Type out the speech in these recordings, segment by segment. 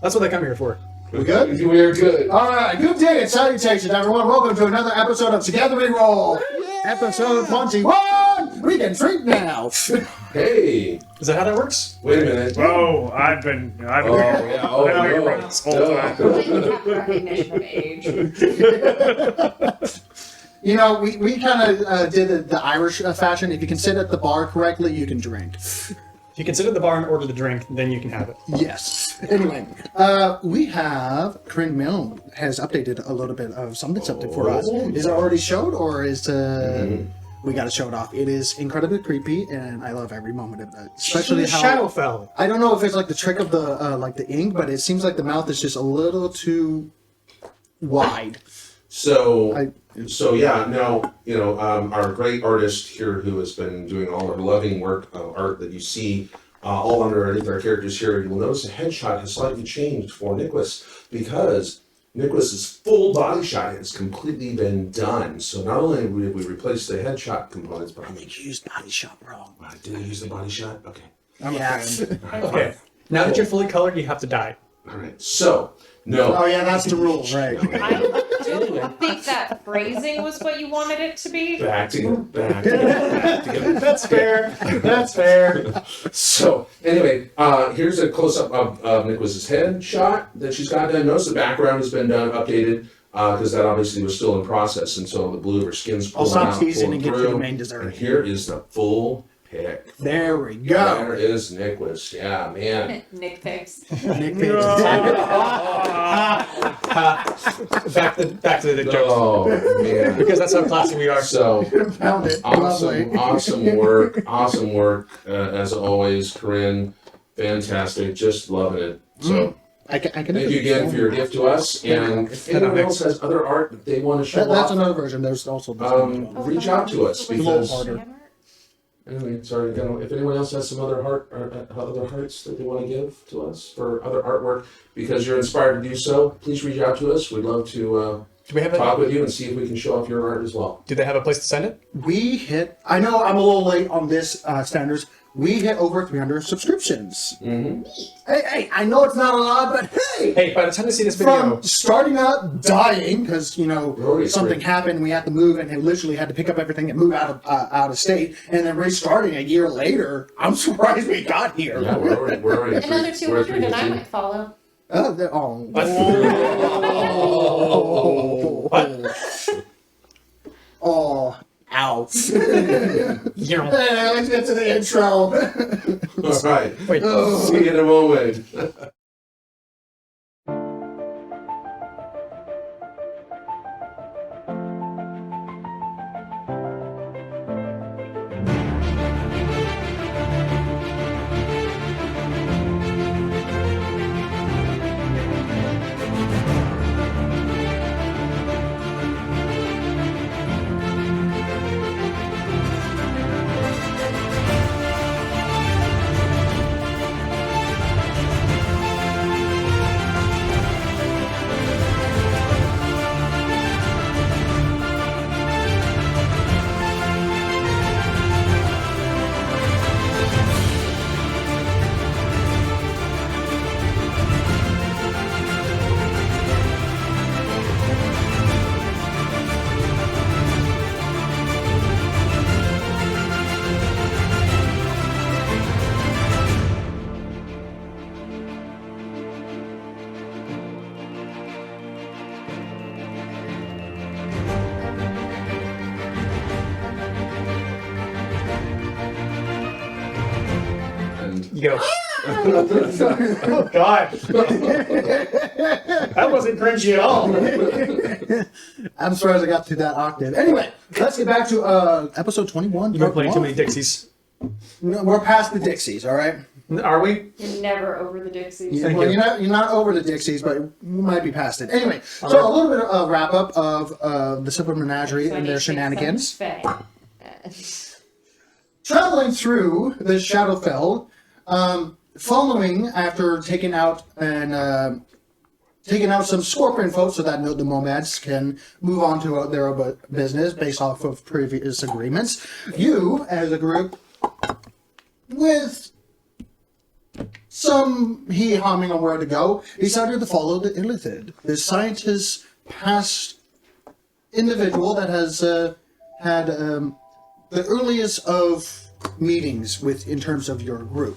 That's what they come here for. We good? We are good. All right. Good day and salutations, everyone. Welcome to another episode of Togetherwerole. Episode 21. We can drink now. Hey. Is that how that works? Wait a minute. Oh, I've been yeah. Oh, here no. this whole time. Recognition of age. You know, we kind of did the Irish fashion. If you can sit at the bar correctly, you can drink. If you can sit at the bar and order the drink, then you can have it. Yes. Anyway, we have Corinne Milne has updated a little bit of something for us. Is it already showed, or is we got to show it off? It is incredibly creepy, and I love every moment of it. Especially how Shadowfell. I don't know if it's like the trick of the like the ink, but it seems like the mouth is just a little too wide. So yeah, no, our great artist here who has been doing all our loving work, art that you see all underneath our characters here, you will notice the headshot has slightly changed for Nicholas because Nicholas's full body shot has completely been done. So not only did we replace the headshot components, but I think you used body shot wrong. Did I use the body shot? Okay. Yes. Okay. Now that you're fully colored, you have to die. All right. So, no. Oh yeah, that's the rule, right? I think that phrasing was what you wanted it to be. Back together. That's fair. That's fair. So, anyway, here's a close-up of Nicholas's head shot that she's got done. Notice the background has been done, updated, because that obviously was still in process, and so the blue of her skin's I'll pulling out, stop teasing and get to the through. main dessert. And here is the full pic. There we go. There is Nicholas. Yeah, man. Nick pics. Nick Page. Back to the jokes. Oh, man. Because that's how classy we are. So, Found it. Lovely. awesome work, as always, Corinne. Fantastic. Just loving it. So, I can thank you again for your gift to us. And if anyone else has other art that they want to show That's off, another version. There's also this one. reach out to us a little because harder. anyway, sorry. If anyone else has some other other hearts that they want to give to us for other artwork, because you're inspired to do so, please reach out to us. We'd love to Do we have talk with you and see if we can show off your art as well. Do they have a place to send it? We hit. I know I'm a little late on this standards. We hit over 300 subscriptions. Mm-hmm. Hey, I know it's not a lot, but hey. Hey, by the time they see this video, From starting out dying because Already something great. happened, we had to move, and they literally had to pick up everything and move out of state, and then restarting a year later. I'm surprised we got here. Yeah, we're already Another we're 200 and I 350. might follow. Oh, ouch. you know, Let's get to the intro. All right. wait. See you in a moment. You go. Oh, God. That wasn't cringy at all. I'm surprised I got to that octave. Anyway, let's get back to episode 21. You've been playing too many Dixies. No, we're past the Dixies, all right? Are we? You're never over the Dixies. Thank Well, you. you're not over the Dixies, but you might be past it. Anyway, so a little bit of a wrap up of the Silver Menagerie So I and need their to take shenanigans. some Faye. Traveling through the Shadowfell, following after taking out some scorpion folk so that the Momads can move on to their business based off of previous agreements. You, as a group, with some he-humming on where to go, decided to follow the Illithid, this scientist past individual that has had the earliest of meetings with in terms of your group.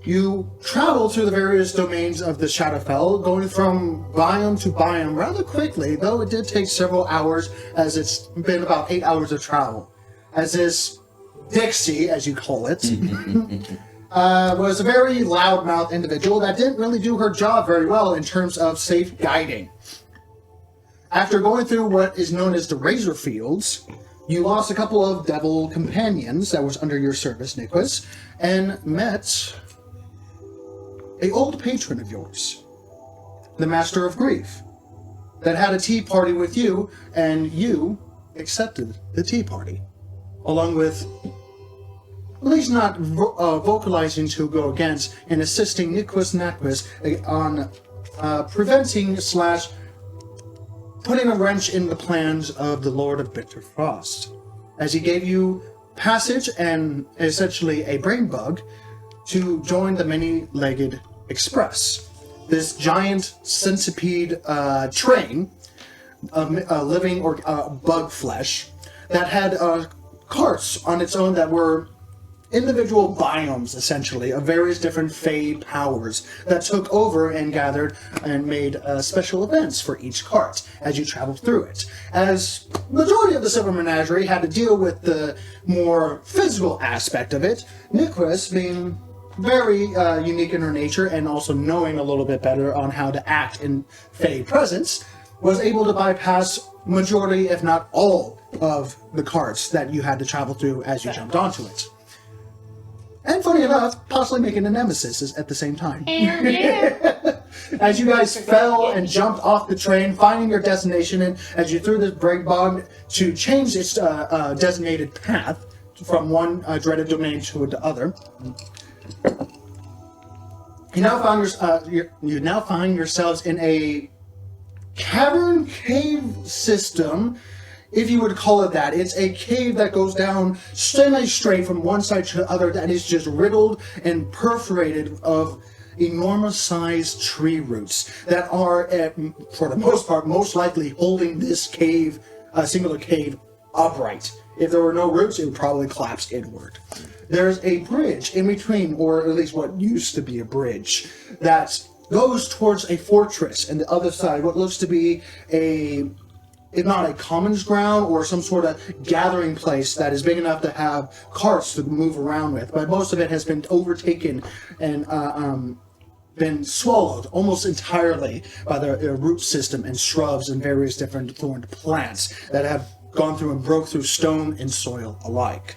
You travel through the various domains of the Shadowfell, going from biome to biome rather quickly, though it did take several hours, as it's been about 8 hours of travel. As this Dixie, as you call it, was a very loudmouth individual that didn't really do her job very well in terms of safe guiding. After going through what is known as the Razor Fields, you lost a couple of devil companions that was under your service, Nicholas, and met an old patron of yours, the Master of Grief, that had a tea party with you, and you accepted the tea party, along with, at least not vocalizing to go against, and assisting Nicholas Naquist on preventing / putting a wrench in the plans of the Lord of Bitter Frost, as he gave you passage and essentially a brain bug to join the Many-Legged Express, this giant centipede train of living or bug flesh that had carts on its own that were individual biomes, essentially, of various different Fey powers that took over and gathered and made special events for each cart as you traveled through it. As majority of the Silver Menagerie had to deal with the more physical aspect of it, Nicholas, being very unique in her nature and also knowing a little bit better on how to act in Fey presence, was able to bypass majority, if not all, of the carts that you had to travel through as you jumped onto it. And funny enough, possibly making a nemesis at the same time. Yeah. As you guys fell and jumped off the train, finding your destination, and as you threw this brake bog to change its designated path from one dreaded domain to the other, you now find yourselves in a cavern cave system, if you would call it that. It's a cave that goes down semi-straight from one side to the other that is just riddled and perforated of enormous sized tree roots that are, for the most part, most likely holding this cave, singular cave, upright. If there were no roots, it would probably collapse inward. There's a bridge in between, or at least what used to be a bridge, that goes towards a fortress, and the other side, what looks to be if not a commons ground or some sort of gathering place that is big enough to have carts to move around with. But most of it has been overtaken and been swallowed almost entirely by the root system and shrubs and various different thorned plants that have gone through and broke through stone and soil alike.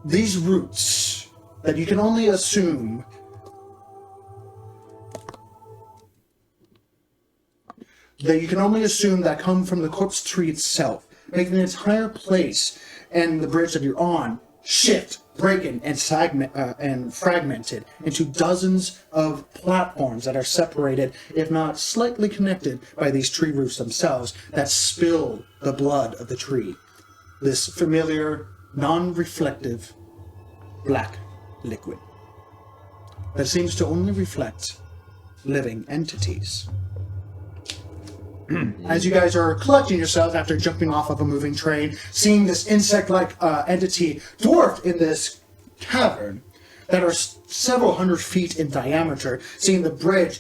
These roots that you can only assume that come from the corpse tree itself, making the entire place and the bridge that you're on shift, breaking, and fragmented into dozens of platforms that are separated, if not slightly connected, by these tree roots themselves that spill the blood of the tree. This familiar, non-reflective, black liquid that seems to only reflect living entities. As you guys are collecting yourselves after jumping off of a moving train, seeing this insect-like entity dwarfed in this cavern that are several hundred feet in diameter, seeing the bridge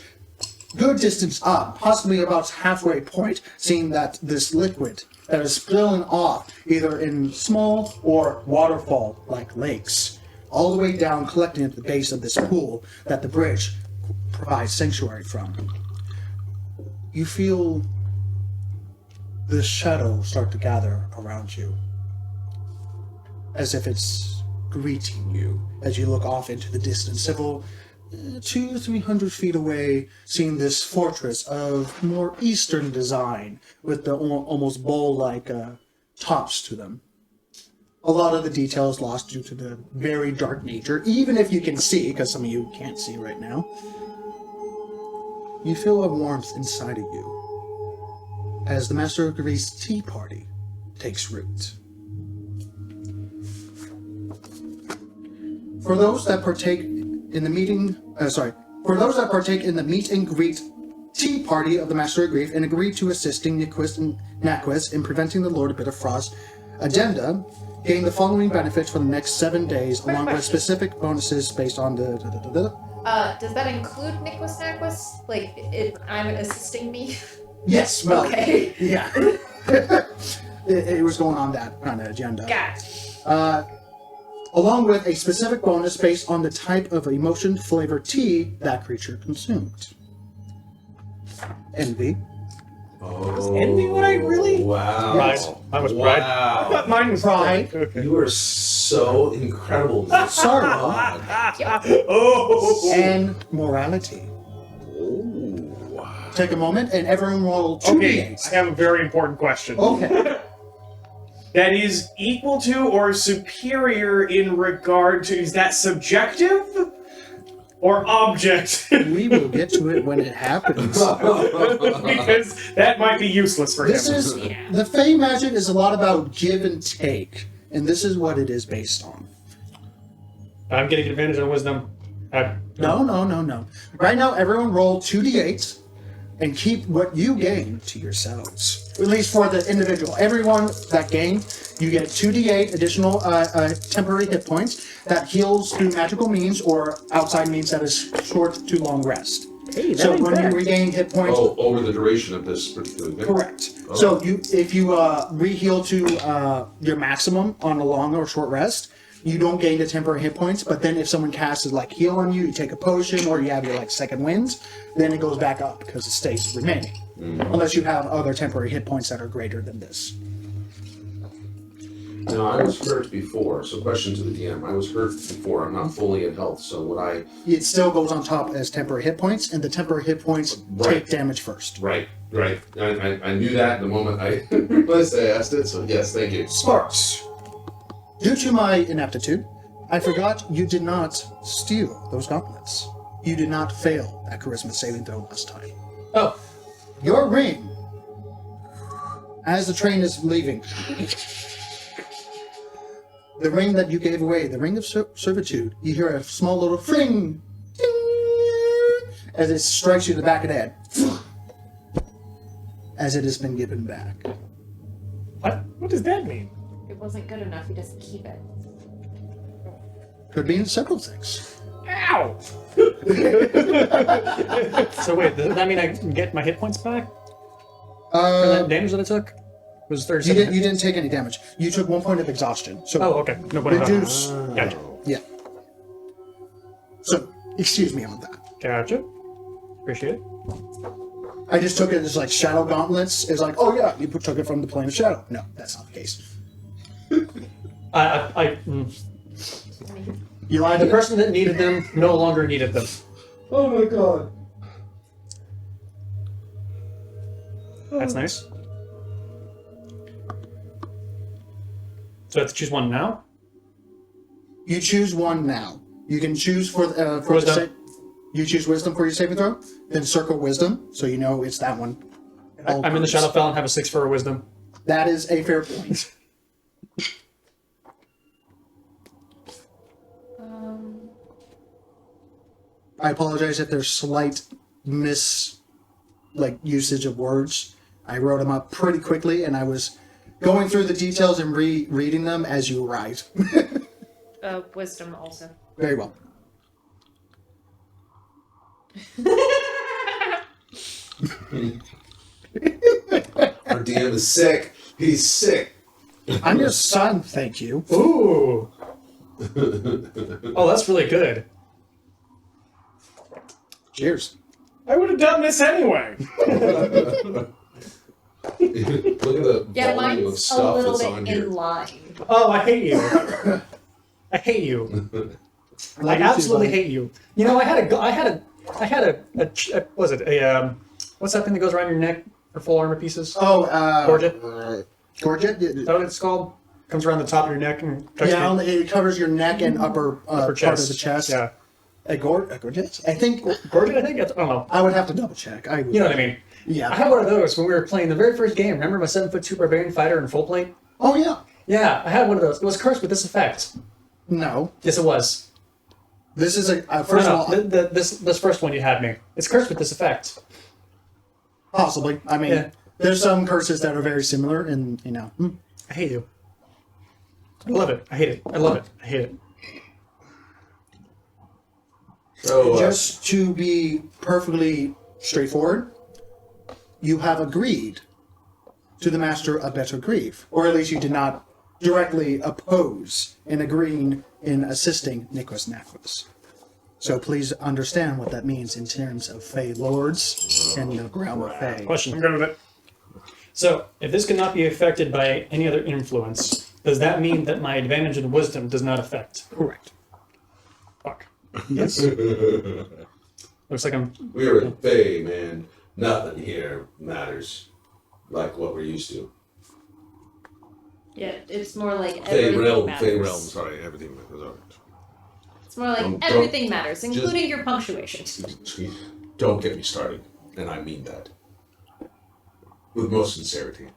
good distance up, possibly about halfway point, seeing that this liquid that is spilling off either in small or waterfall-like lakes, all the way down, collecting at the base of this pool that the bridge provides sanctuary from. You feel the shadow start to gather around you, as if it's greeting you as you look off into the distance, several 200-300 feet away, seeing this fortress of more eastern design with the almost bowl-like tops to them. A lot of the details lost due to the very dark nature, even if you can see, because some of you can't see right now. You feel a warmth inside of you as the Master of Grief's tea party takes root. For those that partake in the meet and greet tea party of the Master of Grief and agree to assisting Niquist and Naquist in preventing the Lord of Bitter Frost agenda, gain the following benefits for the next 7 days, along with specific bonuses based on the. Does that include Niquist Naquist? Like, if I'm assisting me? Yes, well, Okay. yeah. it was going on that kind of agenda. Got it. Along with a specific bonus based on the type of emotion-flavored tea that creature consumed. Envy. Oh, envy what I really- Wow. Yes. Mine was pride. I Wow. thought mine was Pride. Okay. You are so incredible. Sorrow. Oh. And morality. Oh. Take a moment and everyone roll 2d8. Okay, I have a very important question. Okay. That is equal to or superior in regard to, is that subjective or objective? We will get to it when it happens. Because that might be useless for This him. is the Fey magic is a lot about give and take, and this is what it is based on. I'm getting advantage on wisdom. No. Right now, everyone roll 2d8 and keep what you gain to yourselves. At least for the individual. Everyone that gain, you get 2d8 additional temporary hit points that heals through magical means or outside means that is short to long rest. Hey, that So ain't when bad. you regain hit points, Oh, over the duration of this particular thing. correct. Oh. So if you re-heal to your maximum on a long or short rest, you don't gain the temporary hit points, but then if someone casts like heal on you, you take a potion or you have your like second wind, then it goes back up because it stays remaining. Unless you have other temporary hit points that are greater than this. No, I was hurt before. So, question to the DM: I was hurt before. I'm not fully in health. So, would I? It still goes on top as temporary hit points, and the temporary hit points Right. take damage first. Right. I knew that the moment I realized I asked it. So, yes, thank you. Sparks. Due to my ineptitude, I forgot you did not steal those gauntlets. You did not fail that charisma saving throw last time. Oh, Your ring, as the train is leaving, the ring that you gave away, the ring of servitude, you hear a small little fring, ding, as it strikes you in the back of the head, as it has been given back. what does that mean? It wasn't good enough. He doesn't keep it. Could mean several things. Ow! So wait, does that mean I can get my hit points back for that damage that I took? Was 37? You didn't take any damage. You took 1 point of exhaustion. So Oh, okay. No point. reduce. Gotcha. Yeah. So excuse me on that. Gotcha. Appreciate it. I just took it as like shadow gauntlets. It's like, oh yeah, you took it from the plane of shadow. No, that's not the case. You lied The to person that needed them no longer needed them. Oh my god. That's nice. So I have to choose one now? You choose one now. You can choose for the Wisdom. you choose wisdom for your saving throw. Then circle wisdom, so you know it's that one. I'm in the Shadowfell and have a 6 for a wisdom. That is a fair point. I apologize if there's slight usage of words. I wrote them up pretty quickly, and I was going through the details and reading them as you arrived. Wisdom also. Very well. Our DM is sick. He's sick. I'm your son, thank you. Ooh! Oh, that's really good. Cheers. I would have done this anyway. Look at the Yeah, volume of mine's a stuff little that's bit on in here. line. Oh, I hate you. I hate you. I absolutely hate you. You know, was it a what's that thing that goes around your neck for full armor pieces? Oh, Gorget? Gorget? Is that what it's called? Comes around the top of your neck and Yeah, it covers your neck and upper part of the chest. Yeah. A gorget? I think Gorget, I think? I don't know. I would have to double check. You know what I mean? Yeah. I had one of those when we were playing the very first game. Remember my 7'2" barbarian fighter in full plate? Oh yeah. Yeah, I had one of those. It was cursed with this effect. No. Yes, it was. This is first of all this first one you had me. It's cursed with this effect. possibly. I mean, Yeah. there's some curses that are very similar, and I hate you. I love it. I hate it. I love it. I hate it. So, just to be perfectly straightforward, you have agreed to the master a better grief, or at least you did not directly oppose in agreeing in assisting Nicholas Nafus. So please understand what that means in terms of Fey Lords and the realm of Fey. Question. I'm good with it. So, if this cannot be affected by any other influence, does that mean that my advantage in wisdom does not affect? Correct. Fuck. Yes. Looks like I'm. we're in Fae, man. Nothing here matters like what we're used to. Yeah, it's more like Fae everything realm, matters. Fae realm. Sorry, everything matters. All It's more like Don't- everything matters, including your punctuation. right. Don't get me started, and I mean that with most sincerity.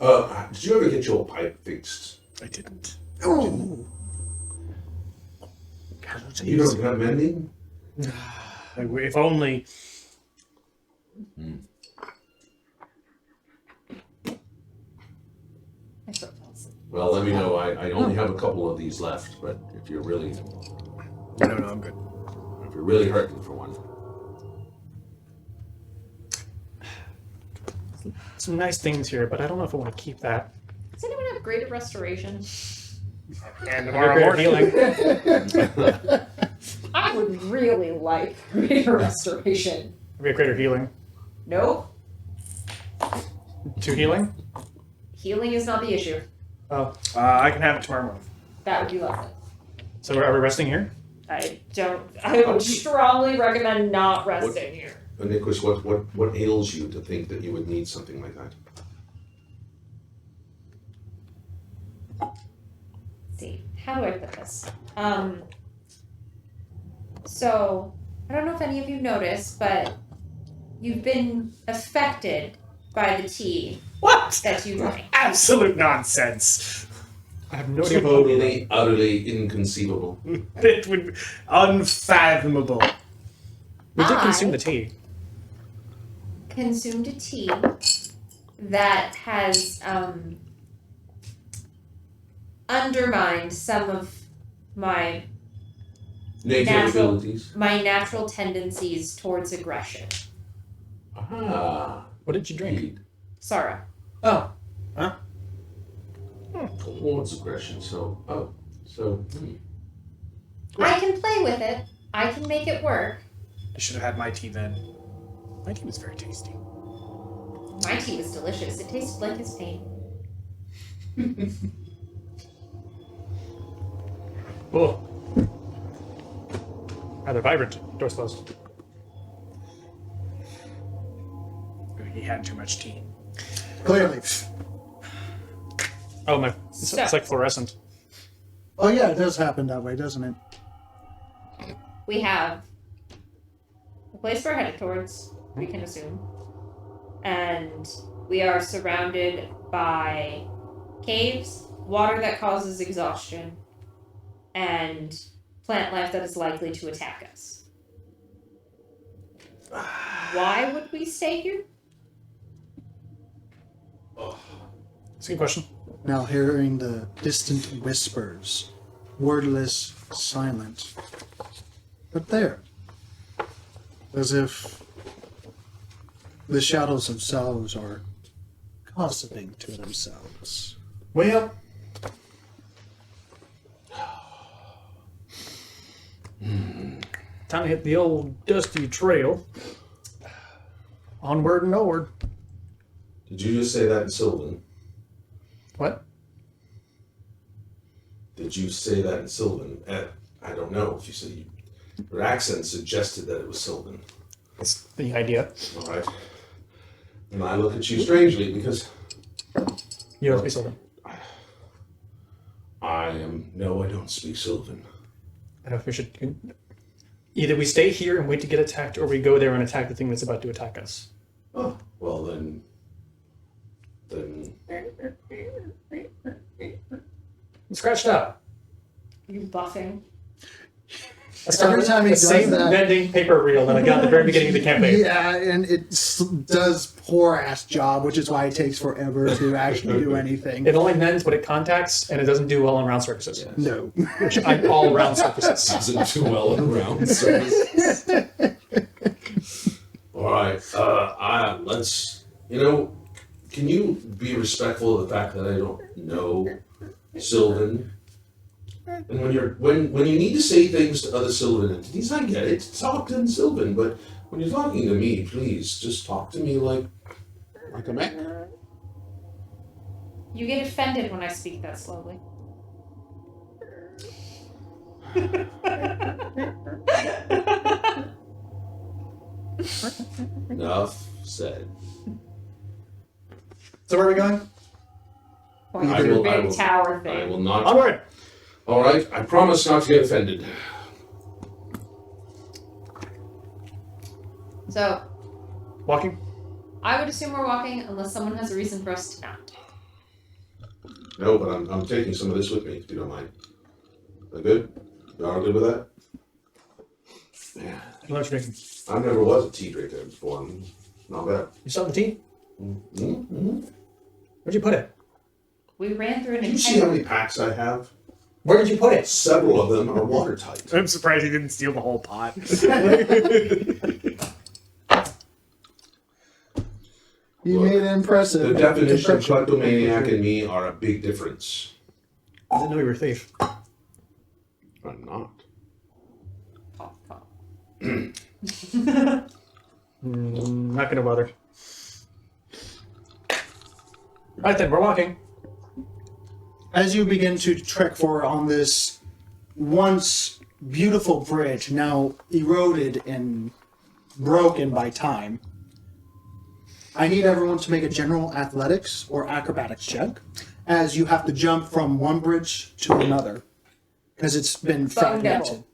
Did you ever get your pipe fixed? I didn't. Oh. You don't have mending? If only. I thought that was- Well, let me know. I only have a couple of these left, but if you're really No, I'm good. if you're really hurting for one, Some nice things here, but I don't know if I want to keep that. Does anyone have greater restoration? And Greater tomorrow healing. I would really like greater restoration. We have greater healing. Nope. 2 healing? Healing is not the issue. Oh. I can have it tomorrow morning. That would be lovely. So are we resting here? I would strongly recommend not resting here. Nicholas, what ails you to think that you would need something like that? Let's see, how do I put this? So, I don't know if any of you noticed, but you've been affected by the tea What? that you drank. Absolute nonsense. I have no idea. Totally, utterly inconceivable. It would be unfathomable. We did I- consume the tea. Consumed a tea that has undermined some of my Native Natural. abilities. natural tendencies towards aggression. Ah, What did you drink? indeed. Sorrow. Oh. Towards aggression. So. I can play with it. I can make it work. I should have had my tea then. My tea was very tasty. My tea was delicious. It tasted like his pain. Oh. Rather vibrant. Door's closed. He had too much tea. Clearly. Oh, my. So- It's like fluorescent. Oh yeah, it does happen that way, doesn't it? We have the place we're headed towards, we can assume. And we are surrounded by caves, water that causes exhaustion, and plant life that is likely to attack us. Why would we stay here? That's a good question. Now hearing the distant whispers, wordless, silent. But there, as if the shadows themselves are gossiping to themselves. Well. Time to hit the old dusty trail. Onward and onward. Did you just say that in Sylvan? What? Did you say that in Sylvan? I don't know if you said your accent suggested that it was Sylvan. That's the idea. All right. And I look at you strangely because You don't speak Sylvan. I don't speak Sylvan. I don't know if we should. Either we stay here and wait to get attacked, or we go there and attack the thing that's about to attack us. Oh, well then. Scratched out. Are you buffing? Every time he the does same that- bending paper reel that I got at the very beginning of the campaign. Yeah, and it does poor ass job, which is why it takes forever to actually do anything. It only mends what it contacts, and it doesn't do well on round surfaces. No. Which I'm all round surfaces. Doesn't do well around service. All right, let's. Can you be respectful of the fact that I don't know Sylvan? And when you need to say things to other Sylvan entities, I get it. Talk to Sylvan, but when you're talking to me, please just talk to me like a man. You get offended when I speak that slowly. Enough said. So where are we going? Point I to the will- I big will- tower I thing. will not. Onward! All right, I promise not to get offended. So, Walking? I would assume we're walking unless someone has a reason for us to not. No, but I'm taking some of this with me, if you don't mind. That good? Y'all are good with that? Yeah. I don't know what you're drinking. I never was a tea drinker before. Not bad. You still have the tea? Mm-hmm. Where'd you put it? We ran through an Do you see how entire... many packs I have? Where did you put it? Several of them are watertight. I'm surprised he didn't steal the whole pot. You made it impressive. The definition of kleptomaniac and me are a big difference. I didn't know you were a thief. I'm not. Cough, cough. Not gonna bother. Right then, we're walking. As you begin to trek forward on this once beautiful bridge, now eroded and broken by time, I need everyone to make a general athletics or acrobatics check, as you have to jump from one bridge to another, because it's been Bone fragmented. devil.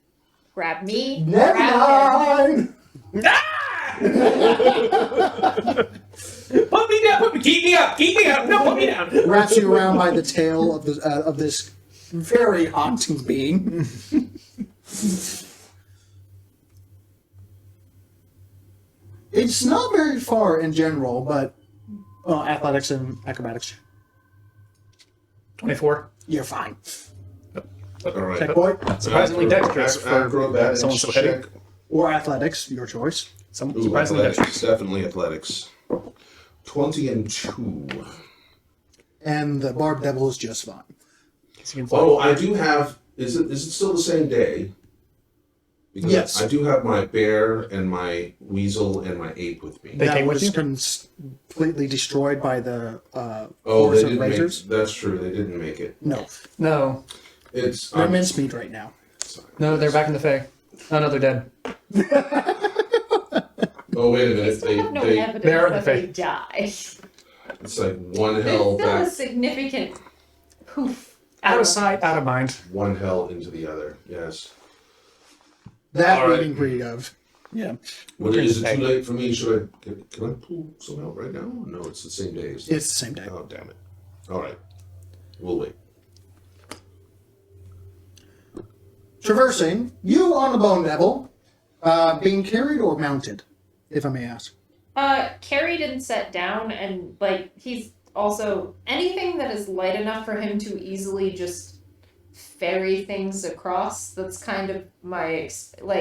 Grab me. Never grab him. mind! Put me down, keep me up, no, put me down. Wraps you around by the tail of this very haunting being. It's not very far in general, but athletics and acrobatics, 24. you're fine. All right. Tech boy Surprisingly dexterous for Acrobatics someone so heavy. check. or athletics, your choice. Ooh, Surprisingly athletics. dexterous. Definitely athletics. 20 and 2. And the Barb Devil is just fine. Oh, I do have. Is it still the same day? Because Yes. I do have my bear and my weasel and my ape with me. They that came with was you? completely destroyed by the Oh, force they of didn't make. razors. That's true. They didn't make it. No, No. It's. they're mincemeat right now. No, they're back in the Fae. Oh, no, they're dead. Oh wait a We minute. still have no They evidence they are that the they die. it's like one There's hell still a back, significant poof. Out of sight, out of mind. one hell into the other. Yes. That All right. reading breed of. Yeah. Well, Turn is the it too peg. late for me? Should I? Can I pull some out right now? No, it's the same day. Isn't it? It's the same day. Oh damn it! All right, we'll wait. Traversing, you on the Bone Devil, being carried or mounted, if I may ask. Carried and set down, and like he's also anything that is light enough for him to easily just ferry things across. That's kind of my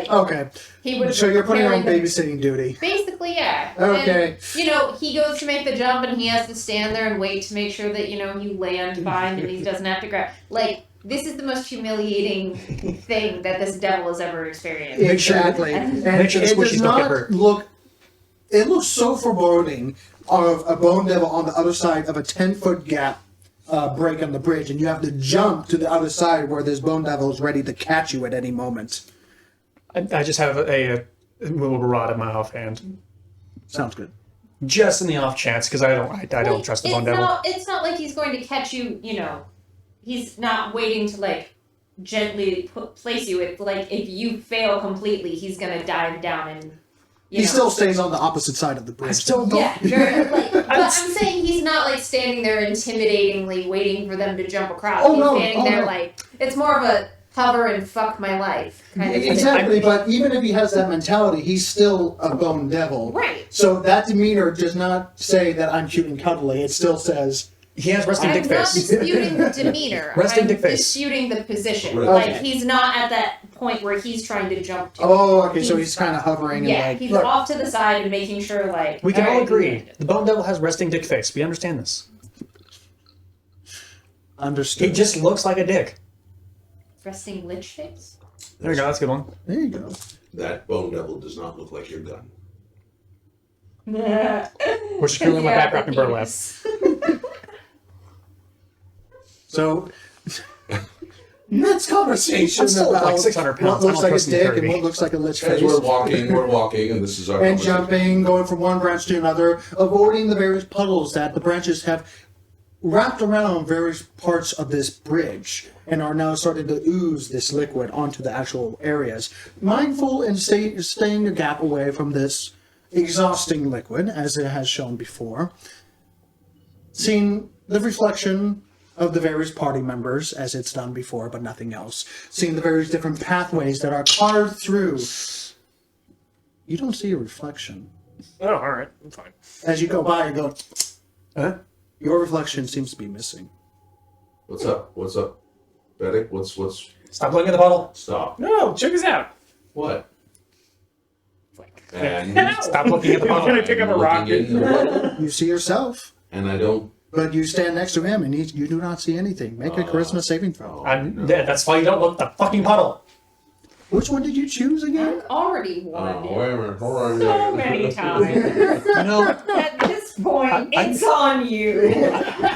Okay, he would. so you're putting carry on them- babysitting duty. Basically, yeah. Okay. And, he goes to make the jump and he has to stand there and wait to make sure that, you land fine and he doesn't have to grab. This is the most humiliating thing that this devil has ever experienced. Make sure- Exactly. And make sure the it does squishies don't get not hurt. look. It looks so foreboding of a Bone Devil on the other side of a 10-foot gap break on the bridge, and you have to jump to the other side where this Bone Devil is ready to catch you at any moment. I just have a movable rod in my offhand. Sounds good. Just in the off chance, because I don't trust the Bone Devil. It's not like he's going to catch you, he's not waiting to, gently place you. It's like if you fail completely, he's going to dive down and, He still stays on the opposite side of the bridge. I still don't. Yeah, but I'm saying he's not standing there intimidatingly waiting for them to jump across. Oh, He's no. standing Oh, there no. it's more of a hover and fuck my life kind of thing. Exactly, but even if he has that mentality, he's still a bone devil. Right. So that demeanor does not say that I'm cute and cuddly. It still says He has resting dick I'm not face. disputing the demeanor. Resting I'm dick face. disputing the position. Right. Like, Okay. he's not at that point where he's trying to jump to. oh, okay, so he's kind of hovering and Yeah, like, he's look, off to the side and making sure, like. We can all alright, agree. The Bone Devil has resting dick face. We understand this. He understood. just looks like a dick. Resting lich face? There you go. That's a good one. There you go. That bone devil does not look like your gun. Which is currently my back wrapped in burlap. So, next conversation I'm still about like 600 what pounds. looks I'm like a not dick Kirby. and what looks like a lich As face. we're walking, and this is our And conversation. jumping, going from one branch to another, avoiding the various puddles that the branches have wrapped around various parts of this bridge and are now starting to ooze this liquid onto the actual areas. Mindful and staying a gap away from this exhausting liquid, as it has shown before. Seeing the reflection of the various party members, as it's done before, but nothing else. Seeing the various different pathways that are carved through. You don't see a reflection. Oh, all right, I'm fine. As you go by, you go, Huh? your reflection seems to be missing. What's up? What's up? Vedic, what's Stop looking at the puddle. stop? No, check this out. What? Like, And Stop looking at the I'm puddle. gonna pick up a looking rock. in the puddle, You see yourself, and I don't. but you stand next to him and you do not see anything. Make a charisma saving throw. That's why you don't look at the fucking puddle. Which one did you choose again? I've already won Oh, wait a minute. Hold on a so minute. many times. You know, At this point, I- it's on you.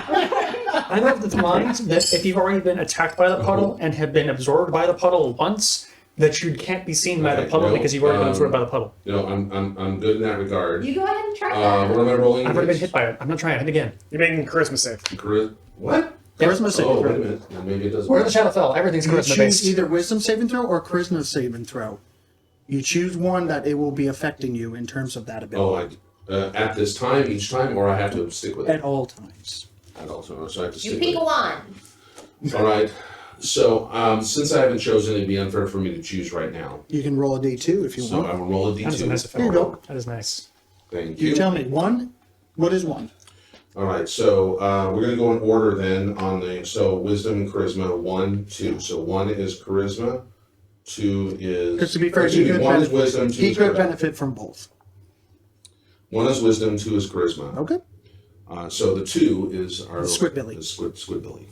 I know the mind that if you've already been attacked by the puddle and have been absorbed by the puddle once, that you can't be seen by the Okay, puddle no, because you've already been absorbed by the puddle. You know, I'm good in that regard. You go ahead and try that. What am I rolling? I've already been hit by it. I'm not trying. Hit again. You're making charisma save. What? Charisma saving Oh, wait a throw. minute. Then maybe it doesn't. We're in the Shadowfell. Everything's You charisma choose based. either wisdom saving throw or charisma saving throw. You choose one that it will be affecting you in terms of that ability Oh, at this time, each time, or I have to stick with it. at all times. At all times, so I have to You stick pick with one. it. All right. So, since I haven't chosen, it'd be unfair for me to choose right now. You can roll a d2 if you So I want. will roll a That is a nice d2. effect. Here you go. That is nice. Thank You you. tell me, one? What is one? All right, so we're gonna go in order then on the wisdom and charisma 1, 2. So 1 is charisma, 2 is Because to be fair, excuse he me, could 1 is benefit, wisdom, 2 he is could charisma. benefit from both. 1 is wisdom, 2 is charisma. Okay. So the 2 is our Squidbilly. is Squidbilly.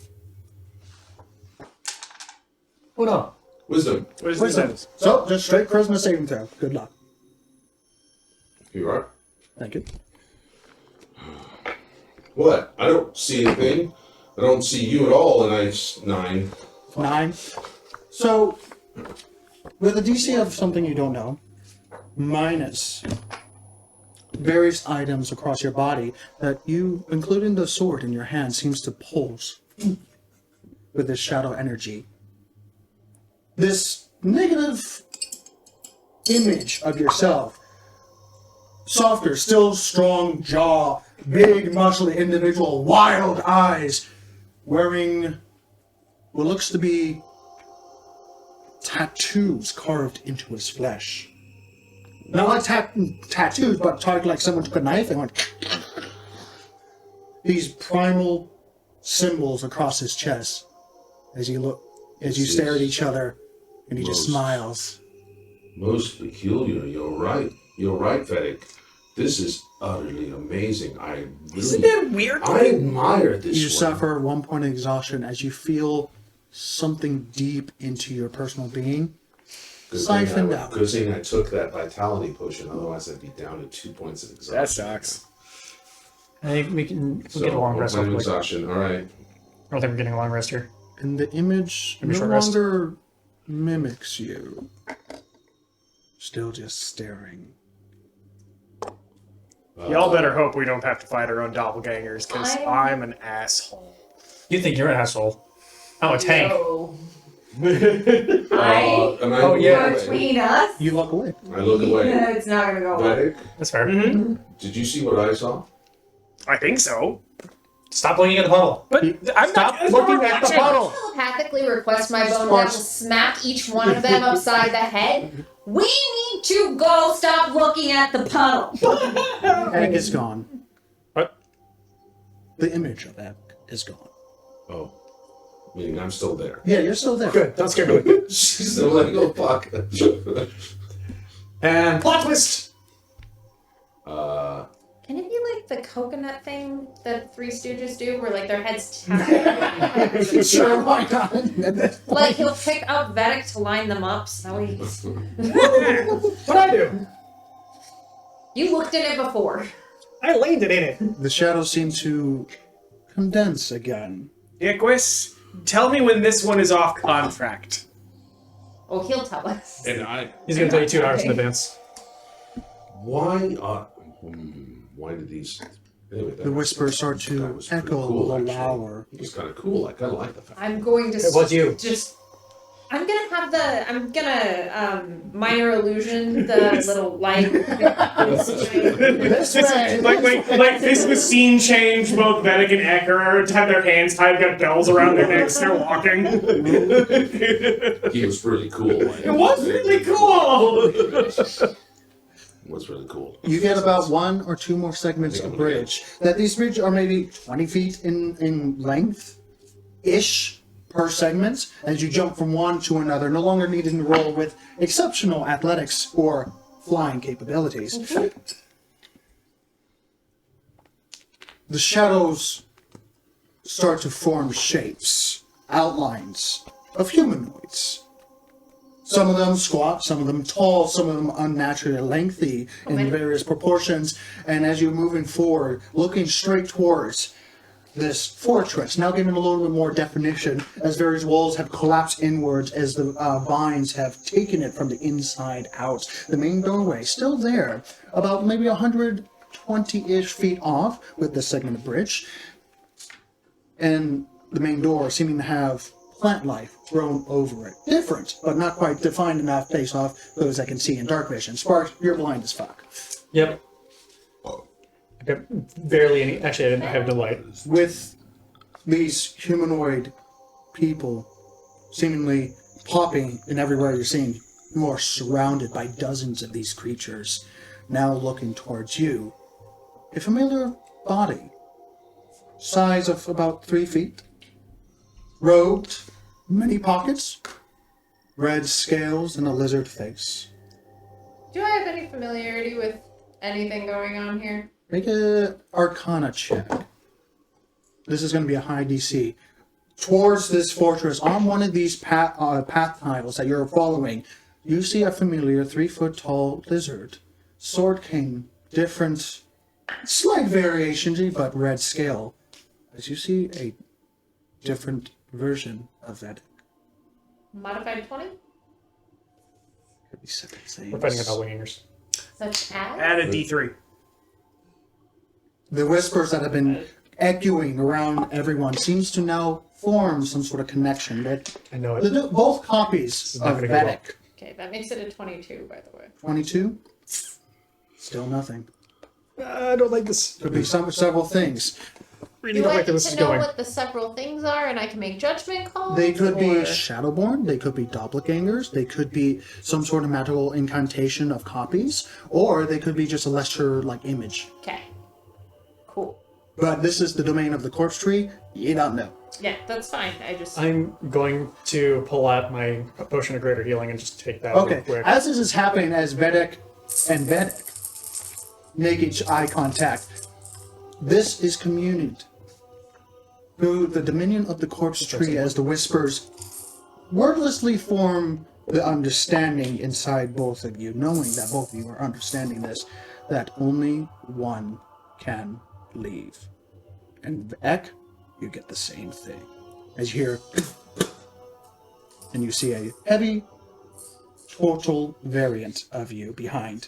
Hold on. Wisdom. Wisdom. So, just straight charisma saving throw. Good luck. Here you are. Thank you. What? I don't see anything. I don't see you at all, and 9. 9. So, with a DC of something you don't know, minus various items across your body that you, including the sword in your hand, seems to pulse with this shadow energy. This negative image of yourself, softer, still strong jaw, big, muscly individual, wild eyes, wearing what looks to be tattoos carved into his flesh. Not like tattoos, but targeted like someone took a knife and went. These primal symbols across his chest as you stare at each other, and he just Most- smiles. Most peculiar. You're right. You're right, Vedic. This is utterly amazing. I Isn't really, that weird? I admire this. You one. suffer 1 point of exhaustion as you feel something deep into your personal being. Good Siphoned thing out. Good thing I took that vitality potion. Otherwise, I'd be down to 2 points of exhaustion. That sucks. I think we'll So, get a long rest. 1 point of Hopefully. exhaustion. All right. I don't think we're getting a long rest here. And the image Maybe no short rest. longer mimics you. Still just staring. Y'all better hope we don't have to fight our own doppelgangers, because I'm an asshole. You think you're an asshole? I'm a tank. No. And I Oh, look yeah. away. Between us, You look away. I look away. it's not gonna go well. Vedic, That's fair. Mm-hmm. did you see what I saw? I think so. Stop looking at the puddle. But I'm Stop not looking at the puddle. Telepathically request my bone that will smack each one of them upside the head. We need to go stop looking at the puddle. Egg is gone. What? The image of Egg is gone. Oh. Meaning I'm still there. Yeah, you're still there. Good. Don't scare me. She's still letting go, fuck. And plot twist. Can it be like the coconut thing that Three Stooges do, where like their heads tap? Sure, why not? Like he'll pick up Vedic to line them up, so he... What I do? You looked in it before. I landed in it. The shadows seem to condense again. Iquis, tell me when this one is off contract. Oh, he'll tell us. And He's gonna tell you 2 hours in advance. why did these... Anyway, The whispers start that to was pretty echo cool, a actually. louder. It was kind of cool. I kind of like the fact. I'm going to It was you. just... I'm gonna minor illusion the little light. This way! Like this was scene change. Both Vedic and Ecker have their hands tied, got bells around their necks, they're walking. He was really cool. It was really cool. It was really cool. You get about 1 or 2 more segments of bridge. That these bridges are maybe 20 feet in length-ish per segment, as you jump from one to another, no longer needing to roll with exceptional athletics or flying capabilities. The shadows start to form shapes, outlines of humanoids. Some of them squat, some of them tall, some of them unnaturally lengthy in various proportions. And as you're moving forward, looking straight towards this fortress, now given a little bit more definition, as various walls have collapsed inwards, as the vines have taken it from the inside out. The main doorway still there, about maybe 120-ish feet off with this segment of bridge. And the main door seeming to have plant life grown over it. Different, but not quite defined enough based off those I can see in dark vision. Spark, you're blind as fuck. Yep. I got barely any. Actually, I didn't have no light. With these humanoid people seemingly popping in everywhere you're seeing, you are surrounded by dozens of these creatures, now looking towards you. A familiar body, size of about 3 feet, robed, many pockets, red scales, and a lizard face. Do I have any familiarity with anything going on here? Make a Arcana check. This is going to be a high DC. Towards this fortress, on one of these path tiles that you're following, you see a familiar 3-foot-tall lizard. Sword King, different, slight variations, but red scale. As you see a different version of that. Modified 20? Could be separate things. We're fighting about wingers. Such as? Add a D3. The whispers that have been echoing around everyone seems to now form some sort of connection. That I know it. both copies not of gonna go well. Vedic. Okay, that makes it a 22, by the way. 22? Still nothing. I don't like this. Could be several things. Really Do don't I like get where this to is know going. what the several things are and I can make judgment calls? They could be or- Shadowborn, they could be Doppelgangers, they could be some sort of magical incantation of copies, or they could be just a lesser, image. Okay. Cool. But this is the domain of the corpse tree, you don't know. Yeah, that's fine. I'm going to pull out my potion of greater healing and just take that Okay, real quick. as this is happening, as Vedic and Vedic make each eye contact, this is communed through the dominion of the corpse tree as the whispers wordlessly form the understanding inside both of you, knowing that both of you are understanding this, that only one can leave. And Ek, you get the same thing. As you hear, and you see a heavy, total variant of you behind.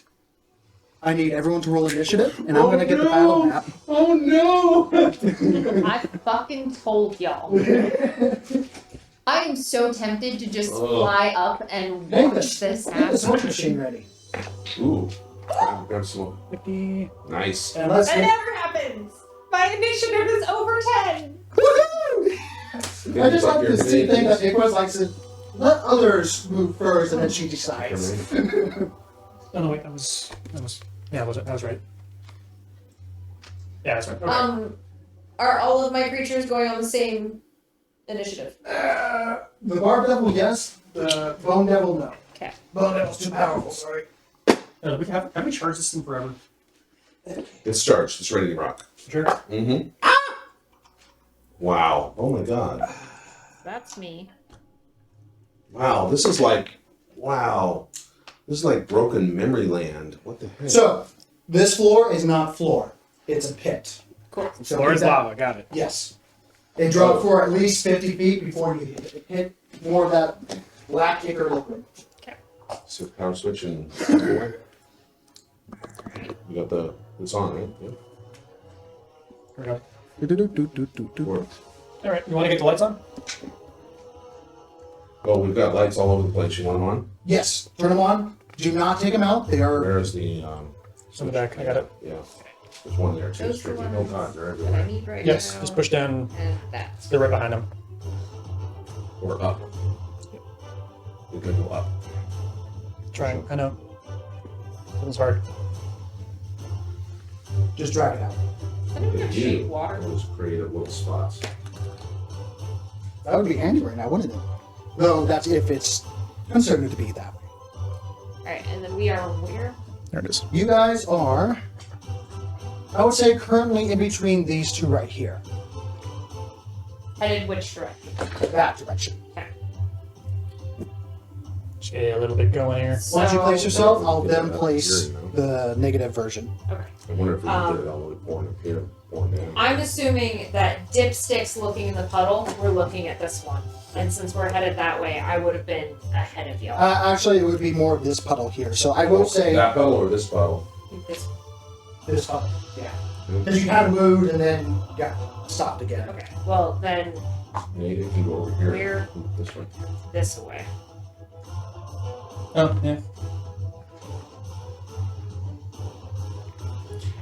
I need everyone to roll initiative, and I'm gonna get the battle map. Oh no! I fucking told y'all. I am so tempted to just fly up and watch this Get the smoke happen. machine ready. Ooh. Grab some. Nice. And let's That get, never happens! My initiative is over 10. Woohoo! I just like this thing that Nicholas likes to let others move first and then she decides. Oh no, wait, that was that was right. Yeah, that's right. Okay. Are all of my creatures going on the same initiative? The Barb Devil, yes. The Bone Devil, no. Okay. Bone Devil's too powerful, sorry. Have we charged this thing forever? It's charged. It's ready to rock. Sure. Mm-hmm. Wow. Oh my god. That's me. Wow. This is like, wow. This is like broken memory land. What the heck? So, this floor is not floor. It's a pit. Cool. So Floor keep is that- lava. Got it. Yes. It dropped for at least 50 feet before you hit more of that black ichor liquid. So power switch and you got the, it's on, right? Yeah. Here we go. Or- All right. You want to get the lights on? Oh, we've got lights all over the place. You want them on? Yes, turn them on. Do not take them out. They are. Where is the, In the back. I got it. yeah. There's one there too. Those are the Oh ones god, they're that I everywhere. need right Yes. now. Just push down. And that's They're right behind him. Or up. You could go up. Trying. I know. It was hard. Just drag it out. I don't If have you, shape water. those creative little spots. That would be handy right now, wouldn't it? Though that's if it's considered to be that way. Alright, and then we are where? There it is. You guys are, I would say, currently in between these two right here. Headed which direction? That direction. Okay, a little bit going here. Once you place yourself, I'll Yeah, then that's place here, you know. the negative version. Okay. I wonder if we can get it all the way pouring up here, pouring down. I'm assuming that Dipstick's looking in the puddle, we're looking at this one. And since we're headed that way, I would have been ahead of y'all. Actually, it would be more of this puddle here. So I will say That puddle or this puddle? This, this puddle. Yeah. Because you kind of moved and then got stopped again. okay, well then Maybe it can go over here. Where? This way. this away. Oh, yeah.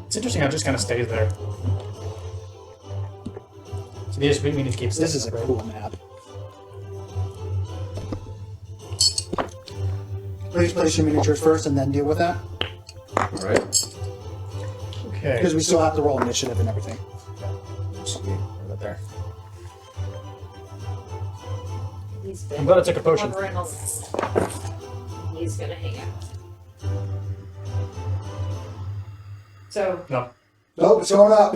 It's interesting how it just kind of stays there. So we need to keep This is a right? cool map. Please place your miniatures first and then deal with that. Alright. Okay. Because we still have to roll initiative and everything. Right there. He's I'm been glad I took a potion. hovering on this. He's gonna hang out. So No. Nope, it's going up.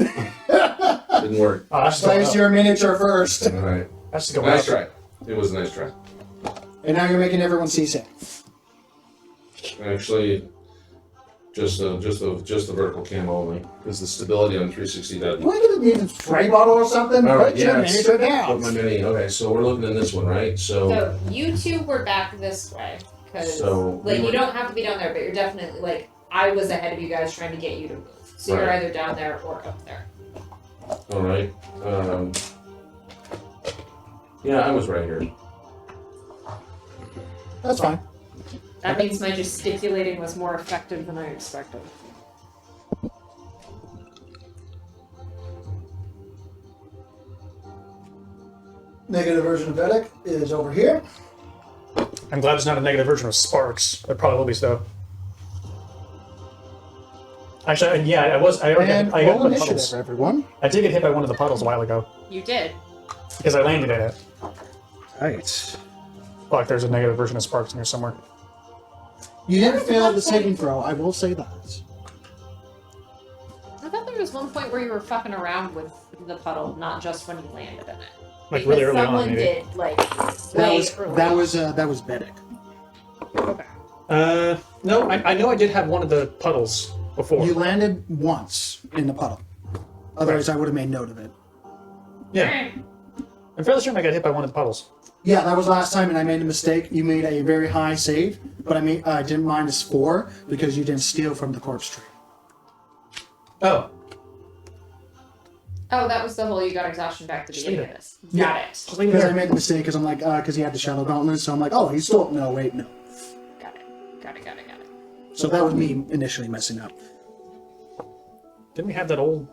Didn't work. Oh, that's just going Place up. your miniature first. Alright. That's just going Nice up. try. It was a nice try. And now you're making everyone seasick. Actually, just the vertical cam only. Because the stability on 360 doesn't. You want to need a spray bottle or something? Alright, Put your yeah. miniature Put down. my mini. Okay, so we're looking at this one, right? So you two were back this way, because So like we you were- don't have to be down there, but you're definitely like I was ahead of you guys trying to get you to move. So you're Right. either down there or up there. Alright. Yeah, I was right here. That's fine. That means my gesticulating was more effective than I expected. Negative version of Vedic is over here. I'm glad it's not a negative version of Sparks. It probably will be so. Actually, yeah, I was. I already And I roll got the initiative, puddles. everyone. I did get hit by one of the puddles a while ago You did. because I landed in it. Right. Like there's a negative version of Sparks in here somewhere. You didn't fail the saving throw, I will say that. I thought there was one point where you were fucking around with the puddle, not just when you landed in it. Like really Because early someone on, maybe. did like That way was early. that was Vedic. Okay. No, I know I did have one of the puddles before. You landed once in the puddle. Otherwise, I would have made note of it. Yeah, I'm fairly certain I got hit by one of the puddles. Yeah, that was last time, and I made a mistake. You made a very high save, but I didn't minus 4 because you didn't steal from the corpse tree. Oh, Oh, that was the whole you got exhaustion back at the Just beginning leave of this. Got it. just leave it Because I there. made the mistake because I'm like, because he had the Shadow Gauntlet, so I'm like, oh, he stole. No, wait, no. Got it. Got it. So that was me initially messing up. Didn't we have that old?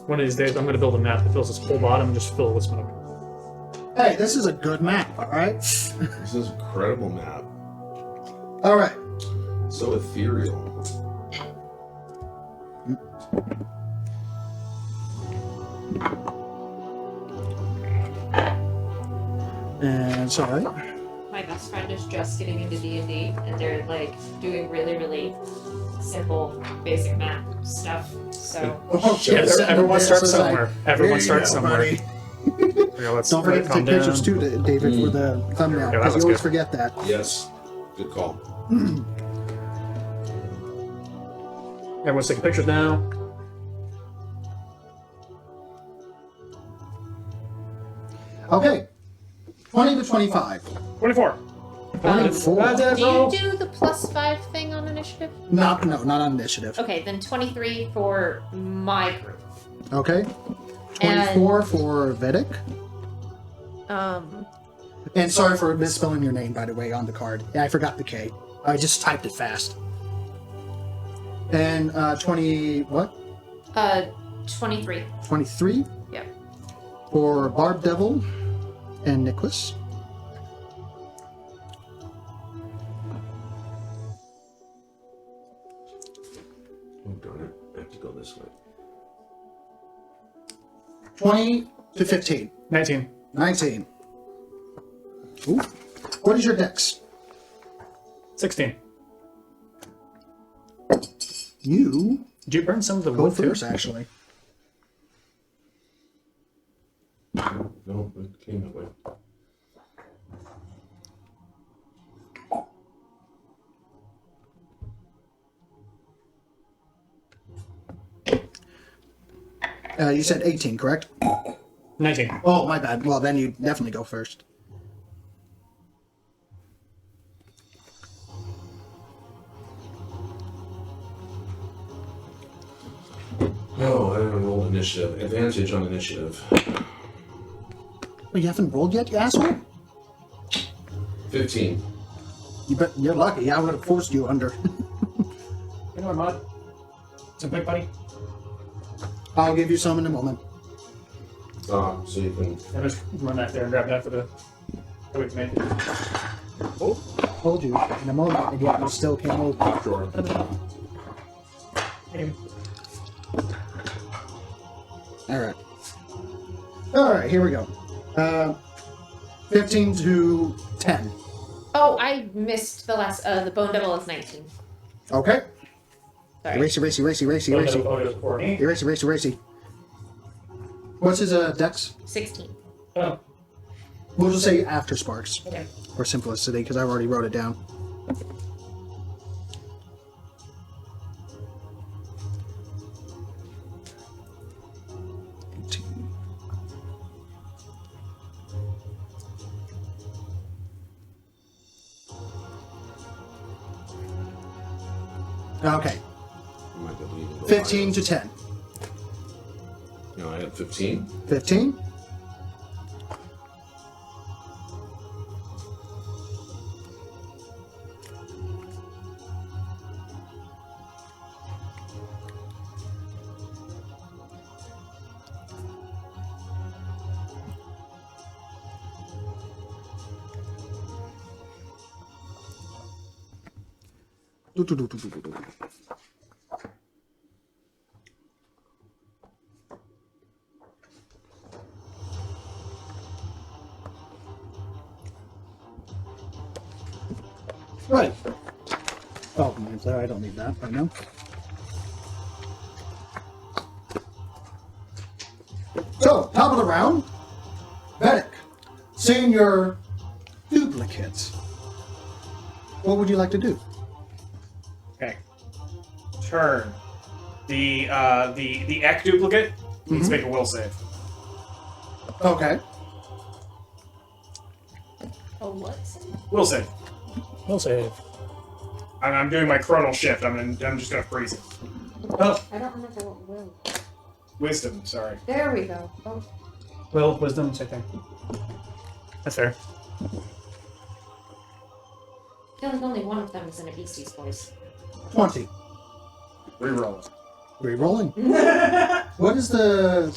One of these days, I'm going to build a map that fills this whole bottom and just fill it with smoke. Hey, this is a good map, alright? This is an incredible map. Alright. So ethereal. And sorry. My best friend is just getting into D&D, and they're like doing really, really simple, basic math stuff. So Yeah, everyone starts So it's like, somewhere. Everyone there you starts go, somewhere. buddy. Yeah, let's Don't forget to calm take pictures down. too, David, for the thumbnail, Yeah, that because was you always good. forget that. Yes. Good call. Everyone's taking pictures now. Okay. 20 to 25. 24. 24. do you do the +5 thing on initiative? No, not on initiative. Okay, then 23 for my group. Okay. 24 for Vedic. And sorry for misspelling your name, by the way, on the card. Yeah, I forgot the K. I just typed it fast. And 20, what? 23. 23 Yep. for Barb Devil and Nicholas. Oh, darn it. I have to go this way. 20 to 15. 19. 19. Ooh. What is your dex? 16. You Did you burn some of the go wood too? first, actually. No, it came that way. You said 18, correct? 19. Oh, my bad. Well, then you definitely go first. No, I haven't rolled initiative. Advantage on initiative. Oh, you haven't rolled yet, you asshole? 15. You're lucky. I would have forced you under. You know what, Mud? Some quick, buddy? I'll give you some in a moment. So you can. Yeah, just run that there and grab that for the quick make. Oh, Told you in a moment, and yet you still can't move. Sure. hey. Alright. Alright, here we go. 15 to 10. Oh, I missed the last. The bone devil is 19. Okay. Sorry. Racy. What's his dex? 16. Oh, We'll just say after Sparks. Okay. For simplicity, because I already wrote it down. Okay. You might be able to even go 15 higher. to 10. No, I had 15. 15. Right. Oh, mine's there. I don't need that right now. So, top of the round. Vedic, seeing your duplicate, what would you like to do? Okay. Turn. The Ek duplicate needs to make a will save. Okay. Oh, what? Will save. we'll save. I'm doing my chronal shift. I'm just gonna freeze it. Oh, I don't remember what will. Wisdom. Sorry. There we go. Oh. will, wisdom, same thing. That's fair. feel like only one of them is in a beastie's voice. 20. Reroll. Re-rolling. What is the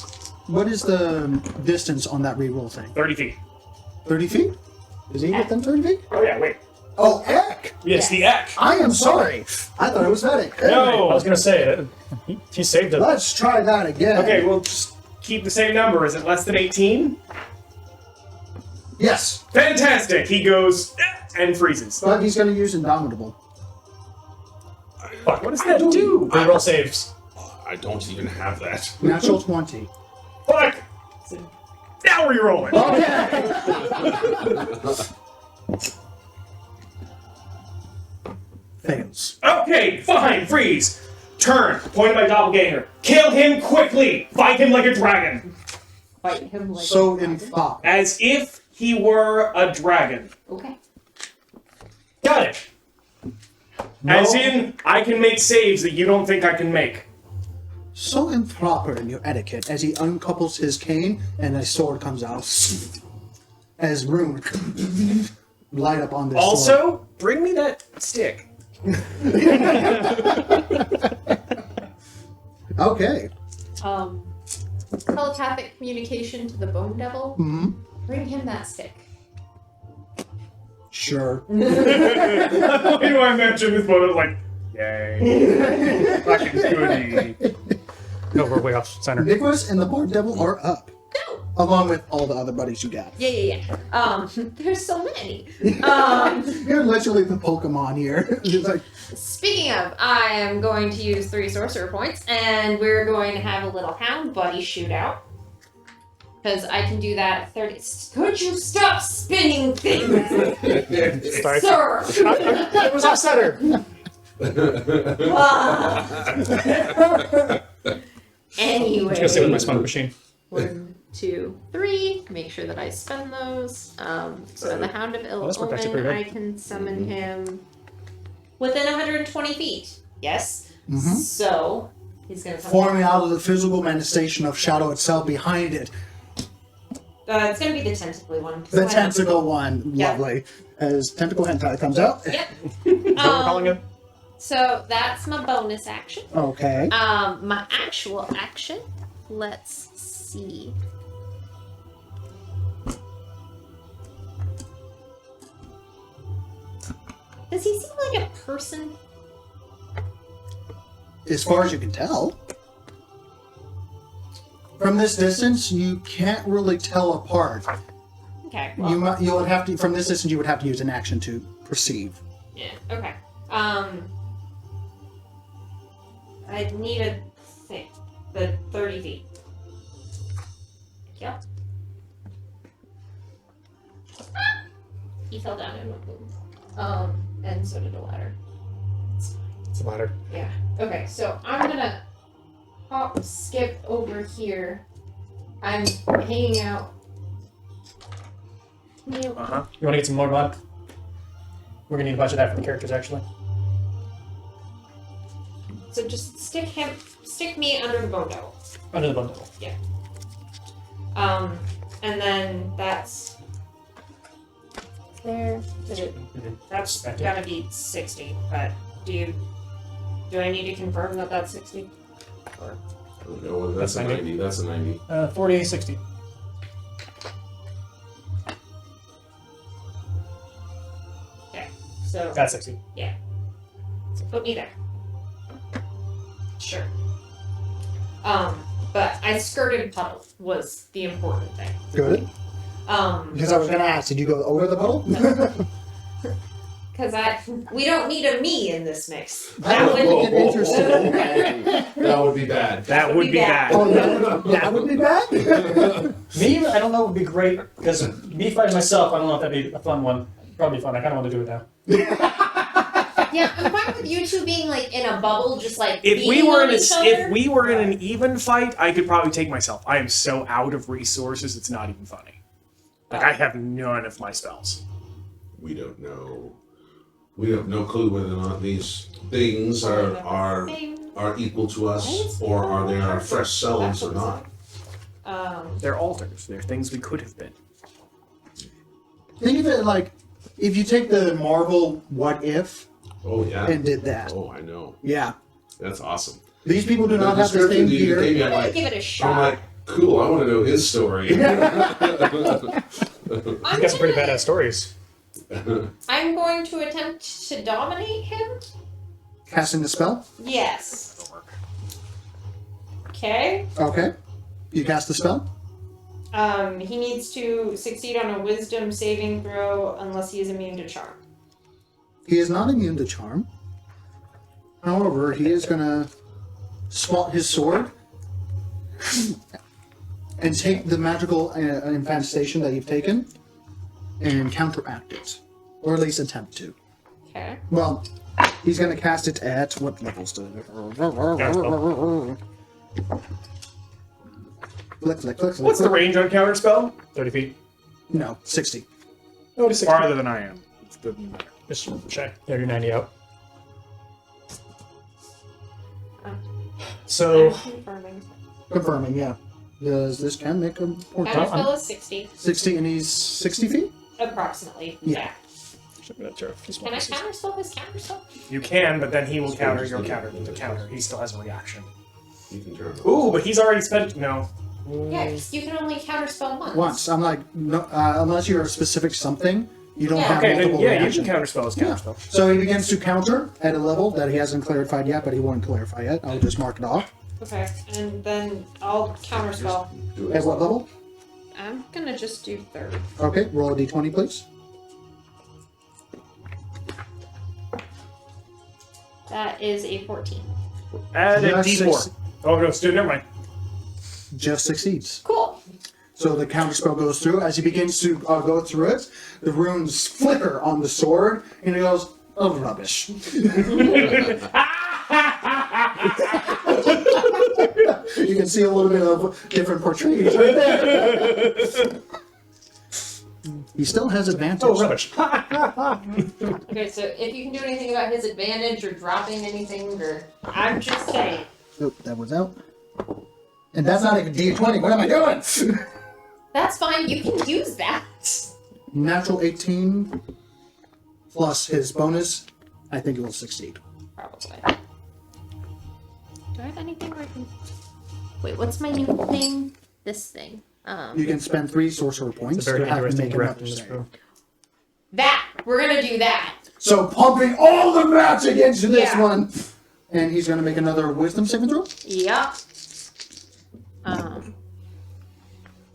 distance on that re-roll thing? 30 feet. 30 feet? Is he within 30 feet? Oh yeah, wait. Oh, Eck! Yes, the Eck. I am sorry. I thought it was Medic. No. I was gonna say he saved it. Let's try that again. Okay, we'll just keep the same number. Is it less than 18? Yes. Fantastic! He goes and freezes. But he's going to use Indomitable. Fuck. What does that do? Reroll saves. I don't even have that. Natural 20. Fuck! Now we're rolling. Okay. Fails. Okay, fine, freeze. Turn, point at my doppelganger. Kill him quickly. Fight him like a dragon. Fight him like So a in dragon. 5. As if he were a dragon. Okay. Got it. As in, I can make saves that you don't think I can make. So improper in your etiquette as he uncouples his cane and a sword comes out. As rune light up on this sword. Also, bring me that stick. Okay. Telepathic communication to the Bone Devil. Mm-hmm. Bring him that stick. Sure. Why do I mention this one? Like, yay. Fucking goody. No, we're way off center. Nicholas and the Bone Devil are up. No. Along with all the other buddies you got. Yeah. There's so many. You're literally the Pokemon here. It's like, Speaking of, I am going to use 3 sorcerer points, and we're going to have a little hound buddy shootout. Because I can do that at 30. Could you stop spinning things, Sorry. sir? It was off center. Anyway. I was gonna say with my smoke machine. 1, 2, 3. Make sure that I spend those. So the Hound of Ill this worked actually Omen, pretty good. I can summon him within 120 feet. Yes. Mhm. So he's gonna come. forming out of the physical manifestation of shadow itself behind it. It's gonna be the tentacly one. The tentacle one. Yeah. Lovely. As tentacle hentai comes out. Yep. Is that what we're calling it? So that's my bonus action. Okay. My actual action. Let's see. Does he seem like a person? As far as you can tell. From this distance, you can't really tell apart. Okay. You would have to, from this distance, you would have to use an action to perceive. Yeah. Okay. I need a thing. The 30 feet. Yep. He fell down in a boom. And so did a ladder. It's a ladder. Yeah. Okay, so I'm gonna hop, skip over here. I'm hanging out. Uh-huh. You want to get some more mud? We're gonna need a bunch of that for the characters, actually. So just stick me under the bone devil. Under the bundle. And then that's there. That's Thank you. gotta be 60. But do I need to confirm that that's 60? Or I don't know whether that's That's a 90. 90. That's a 90. 40, 60. okay, so That's 60. So put me there. Sure. But I skirted puddle was the important thing. Good. Because I was going to ask, did you go over the puddle? Because we don't need a me in this mix. That would make it interesting. That would be bad. That would be bad. Oh, that would be bad? Me, I don't know, would be great, because me fighting myself, I don't know if that'd be a fun one. Probably fun. I kind of want to do it now. Yeah, I'm fine with you two being like in a bubble, just like If we beating were on in each other. if we were in an even fight, I could probably take myself. I am so out of resources, it's not even funny. Like I have none of my spells. We don't know. We have no clue whether or not these things are equal to us, or are they our fresh selves or not. They're alters. They're things we could have been. Think of it like If you take the Marvel What If Oh yeah. and did that, Oh, I know. yeah, That's awesome. these people do not have the description same you gear. gave me, I'm I'm gonna like, give it a I'm shot. like, cool. I want to know his story. He's got some pretty badass stories. I'm going to attempt to dominate him. Casting the spell. Yes. Okay. Okay. You cast the spell. He needs to succeed on a Wisdom saving throw unless he is immune to charm. He is not immune to charm. However, he is gonna swat his sword and take the magical infestation that you've taken and counteract it, or at least attempt to. Okay. Well, he's gonna cast it at what levels? Flick, flick, flick, flick. What's the range on counterspell? 30 feet. No, 60. Oh, to 60. Farther than I am. It doesn't matter. Just check. Yeah, you're 90 out. So, I'm confirming. Confirming, yeah. Does this can make a point? Counterspell is 60, 60, and he's 60 feet? approximately. Yeah. should be that turf. Just Can I one piece. counterspell his counterspell? You can, but then he will So counter just your need counter. to The do counter. it. He still has a reaction. You can turn. Ooh, but he's already spent. No. Yeah, 'cause you can only counterspell once. Once. I'm like, no, unless you're a specific something, you don't Yeah. have Okay, then multiple yeah, you reactions. can counterspell his Yeah. counterspell. So he begins to counter at a level that he hasn't clarified yet, but he won't clarify yet. I'll just mark it off. Okay, and then I'll counterspell. Do it. At what level? I'm gonna just do third. Okay, roll a d20, please. That is a 14. Add a Just D4. six- Oh no, never mind. Just succeeds. Cool. So the counterspell goes through. As he begins to go through it, the runes flicker on the sword, and he goes, "Oh, rubbish." You can see a little bit of different portraits right there. He still has advantage. Oh, rubbish. Okay, so if you can do anything about his advantage or dropping anything, or I'm just saying. Oh, that was out. And that's not a d20. What am I doing? That's fine. You can use that. Natural 18 plus his bonus. I think it will succeed. Probably. Do I have anything where I can? Wait, what's my new thing? This thing. You can spend 3 sorcerer points It's a very to have him interesting make breath another in this save. room. That we're gonna do that. So pumping all the magic into this Yeah. one. And he's going to make another wisdom saving throw. Yup.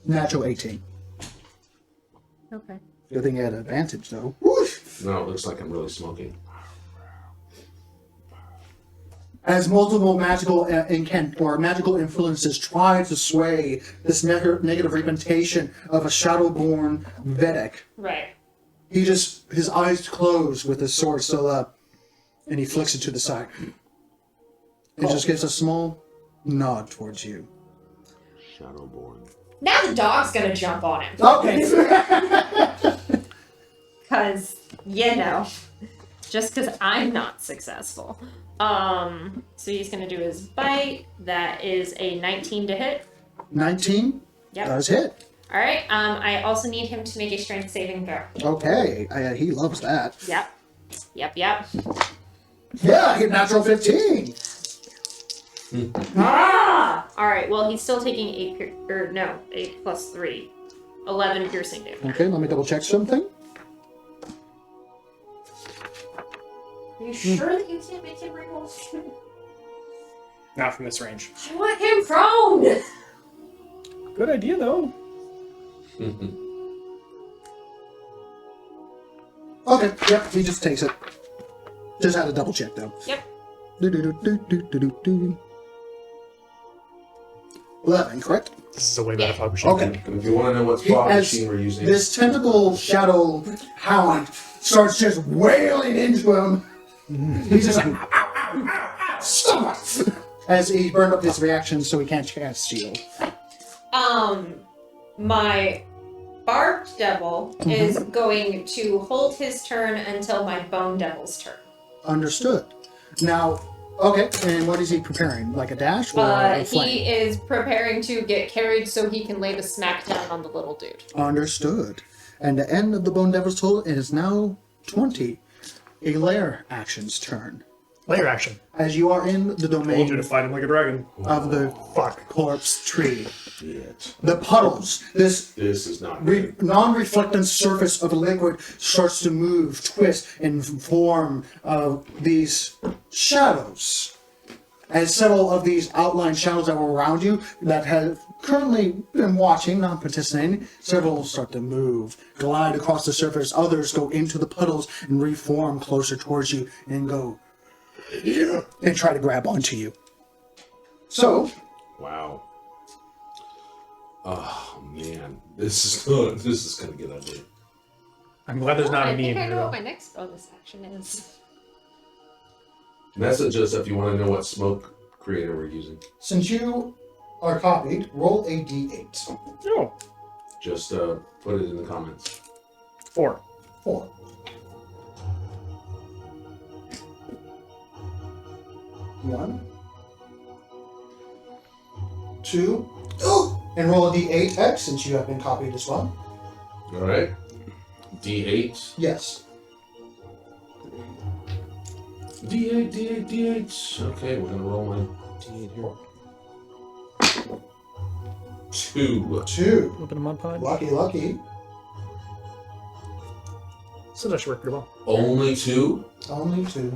Natural 18. Okay. Good thing he had advantage, though. Whoosh! No, it looks like I'm really smoking. As multiple magical magical influences try to sway this negative representation of a shadowborn Vedic, Right. his eyes close with his sword still up, and he flicks it to the side. And just gives a small nod towards you. Shadowborn. Now the dog's gonna jump on him. Okay. Cause, just cause I'm not successful. So he's gonna do his bite. That is a 19 to hit. 19 Yep. does hit. Alright, I also need him to make a strength saving throw. Okay, he loves that. Yep. Yep. Yeah, hit natural 15. Alright, well he's still taking 8 plus 3. 11 piercing damage. Okay, let me double check something. Are you sure that you can't make him reroll? Not from this range. I want him prone! Good idea, though. Okay, yep, he just takes it. Just had to double check though. Yep. Do. 11, correct? This is a way better fog machine. Okay. And if you want to know what He- fog as machine we're using, This tentacle shadow hound starts just wailing into him. He's just like, "Ow, ow, ow, ow, stop it!" As he burned up his reaction so he can't cast shield. My Barbed Devil is going to hold his turn until my Bone Devil's turn. Understood. Now, okay, and what is he preparing? Like a dash or a flame? He is preparing to get carried so he can lay the smack down on the little dude. Understood. And the end of the Bone Devil's toll is now 20. A lair action's turn. Layer action. As you are in the Told you domain to fight him like a dragon. of the Fuck. corpse tree, Shit. the puddles, this This is not good. non-reflectant surface of liquid starts to move, twist, and form these shadows. As several of these outline shadows that were around you that have currently been watching, not participating, several start to move, glide across the surface. Others go into the puddles and reform closer towards you and go and try to grab onto you. So, Wow. Oh man, this is good. This is gonna get ugly. I'm glad there's not I a me in think I here. know what though. my next bonus action is. Message us if you want to know what smoke creator we're using. since you are copied, roll a d8. Oh, Just put it in the comments. 4. 4. 1, 2, and roll a d8x since you have been copied as well. All right. D8. Yes. D8. D8. Okay, we're gonna roll my D8 here. 2. 2. Open a mud pod. Lucky. So that should work pretty well. Only 2. Only 2.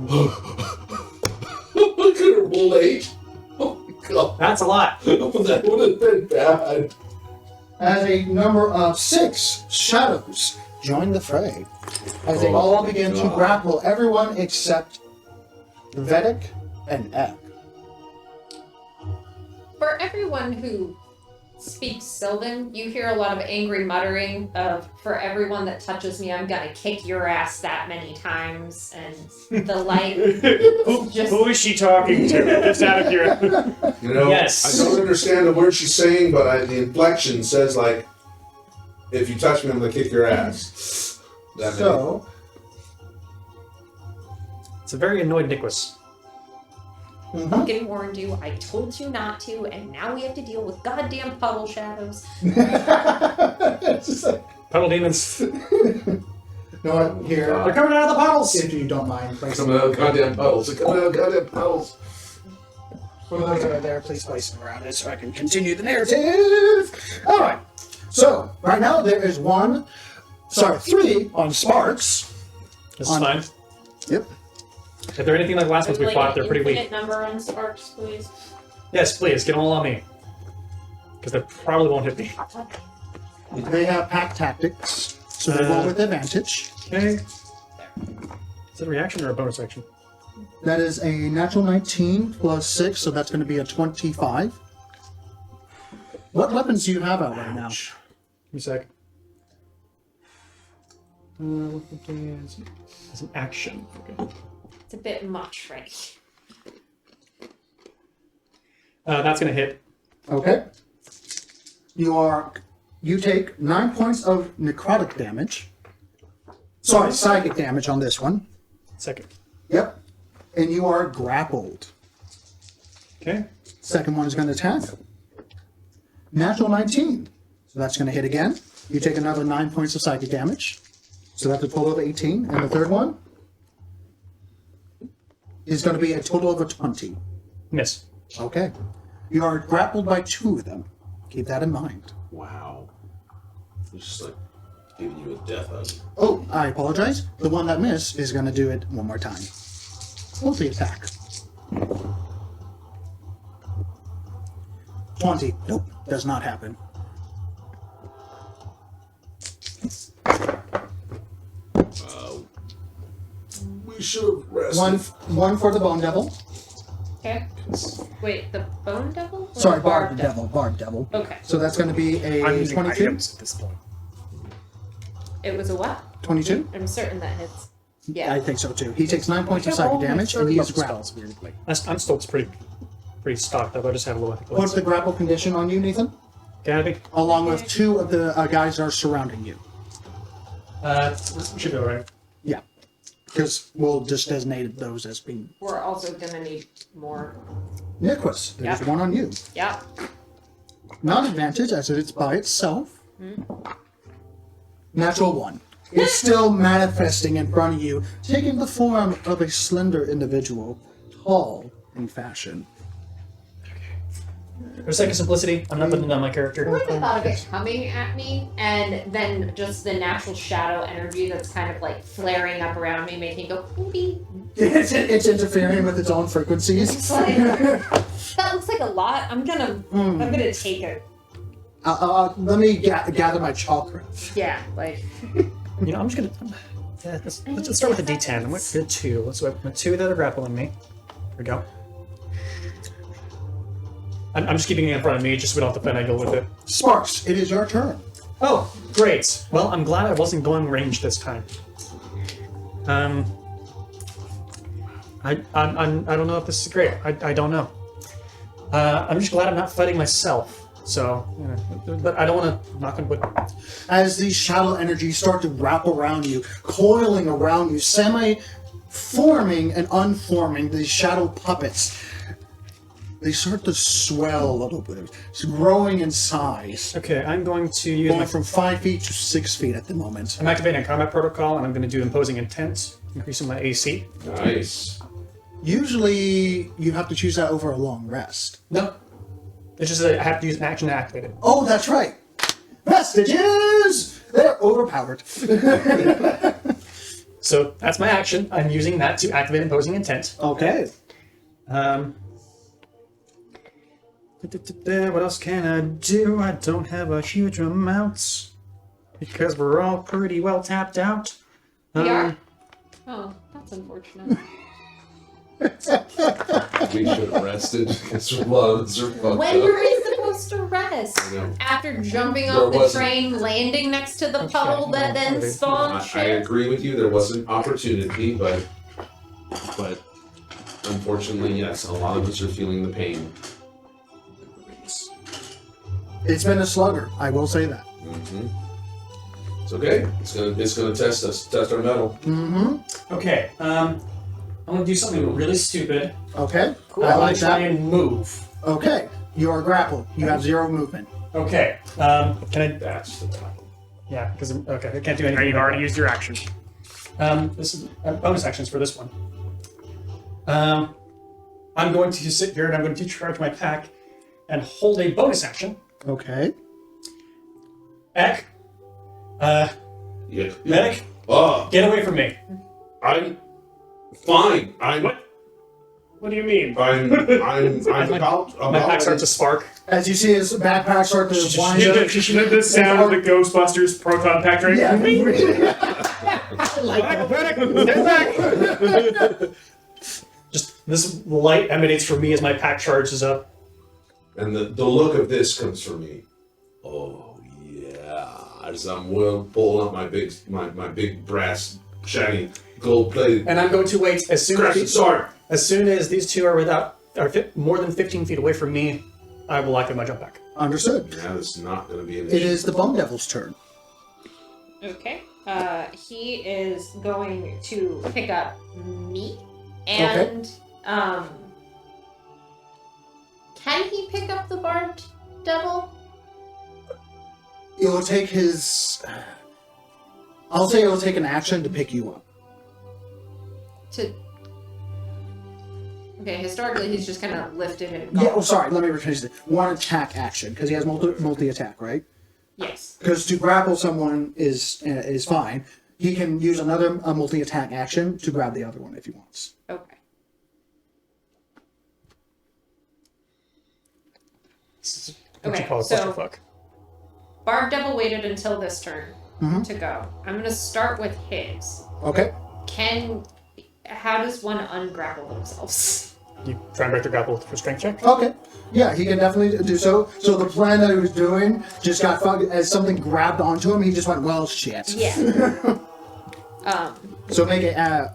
I could have rolled 8. Oh my god. That's a lot. That would have been bad. As a number of 6 shadows join the fray, as they Oh all my begin to God. grapple everyone except Vedic and Ek. For everyone who speaks Sylvan, you hear a lot of angry muttering of, for everyone that touches me, I'm gonna kick your ass that many times, and the like. Who is she talking to? Just out of curiosity. You know, Yes. I don't understand the word she's saying, but the inflection says like, if you touch me, I'm gonna kick your ass. That So, It's a very annoyed Nicholas. Fucking warned you, I told you not to, and now we have to deal with goddamn puddle shadows. it's just like, Puddle demons. no one here, They're coming out of the puddles. if you don't mind, please. Coming out of goddamn puddles. They're coming out of goddamn puddles. For those that are there, please place them around it so I can continue the narrative. All right. So right now there is 3 on Sparks. This is On- fine. Yep. If they're anything like last ones we fought, they're pretty infinite weak. number on sparks, please. Yes, please, get them all on me. Because they probably won't hit me. They have pack tactics, so they roll with advantage. Okay. Is it a reaction or a bonus action? That is a natural 19 plus 6, so that's going to be a 25. What weapons do you have out right now? Give me a sec. What is it? It's an action. Okay. It's a bit much, right? That's gonna hit. Okay. You take 9 points of necrotic damage. Sorry, psychic damage on this one. Second. Yep. And you are grappled. Okay. Second one is going to attack. Natural 19. So that's going to hit again. You take another 9 points of psychic damage. So that's a total of 18. And the third one is going to be a total of a 20. Miss. Okay. You are grappled by 2 of them. Keep that in mind. Wow. It's just like giving you a death hug. Oh, I apologize. The one that missed is going to do it one more time. Multi-attack. 20. Nope, does not happen. We should have rested. One for the Bone Devil. Okay. Wait, the bone devil? Or Sorry, the Barb Devil. Barb Devil. Okay. So that's going to be I'm a using 22. items at this point. It was a what? 22? I'm certain that hits. Yeah. I think so too. He takes 9 points of psychic damage and he is grappled. spells weirdly. I'm still pretty stocked up. I just have a little What's hit the grapple condition on you, Nathan? Can Along with 2 of the guys that are surrounding you. Should be alright. Yeah. Because we'll just designate those as being. We're also gonna need more. Nicholas, there's Yeah. one on you. Yeah. Not advantage as it's by itself. Natural 1. It's still manifesting in front of you, taking the form of a slender individual, tall in fashion. For the sake of simplicity, I'm not putting it on my character. I like the thought of it coming at me, and then just the natural shadow energy that's kind of like flaring up around me, making it go poopy. It's interfering with its own frequencies. It's like, that looks like a lot. I'm gonna take it. Let me gather my chakra. Yeah, like. You know, I'm just gonna. Yeah, let's start with the D10. I'm with the 2. Let's go with 2 that are grappling me. Here we go. I'm just keeping it in front of me, just so we don't have to finagle with it. Sparks, it is your turn. Oh, great. Well, I'm glad I wasn't going range this time. I don't know if this is great. I don't know. I'm just glad I'm not fighting myself. So, you know, but I don't want to knock on wood. As these shadow energies start to wrap around you, coiling around you, semi-forming and unforming these shadow puppets, they start to swell a little bit. It's growing in size. Okay, I'm going to use Going my... from 5 feet to 6 feet at the moment. I'm activating a combat protocol, and I'm going to do imposing intent, increasing my AC. Nice. Usually, you have to choose that over a long rest. No. It's just that I have to use an action to activate it. Oh, that's right. Vestiges! They're overpowered. So that's my action. I'm using that to activate imposing intent. Okay. What else can I do? I don't have a huge amount because we're all pretty well tapped out. We are? Oh, that's unfortunate. We should have rested because our loads are fucked When up. were we supposed to rest? I know. After jumping There off the wasn't- train, landing next to the puddle that then spawned I shit? agree with you. There was an opportunity, but unfortunately, yes, a lot of us are feeling the pain. It's been a slugger, I will say that. Mm-hmm. It's okay. It's gonna test us, test our mettle. Mm-hmm. Okay, I'm gonna do something really stupid. Okay. Cool. I I'm like gonna try that. and move. Okay. You are grappled. You have 0 movement. Okay, can I... That's the time. Yeah, because... Okay, I can't do anything. You've already used your action. This is bonus actions for this one. I'm going to sit here and I'm going to charge my pack and hold a bonus action. Okay. Ek, Yeah. medic, Oh, get away from me. I'm fine. What do you mean? I'm about. My pack starts to spark. As you see his backpack start to wind You up. did the sound of the Ghostbusters proton pack train? Yeah. Get back! Just this light emanates from me as my pack charges up. And the look of this comes from me. Oh yeah. As I'm pulling up my big brass shiny gold plated And I'm going to wait as soon crescent sword. as these two are more than 15 feet away from me. I will activate my jump back. Understood. Yeah, that's not gonna be an It issue. is the Bone Devil's turn. Okay. He is going to pick up me. And, can he pick up the barbed devil? It will take his. I'll say it will take an action to pick you up. Okay, historically he's just kind of lifted and Yeah. gone. Oh, sorry. Let me rephrase it. One attack action because he has multi attack, right? Yes. Because to grapple someone is fine. He can use another multi attack action to grab the other one if he wants. Okay. What you Okay, call a so clusterfuck. Barb Devil waited until this turn to go. I'm gonna start with his. Okay. How does one ungrapple themselves? You try and break the grapple for strength check. Okay. Yeah, he can definitely do so. So the plan that he was doing just got fucked as something grabbed onto him. He just went, well, shit. Yeah. So make an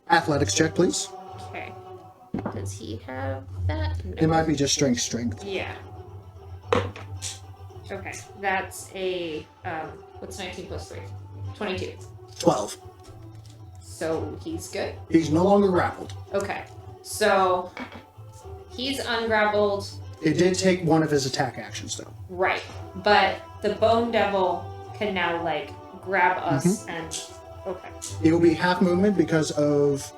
athletics check, please. Okay. Does he have that? No. It might be just strength. Yeah. Okay, that's a what's 19 plus 3? 22. 12. So he's good. He's no longer grappled. Okay, so he's ungrappled, It did take one of his attack actions, though. right? But the Bone Devil can now like grab us and. Okay. It will be half movement because of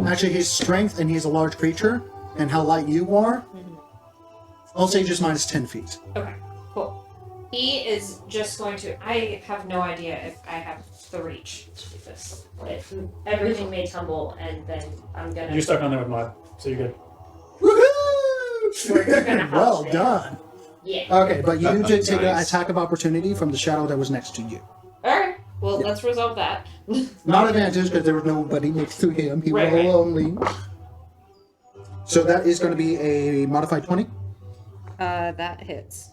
actually his strength, and he's a large creature, and how light you are. I'll say just minus 10 feet. Okay. Cool. He is just going to. I have no idea if I have the reach to do this. Everything may tumble, and then I'm gonna. You're stuck on there with Mod, so you're good. We're gonna have Well to- done. Yeah. Okay, but you did take an Nice. attack of opportunity from the shadow that was next to you. Alright. Well, let's resolve that. Not advantage because there was nobody next to him. He Right, was right. lonely. So that is going to be a modified 20. That hits.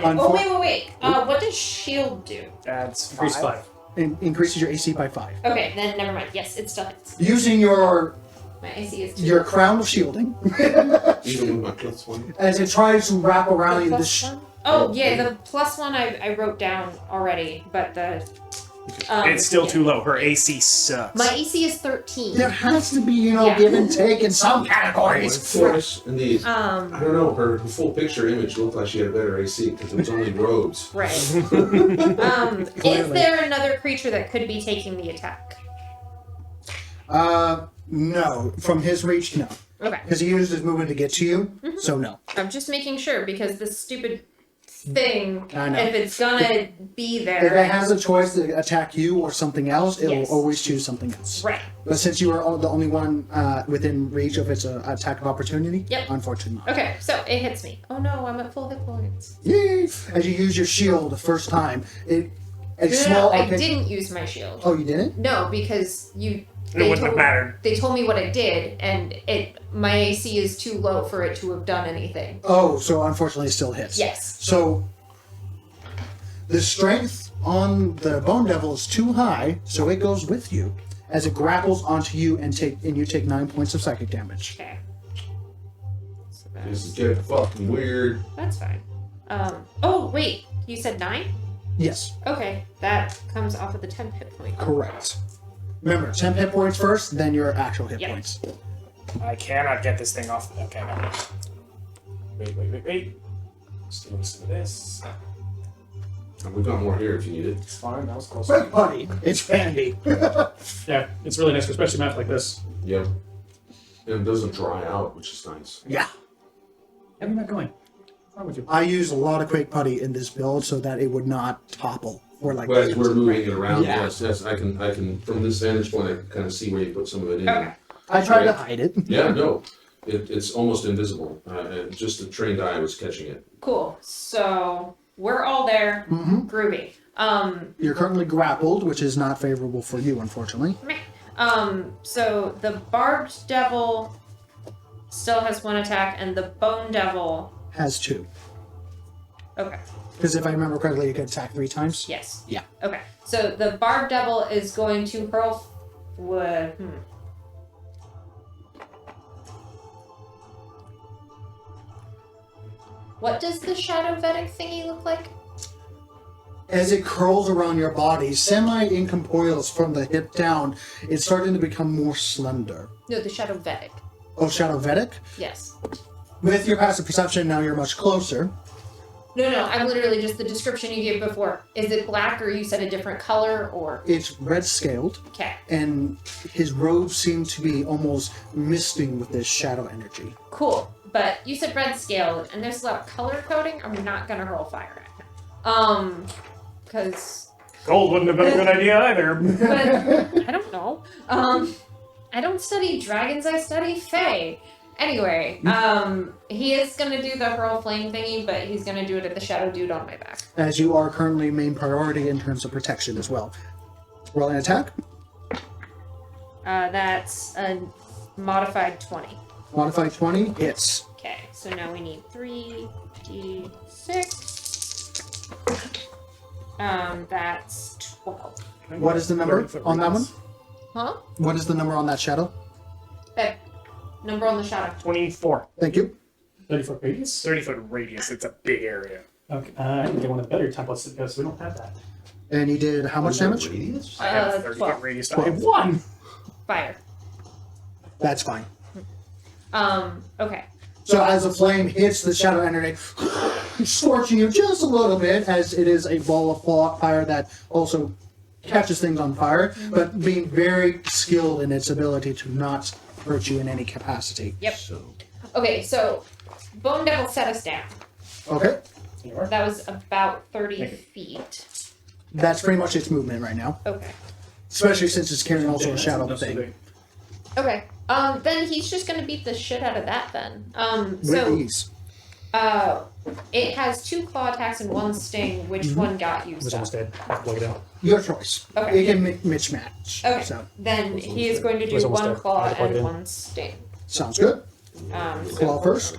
On Oh, four- wait. What does shield do? That's Increase 5. 5. Increases your AC by 5. Okay, then never mind. Yes, it still hits. Using your My AC is 2. crown of shielding Even with my +1. as it tries to wrap around you. The Plus one? Oh, yeah, the +1 I wrote down already, but the. It's still yeah. too low. Her AC sucks. My AC is 13. there has to be, Yeah. give and take in some categories. Of course, indeed. I Um, don't know, her full picture image looked like she had a better AC because it was only robes. right. Is Clearly. there another creature that could be taking the attack? No. From his reach, no. Okay. Because he used his movement to get to you, so no. I'm just making sure because this stupid thing, I know. if it's gonna be If there. it has a choice to attack you or something else, it Yes. will always choose something else. Right. But since you are the only one within reach of its attack of opportunity, Yep. unfortunately not. Okay, so it hits me. Oh no, I'm at full hit points. Yay! As you use your shield the first time, a No, small I object. didn't use my shield. Oh, you didn't? No, because you. It wouldn't have mattered. They told me what I did, and my AC is too low for it to have done anything. Oh, so unfortunately it still hits. Yes. So the strength on the Bone Devil is too high, so it goes with you as it grapples onto you and you take 9 points of psychic damage. Okay. So This is getting fucking weird. that's fine. Oh wait, you said 9? Yes, Okay, that comes off of the 10 hit point. correct. Remember, 10 hit points first, then your actual hit Yep. points. I cannot get this thing off. Okay, no. Wait. Still listen to this. And we've got more here if you need it. It's fine. That was close. Quick, buddy, it's handy. Yeah, it's really nice, especially a map like this. Yep. And it doesn't dry out, which is nice. Yeah. How are you not going? What's wrong with you? I use a lot of Quake Putty in this build so that it would not topple. Or like But as we're moving it around, Yeah. yes, I can from this vantage point, I can kind of see where you put some of it in. Okay. I tried to hide it. Yeah, no, it's almost invisible. And just a trained eye was catching it. Cool. So we're all there. Mhm. Groovy. You're currently grappled, which is not favorable for you, unfortunately. Meh. So the Barbed Devil still has 1 attack, and the Bone Devil. Has 2. Okay. Because if I remember correctly, you can attack 3 times. Yes. Yeah. Okay. So the Barbed Devil is going to hurl. What does the Shadow Vedic thingy look like? As it curls around your body, semi-incorporeal from the hip down, it's starting to become more slender. No, the Shadow Vedic. Oh, Shadow Vedic? Yes. With your passive perception, now you're much closer. No, I'm literally just the description you gave before. Is it black, or you said a different color, or? It's red-scaled, Okay. and his robes seem to be almost misting with this shadow energy. Cool. But you said red scale, and there's a lot of color coding. I'm not gonna hurl fire at him. Because. Gold wouldn't have been a good idea either. But I don't know. I don't study dragons. I study fae. Anyway, he is gonna do the hurl flame thingy, but he's gonna do it at the shadow dude on my back. As you are currently main priority in terms of protection as well. Roll an attack. That's a modified 20. Modified 20 hits. Okay, so now we need 3d6. That's 12. What is the number on that one? Huh? What is the number on that shadow? That number on the shadow. 24. Thank you. 30-foot radius? 30-foot radius. It's a big area. Okay, I need to get one of the better templates because we don't have that. And you did how much damage? Radius? I have a 30-foot 12. radius. I 12. have 1. Fire. That's fine. Okay. So as the flame hits the shadow energy, scorching you just a little bit, as it is a ball of fire that also catches things on fire, but being very skilled in its ability to not hurt you in any capacity. Yep. So, Okay, so Bone Devil set us down. Okay, That was about 30 feet. that's pretty much its movement right now, Okay. especially since it's carrying also a shadow thing. Okay. Then he's just gonna beat the shit out of that then. With ease. It has 2 claw attacks and 1 sting. Which one got you? It was Stuff? almost dead. I plugged it out. Your choice. Okay. It can mismatch. Okay. So, Then he is going to It was do almost 1 dead. I claw had to plug it and in. 1 sting. sounds good. Claw first.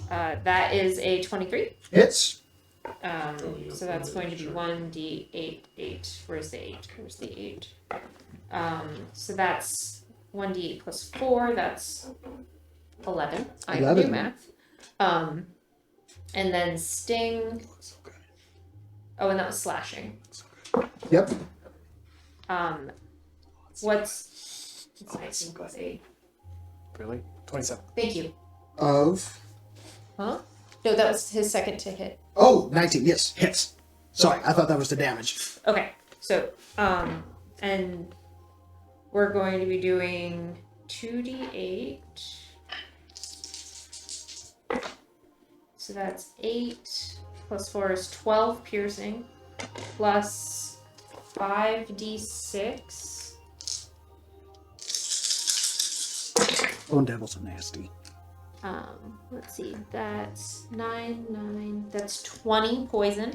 That is a 23. Hits. So that's going to be 1d8, 8. Where's the 8? Where's the 8? So that's 1d8 plus 4. That's 11. I can do 11. math. And then sting. Oh, and that was slashing. Yep. What's 19 plus 8? Really? 27. Thank you. Of. Huh? No, that was his second to hit. Oh, 19. Yes, hits. Sorry, I thought that was the damage. Okay, so, and we're going to be doing 2d8. So that's 8 plus 4 is 12 piercing, plus 5d6. Bone devils are nasty. Let's see, that's 9, that's 20 poison.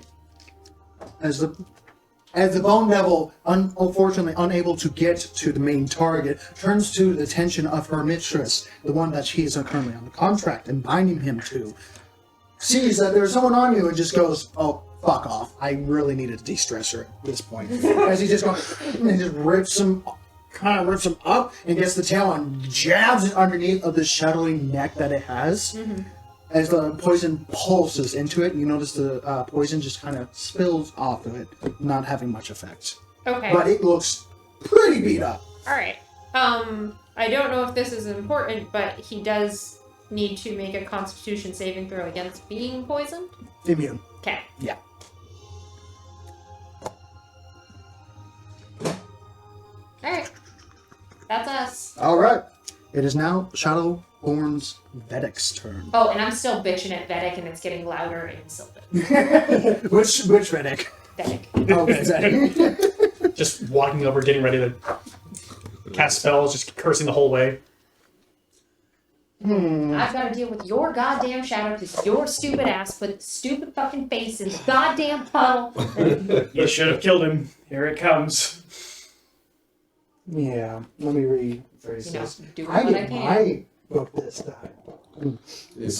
As the bone devil, unfortunately unable to get to the main target, turns to the attention of her mistress, the one that she is currently on the contract and binding him to, sees that there's someone on you and just goes, "Oh, fuck off! I really need a de-stressor at this point." As he just goes and just rips him up and gets the tail and jabs it underneath of the shadowy neck that it has. Mm-hmm. As the poison pulses into it, you notice the poison just kind of spills off of it, not having much effect. Okay. But it looks pretty beat up. Alright. I don't know if this is important, but he does need to make a constitution saving throw against being poisoned. Immune. Okay. Yeah. Alright. That's us. All right. It is now Shadowborn's Vedek's turn. Oh, and I'm still bitching at Vedic, and it's getting louder and Sylvan. Which Vedek? Vedic. Okay, Vedek. Just walking over, getting ready to cast spells, just cursing the whole way. I've got to deal with your goddamn shadow because your stupid ass put stupid fucking face in the goddamn puddle. You should have killed him. Here it comes. Yeah. Let me rephrase You know, this. do I what I get can. my book this time.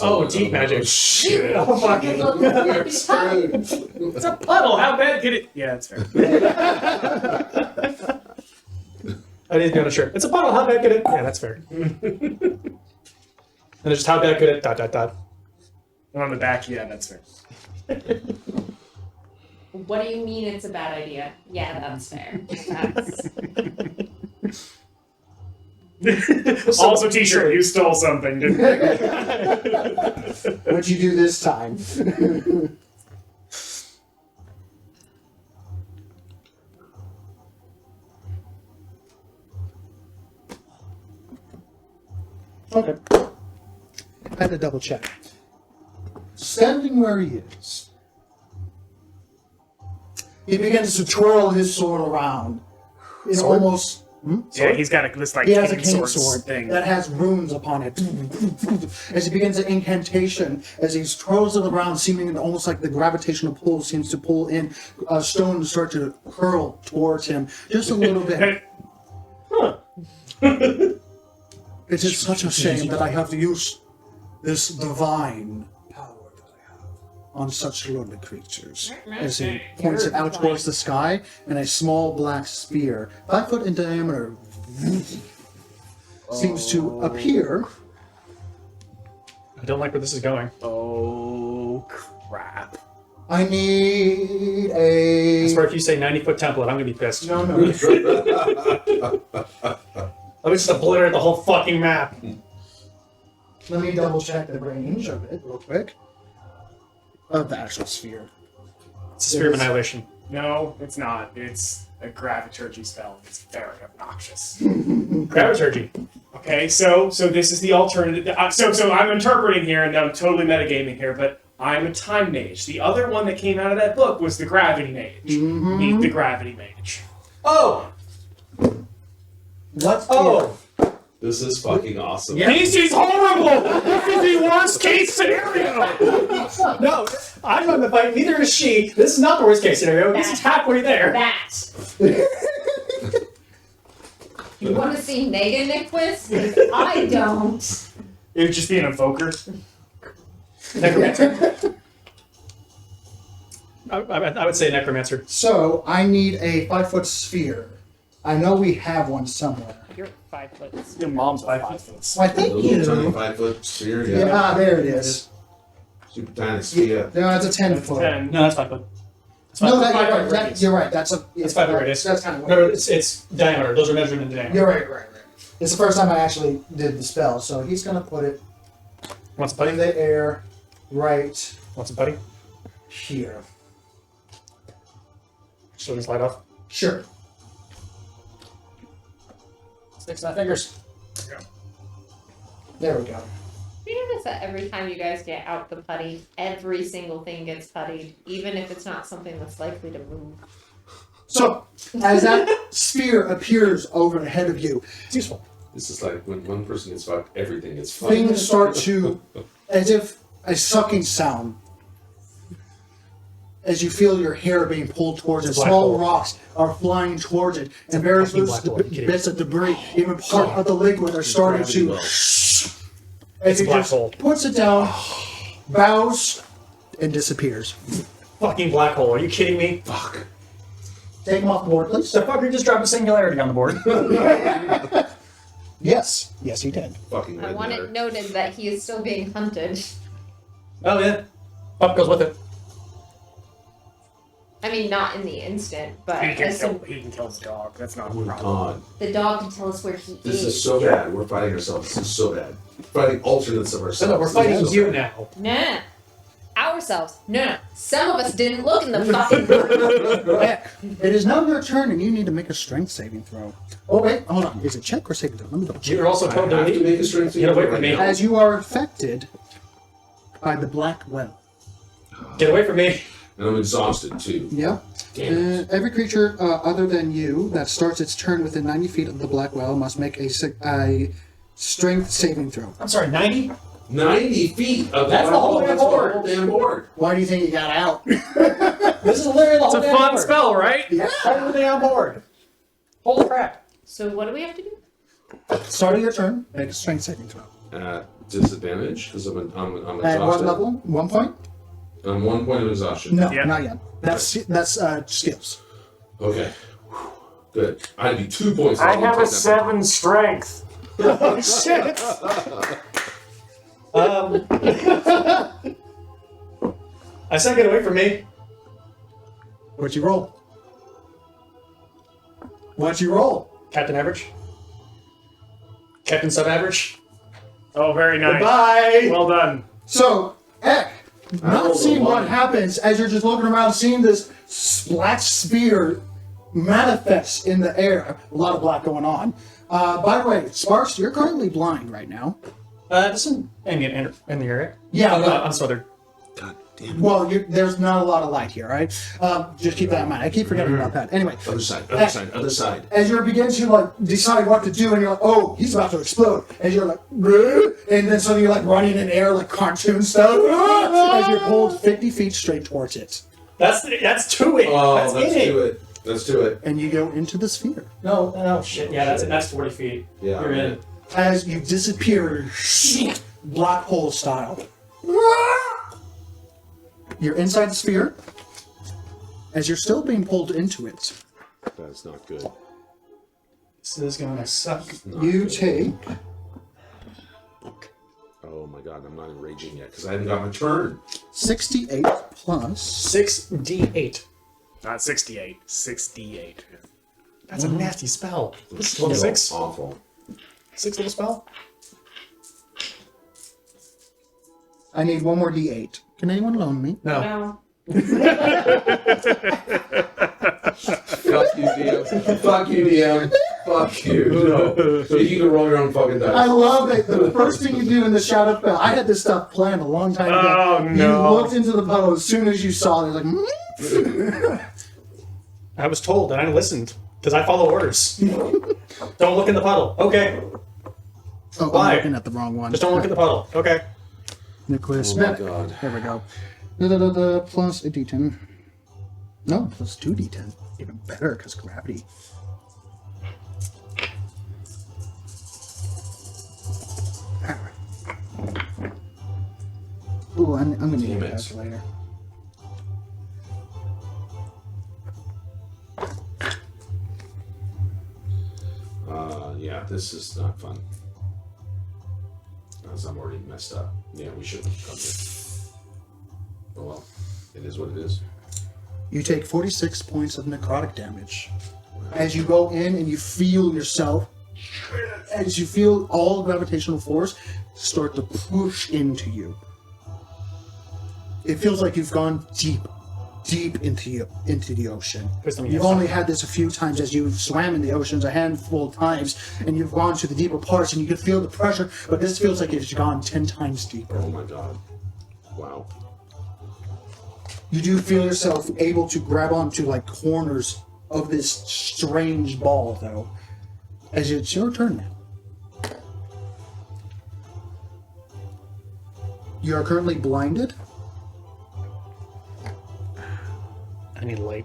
Oh, deep magic. Shit. Oh, fuck. It's It's a puddle. How bad could it? Yeah, that's fair. I didn't be on a shirt. It's a bottle. How bad could it? Yeah, that's fair. And it's just how bad could it? ... And on the back, yeah, that's fair. What do you mean it's a bad idea? Yeah, that's fair. That's... Also, t-shirt. You stole something, didn't you? What'd you do this time? Okay. I had to double check. Standing where he is, he begins to twirl his sword around. In Sword? almost. Yeah, he's got this like He has a cane king sword sword thing. that has runes upon it. As he begins an incantation, as he twirls it around, seeming almost like the gravitational pull seems to pull in a stone to start to hurl towards him just a little bit. Huh. It is such a shame that I have to use this divine power that I have on such lowly creatures. As he points it out towards the sky, and a small black spear, 5 foot in diameter, seems to appear. I don't like where this is going. Oh crap! I need a. I swear if you say 90-foot template, I'm gonna be pissed. No. Let me just obliterate the whole fucking map. Let me double check the range of it real quick. of the actual sphere. It's a sphere of annihilation. No, it's not. It's a graviturgy spell. It's very obnoxious. Graviturgy. Okay, so this is the alternative. So I'm interpreting here, and I'm totally metagaming here, but I'm a time mage. The other one that came out of that book was the gravity mage. Meet the gravity mage. Oh! What? Oh! This is fucking awesome. Yeah. This is horrible! This is the worst case scenario! No, I'm not in the fight. Neither is she. This is not the worst case scenario. This is halfway there. That. You want to see Megan Nyquist? I don't. It would just be an invoker. Necromancer. I would say necromancer. So I need a 5-foot sphere. I know we have one somewhere. You're 5 foot. Your mom's 5 foot. Why, thank A little tiny you. 5-foot sphere, Yeah, yeah. there it is. Super tiny sphere. No, it's a 10-foot. 10. No, that's 5 foot. No, Five you're foot right. radius. You're right. That's a. That's 5 foot radius. That's kind of Remember, weird. it's diameter. Those are measured in diameter. You're right. It's the first time I actually did the spell, so he's gonna put it Want some in putty? the air right Want some putty? here. Show this light off. Sure. Sticks my fingers. There we go. You notice that every time you guys get out the putty, every single thing gets puttied, even if it's not something that's likely to move. So, as that sphere appears over the head of you, It's useful. This is like when one person gets fucked, everything gets fucked. things start to, as if a sucking sound, as you feel your hair being pulled towards it. It's a black Small hole. rocks are flying towards it, and various fucking loose black hole. Are you kidding bits of debris, even part of the liquid, are starting to. As It's a he black just hole. puts it down, bows, and disappears. Fucking black hole. Are you kidding me? Fuck. Take him off the board, please. The fucker just dropped a singularity on the board. Yes, he did. Fucking I red want matter. it noted that he is still being hunted. Oh, yeah. Up goes with it. I mean, not in the instant, but He can as kill. soon- He can kill his dog. That's not a Oh, problem. God. the dog can tell us where he This is. is so bad. We're fighting ourselves. This is so bad. Fighting alternates of ourselves. No, we're This fighting is so you bad. now. Nah. Ourselves. No. Some of us didn't look in the fucking. It is now your turn, and you need to make a strength saving throw. Oh wait, hold on. Is it check or saving throw? Let me double check. You're also I told to have to leave. make a strength Get away saving from me. right now. As you are affected by the black well. Get away from me. And I'm exhausted too. Yeah. Damn it. Every creature other than you that starts its turn within 90 feet of the black well must make a strength saving throw. I'm sorry, 90? 90 feet of That's the whole damn that's the board. whole damn board. Why do you think you got out? This is literally the It's whole a damn fun board. spell, right? Whole damn board. Holy crap. So what do we have to do? Starting your turn, make a strength saving throw. Disadvantage because I'm At exhausted. what level? 1 point? I'm 1 point of exhaustion. No, Yeah. not yet. That's skills. Okay. Whew. Good. I'd be 2 points. I off. have Take a that 7 strength. Oh shit! I said get away from me. What'd you roll? What'd you roll? Captain Average. Captain Sub-Average. Oh, very nice. Goodbye. Well done. So, Eck, not rolled a seeing what one. happens as you're just looking around, seeing this black sphere manifest in the air. A lot of black going on. By the way, Sparks, you're currently blind right now. This is ambient in the area. Yeah, Oh, no, but- I'm smothered. God damn it. Well, there's not a lot of light here, right? Just keep that in mind. I keep forgetting about that. Anyway, Other side. Other side. Other side. as you're beginning to like decide what to do, and you're like, oh, he's about to explode, and you're like, "Bleh," and then suddenly you're like running in air like cartoon stuff, as you're pulled 50 feet straight towards it, That's to it. Oh, that's let's in do it. it. Let's do it. and you go into the sphere. No, shit. Yeah, that's 40 feet. Yeah. You're in. As you disappear, black hole style. You're inside the sphere. As you're still being pulled into it, That's not good. This is gonna suck. Not you good. take Oh my god, I'm not enraging yet because I haven't got my turn. 68 plus 6d8. Not 68. 6d8. That's a nasty spell. This is Level level 6. Awful. 6 little spell. I need one more d8. Can anyone loan me? No. No. Fuck you, DM. Fuck you, DM. Fuck you. No. So you can roll your own fucking dice. I love it. The first thing you do in the Shadowfell, I had this stuff planned a long time ago. Oh, You no. looked into the puddle as soon as you saw it. Like, I was told and I listened because I follow orders. Don't look in the puddle. Okay. oh, Why? I'm looking at the wrong one. Just don't look at the puddle. Okay. Nicholas Oh my Smith. god. There we go. Plus a D10. No, plus 2D10. Even better because gravity. Ooh, I'm gonna need Damn a it. calculator. Yeah, this is not fun. As I'm already messed up. Yeah, we shouldn't have come here. Oh well, it is what it is. You take 46 points of necrotic damage. As you go in and you feel yourself, as you feel all gravitational force start to push into you. It feels like you've gone deep into the ocean. You've only had this a few times as you've swam in the oceans a handful of times, and you've gone to the deeper parts, and you can feel the pressure, but this feels like it's gone 10 times deeper. Oh my god. Wow. You do feel yourself able to grab onto like corners of this strange ball, though. As it's your turn now. You are currently blinded. I need light.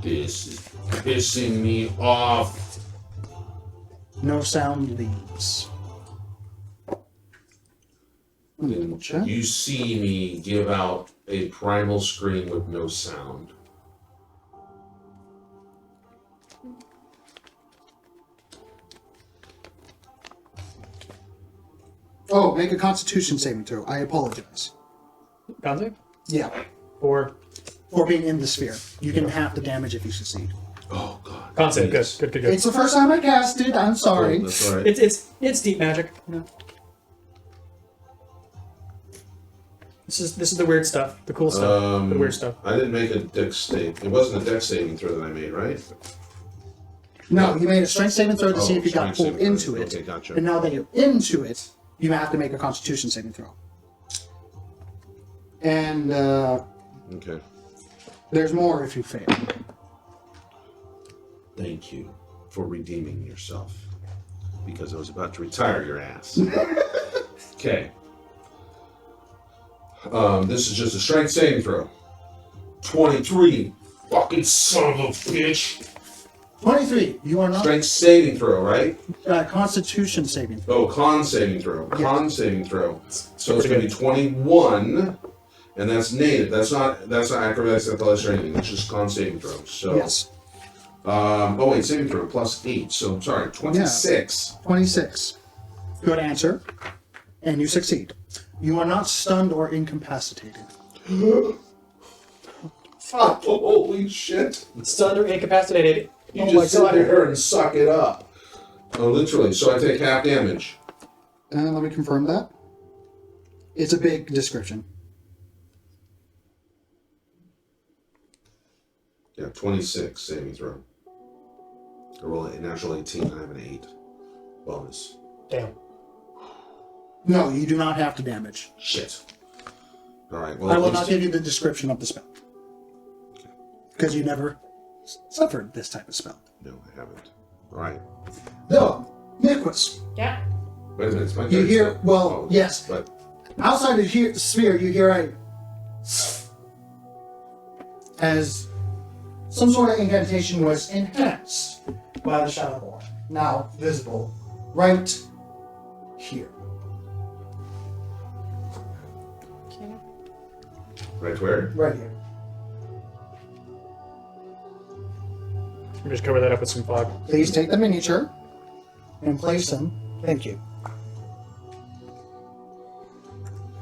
This is pissing me off. No sound leaves. Let me double check. You see me give out a primal scream with no sound. Oh, make a Constitution saving throw. I apologize. Conte? Yeah, Or for being in the sphere. You can half the damage if you succeed. Oh god. Conte. Good. Please. Good. It's the first time I cast it. I'm Oh, sorry. that's alright. It's deep magic. You know. This is the weird stuff. The cool stuff. The weird stuff. I didn't make a dex save. It wasn't a dex saving throw that I made, right? No, you made a strength saving throw to see Oh, if you got strength pulled saving into throw. it. Okay, gotcha. And now that you're into it, you have to make a Constitution saving throw. And Okay. there's more if you fail. Thank you for redeeming yourself. Because I was about to retire your ass. Okay. This is just a strength saving throw. 23. Fucking son of a bitch. 23. You are not Strength saving throw, right? Constitution saving throw. Oh, con saving throw. Con Yes. saving throw. So it's going to be 21, and that's native. That's not acrobatics, athletics, or anything. It's just con saving throw. So. Yes. Oh wait, saving throw plus 8. So sorry, 26. 26. Good answer. And you succeed. You are not stunned or incapacitated. Fuck! Holy shit! Stunned or incapacitated. You Oh just sit my God. there and suck it up. Oh, literally. So I take half damage. Let me confirm that. It's a big description. Yeah, 26 saving throw. I roll a natural 18. I have an 8 bonus. Damn. No, you do not have to damage. Shit. All right. Well, I at will least- not give you the description of the spell. Because you never suffered this type of spell. No, I haven't. All right. No, Nicholas. Yeah. Wait a minute. It's my You turn hear, still. well, Oh, yes. But Outside the sphere, you hear a... as some sort of incantation was enhanced by the Shadowfell. Now visible right here. right where? Right here. Let me just cover that up with some fog. Please take the miniature and place them. Thank you.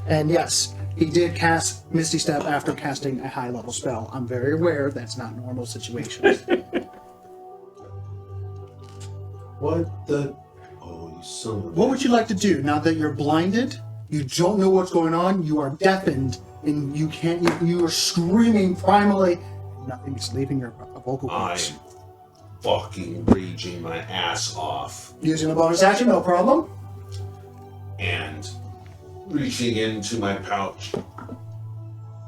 And yes, he did cast Misty Step after casting a high level spell. I'm very aware that's not normal situations. What the? Oh, you son of a. What would you like to do now that you're blinded You don't know what's going on. You are deafened, and you can't. You are screaming primally. Nothing's leaving your vocal cords. I'm fucking raging my ass off. Using a bonus action, no problem. And reaching into my pouch.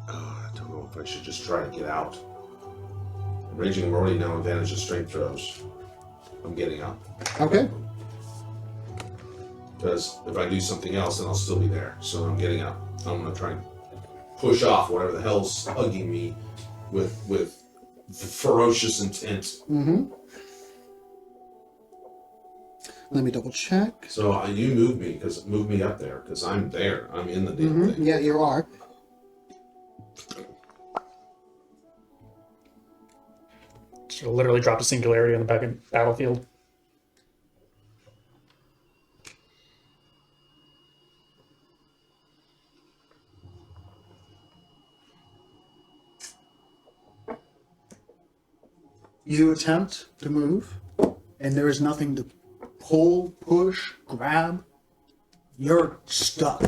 I don't know if I should just try to get out. I'm raging, I'm already now advantage of strength throws. I'm getting up. Okay. Because if I do something else, then I'll still be there. So I'm getting up. I'm going to try and push off whatever the hell's hugging me with ferocious intent. Mm-hmm. Let me double check. So you move me up there, because I'm there. I'm in the damn thing. Yeah, you are. Should have literally dropped a singularity on the back of battlefield. You attempt to move, and there is nothing to pull, push, grab. You're stuck.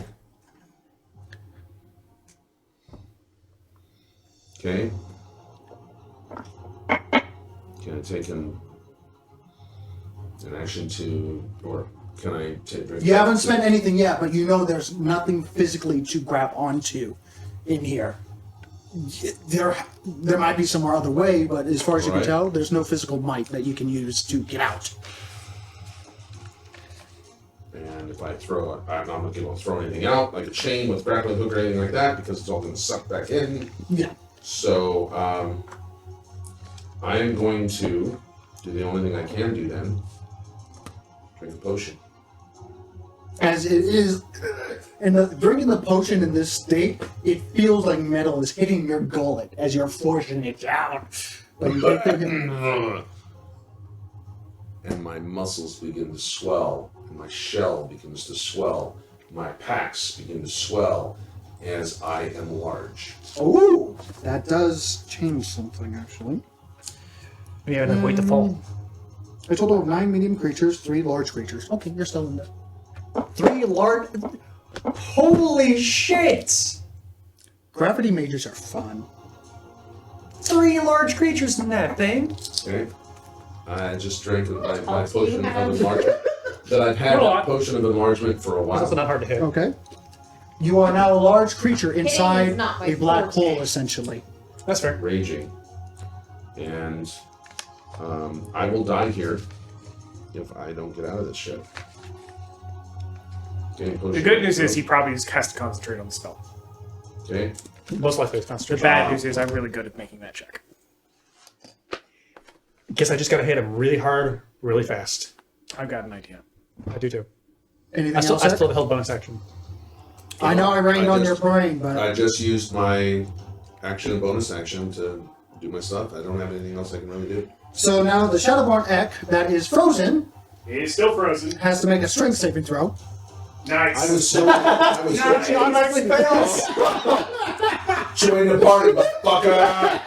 Okay. Can I take an action to, or can I take? You haven't spent anything yet, but you know there's nothing physically to grab onto in here. There might be some other way, but as far as you can tell, there's no physical might that you can use to get out. And if I throw it, I'm not going to be able to throw anything out, like a chain with grappling hook or anything like that, because it's all going to suck back in. Yeah. So I am going to do the only thing I can do then. Drink a potion. As it is, and drinking the potion in this state, it feels like metal is hitting your gullet as you're forcing it down. But you can't think of- And my muscles begin to swell, and my shell begins to swell, my packs begin to swell as I am large. Oh, that does change something, actually. We have enough weight to fall. A total of 9 medium creatures, 3 large creatures. Okay, you're still in there. 3 large. Holy shit! Gravity mages are fun. 3 large creatures in that thing. Okay? I just drank my else do you potion have? of enlargement. That I've had Not a that lot. potion of enlargement for a It's also while. not hard to hit. Okay. You are now a large creature inside not my a black forte. hole, essentially. That's fair. Raging. And I will die here if I don't get out of this shit. Okay, The good news is he probably just has to concentrate on the spell. Okay. Most likely it's The concentration. bad news is I'm really good at making that check. Guess I just gotta hit him really hard, really fast. I've got an idea. I do too. Anything I still else? Ed? held bonus action. I know I rained on your just- brain, but I just used my action and bonus action to do my stuff. I don't have anything else I can really do. so now the Shadowborn Ek that is frozen He's still frozen. has to make a strength saving throw. Nice. I was so. I was Nice. so. Automatically fails. Join the party, motherfucker!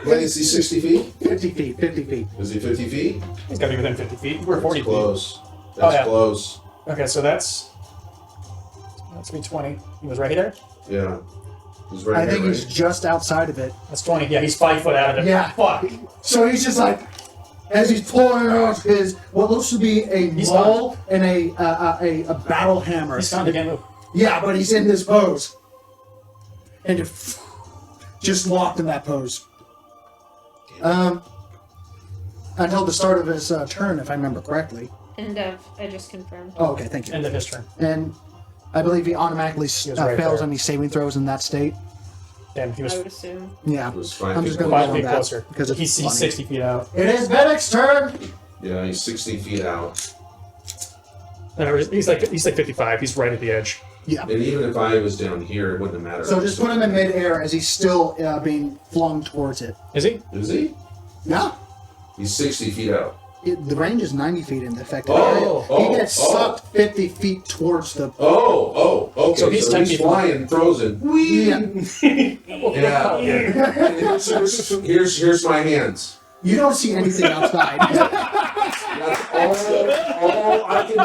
When is he 60 feet? 50 feet, 50 feet. Is he 50 feet? He's gotta be within 50 feet. We're 40 That's feet. close. That's yeah. close. Okay, so that's me 20. He was right there? Yeah. He's right I here, think right? he's just outside of it. That's 20. Yeah, he's 5 foot out of it. Yeah. Fuck. So he's just like, as he's pulling out his what looks to be a He's maul and a battle hammer. He's found again. Move. Yeah, but he's in this pose. And just locked in that pose. Until the start of his turn, if I remember correctly. End of. I just confirmed. Oh, okay, thank you. End of his turn. And I believe he automatically was right fails there. any saving throws in that state. Damn, he I was would assume. Yeah. It was 5 I'm feet just gonna close. 5 feet that closer. because it's He's funny. 60 feet out. It is Vedek's turn! Yeah, he's 60 feet out. No, he's like 55. He's right at the edge. Yeah. And even if I was down here, it wouldn't have mattered. So just put him in midair as he's still being flung towards it. Is he? Is he? Yeah. He's 60 feet out. The range is 90 feet in the effective Oh, area. oh, He gets oh. sucked 50 feet towards the... Okay. So he's 10 feet flying, frozen. Whee! Yeah. Yeah. Here's my hands. You don't see anything outside. That's All I can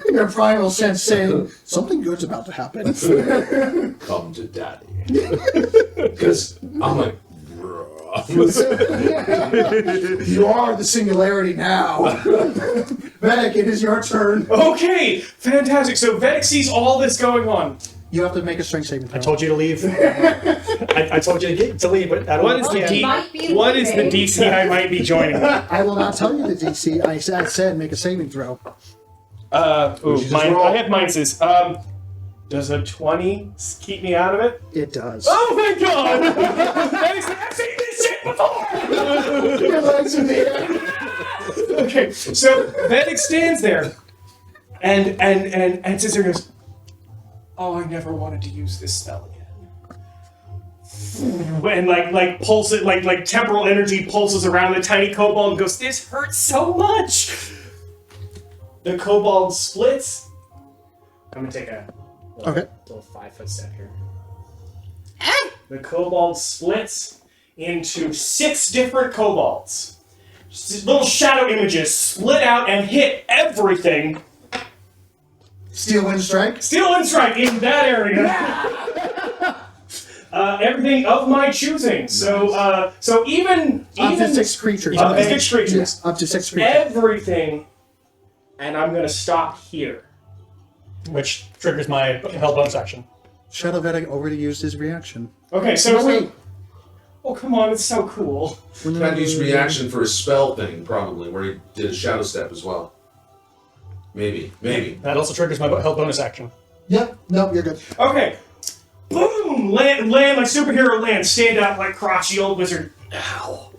do. Your primal sense saying something good's about to happen. Come to daddy. Because I'm like, You are the singularity now. Vedic, it is your turn. Okay, fantastic. So Vedic sees all this going on. You have to make a strength saving throw. I told you to leave. I told you to leave, but I don't What is the Might be what is the leaving. DC I might be joining? I will not tell you the DC. I said make a saving throw. I have minuses. Does a 20 keep me out of it? It does. Oh my god! I've seen this shit before! Your legs in the air. Okay, so Vedic stands there and sits there and goes, oh, I never wanted to use this spell again. And like pulse it, like temporal energy pulses around the tiny kobold and goes, this hurts so much! The kobold splits. I'm gonna take a little 5-foot step here. The kobold splits into 6 different kobolds. Little shadow images split out and hit everything. Steel wind strike. Steel and strike in that area. Everything of my choosing. So even Up to 6 creatures. Up to 6 creatures. Yes, up to 6 creatures. Everything, and I'm gonna stop here. which triggers my hell bonus action. Shadow Vedic already used his reaction. Okay, so Wait. oh come on, it's so cool. Kind of use reaction for his spell thing, probably, where he did a shadow step as well. Maybe. That also triggers my hell bonus action. Yep. Nope. You're good. Okay, boom, land like superhero land, stand up like Crotchy old wizard. Ow.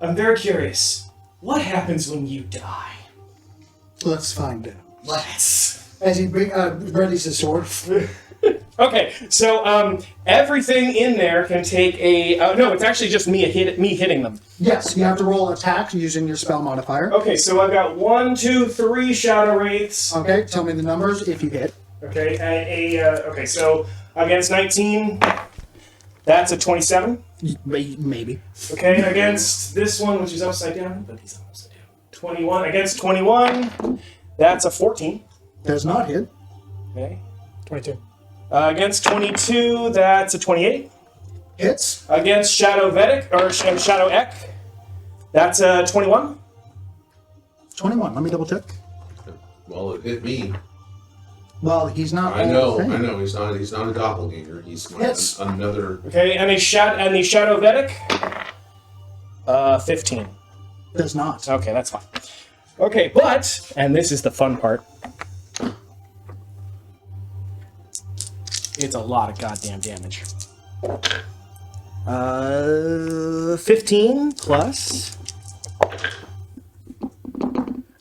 I'm very curious. What happens when you die? Let's find out. Let's. As he readies his sword. Okay, so everything in there can take a. No, it's actually just me hitting them. Yes, you have to roll attack using your spell modifier. Okay, so I've got 1, 2, 3 shadow wraiths. Okay, tell me the numbers if you hit. Okay, okay, so against 19, that's a 27. Maybe. Okay, against this one, which is upside down, but he's not upside down. 21 against 21, that's a 14. Does not hit. Okay. 22. Against 22, that's a 28. Hits. Against Shadow Vedic, or Shadow Ek, that's a 21. 21. Let me double check. Well, it hit me. Well, he's not. I all know. the same. He's not a doppelganger. He's like Hits. another. Okay, and the Shadow Vedic, 15. Does not. Okay, that's fine. Okay, but, and this is the fun part, it's a lot of goddamn damage. 15 plus.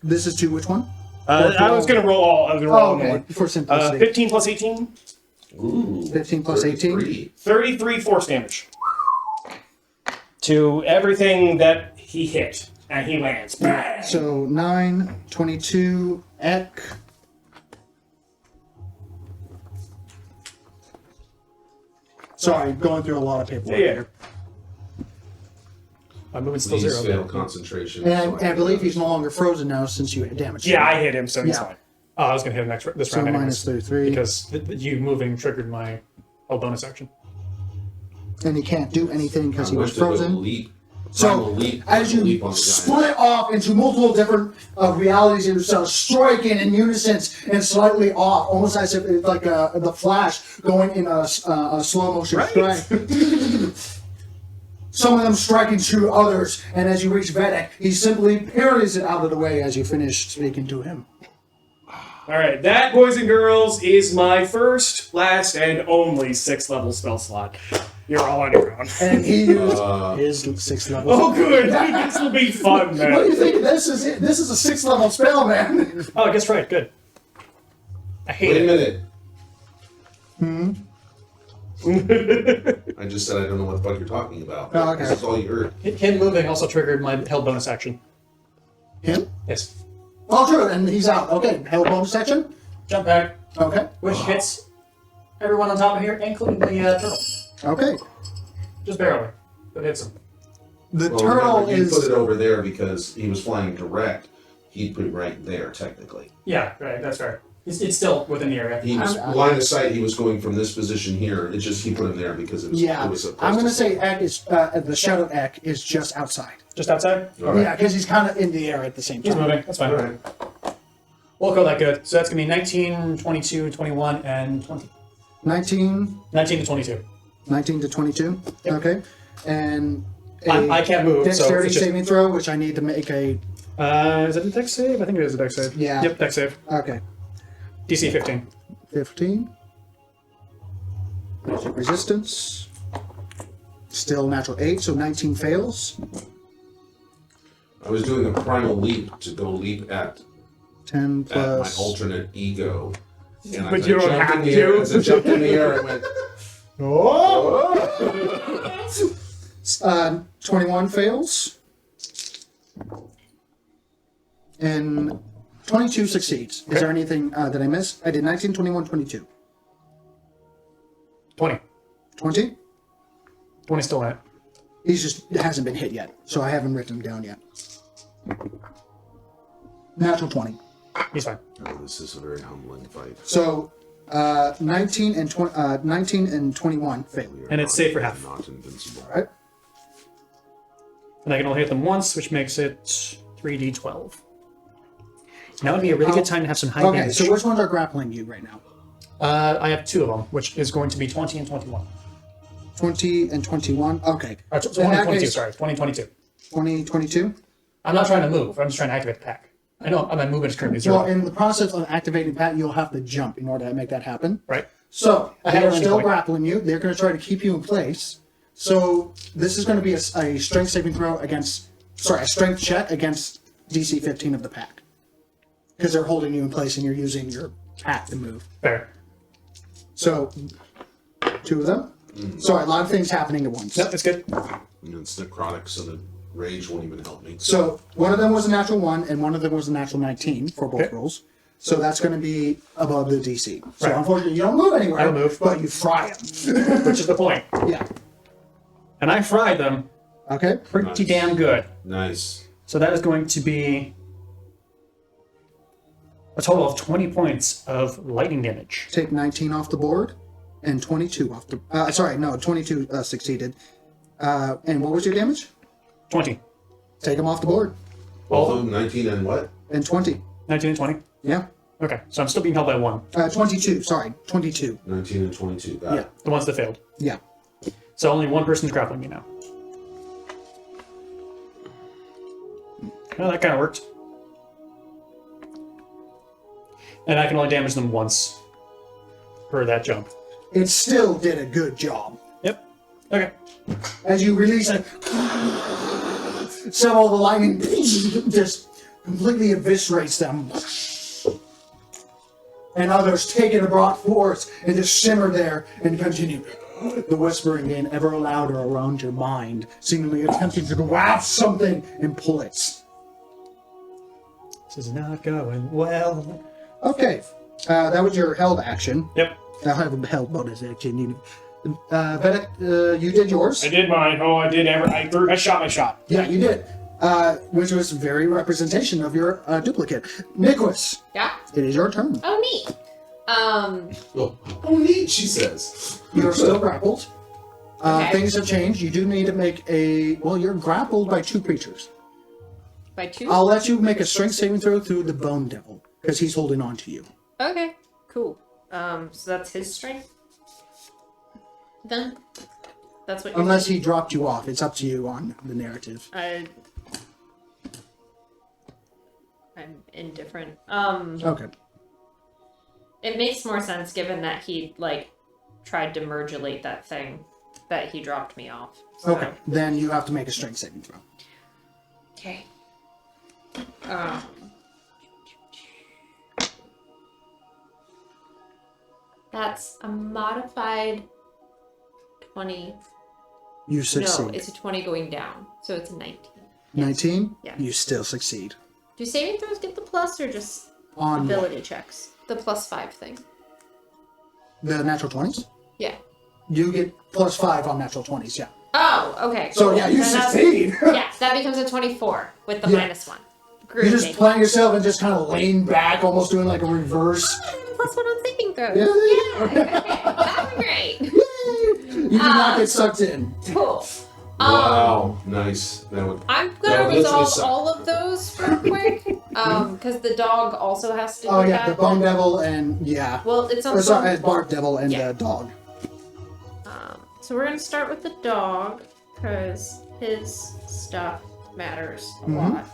This is to which one? I was gonna roll all. I was gonna roll all okay. more. For simplicity. 15 plus 18, Ooh. 15 plus 18. 33. 33 force damage to everything that he hit, and he lands. Bang! So 9, 22, Ek. Sorry, going through a lot of paperwork Yeah. here. My movement's still Please 0. fail concentration. And I believe he's no longer frozen now since you hit damage. Yeah, I hit him, so he's Yeah. fine. Oh, I was going to hit him this So round anyways. minus 33. Because you moving triggered my hell bonus action. And he can't do anything because he I'm was going to go frozen. leap. So, Primal leap. as Leap you on the guy. split off into multiple different realities of yourself, striking in unison and slightly off, almost as if it's like the Flash going in a slow motion Right. strike. Some of them striking true others, and as you reach Vedic, he simply parries it out of the way as you finish speaking to him. All right, that, boys and girls, is my first, last, and only 6th level spell slot. You're all on your own. And he used his 6th level. Oh, good. This will be fun, What do man. you think? This is it. This is a 6th level spell, man. Oh, I guess right. Good. I hate Wait a it. minute. I just said I don't know what the fuck you're talking about. Oh, okay. This is all you heard. Him moving also triggered my hell bonus action. Him? Yes. Oh, true. And he's out. Okay. Hell bonus section. Jump back, Okay. which hits everyone on top of here, including the turtle. Okay. Just barely, but hits him. The Well, turtle remember, you is. put it over there because he was flying direct. He'd put it right there, technically. Yeah, right. That's fair. It's still within the area. He was line of sight. He was going from this position here. It's just he put him there because it was. Yeah, It was a I'm gonna say Ek is the shadow Ek is just outside. Just outside. All right. Yeah, because he's kind of in the air at the same He's time. moving. That's fine. All right. We'll go that good. So that's gonna be 19, 22, 21, and 20. 19, 19 to 22. 19 to 22. Yep. Okay, and I can't move. So dexterity it's just, saving throw, which I need to make a. is it a dex save? I think it is a dex save. Yeah. Yep, dex save. Okay, DC 15. 15. Magic resistance. Still natural 8, so 19 fails. I was doing a primal leap to go leap at 10 my plus. alternate ego. And But as you I don't jumped have in the air, to. as I jumped in the air, I went. Oh! 21 fails. And 22 succeeds. Is there anything that I missed? I did 19, 21, 22. 20. 20? 20 still in it. He's just hasn't been hit yet, so I haven't written him down yet. Natural 20. He's fine. Oh, this is a very humbling fight. So 19 and 21 fail. And it's safe for half. Not invincible. All right. And I can only hit them once, which makes it 3d12. Now would be a really good time to have some high Okay, damage. so which ones are grappling you right now? I have 2 of them, which is going to be 20 and 21. 20 and 21. Okay. Or 20 In and that 22, case- sorry. 20 and 22. 20, 22. I'm not trying to move. I'm just trying to activate the pack. I know my movement is currently 0. Well, in the process of activating that, you'll have to jump in order to make that happen. right? So I have they're a landing still point. grappling you. They're going to try to keep you in place. So this is going to be a strength saving throw against, a strength check against DC 15 of the pack, because they're holding you in place and you're using your pack to move. Fair. So 2 of them. Sorry, a lot of things happening at once. Yep, it's good. And it's necrotic, so the rage won't even help me. So one of them was a natural 1, and one of them was a natural 19 for both Okay. rolls. So that's going to be above the DC. So Right. unfortunately, you don't move anywhere. I don't move. but you fry them. Which is the point. Yeah. And I fried them Okay. pretty Nice. damn good. Nice. So that is going to be a total of 20 points of lightning damage. Take 19 off the board, and 22 off the. 22 succeeded. And what was your damage? 20. Take them off the board, Both of them, 19 and what? and 20. 19 and 20. Yeah. Okay, so I'm still being held by 1. 22. Sorry, 22. 19 and 22. Got Yeah. it. The ones that failed. Yeah. So only 1 person's grappling me now. Well, that kind of worked. And I can only damage them once per that jump. It still did a good job. Yep. Okay. As you release it, several of the lightning just completely eviscerates them. And others take it a broad force and just simmer there and continue. The whispering getting ever louder around your mind, seemingly attempting to grab something and pull it. This is not going well. Okay, that was your held action. Yep. I have a held bonus action. Vedic, you did yours. I did mine. Oh, I did. I shot my shot. Yeah, you did. Which was very representation of your duplicate. Nicholas, Yeah. it is your turn. Oh, neat. Oh, neat, she says. You're still grappled. Okay. Things have changed. You do need to make a. Well, you're grappled by 2 creatures. By 2? I'll let you make a strength saving throw through the Bone Devil because he's holding on to you. Okay, cool. So that's his strength? Then? That's what you're Unless saying? he dropped you off. It's up to you on the narrative. I'm indifferent. Okay. It makes more sense given that he, tried to modulate that thing that he dropped me off. So. Okay. Then you have to make a strength saving throw. Okay. That's a modified 20. You succeed. No, it's a 20 going down, so it's a 19. 19? Yeah. You still succeed. Do saving throws get the plus or just On ability checks? The +5 thing. the natural 20s? Yeah. You get +5 on natural 20s, yeah. Oh, okay. So cool. yeah, you Then that's- succeed. Yeah, that becomes a 24 with the Yeah. -1. You just Groovy. plant yourself and just kind of lean back, almost doing like a reverse. +1 on saving throws. Yeah. Okay, that was great. You do not get sucked in. Cool. Wow, nice. That would. I'm That gonna would literally resolve suck. all of those real quick, because the dog also has to. Oh do yeah, that. the Bone Devil and yeah. Well, it's on. Or sorry, Bark Devil and Yeah. the dog. So we're gonna start with the dog because his stuff matters a lot.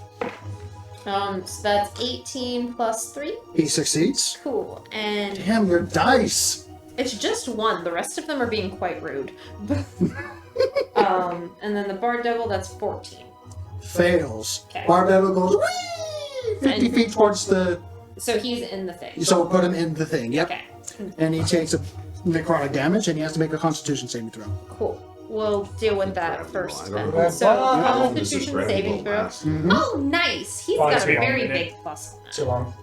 So that's 18 plus 3. He succeeds. Cool. And Damn, your dice. it's just 1. The rest of them are being quite rude. And then the Bard Devil, that's 14. Fails. Okay. Bark Devil goes whee, 50 And- feet towards the. So he's in the thing. So put him in the thing. Yep. Okay. And he takes a necrotic damage, and he has to make a Constitution saving throw. Cool. We'll deal with that Crap, first I then. don't know. So How long does this Constitution gravity saving bolt throw. last? Oh, nice. He's Well, got it's a beyond very it. big plus. Too long.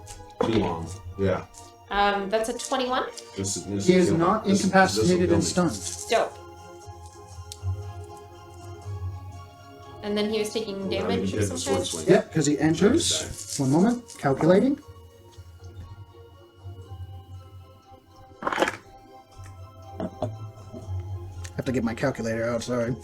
Too long. Yeah. That's a 21. This He is not this- incapacitated and this will kill me. stunned. Dope. And then he was taking damage Hit of the some sword kind. swing. Yep, because he enters. One moment, calculating. Have to get my calculator out. Sorry.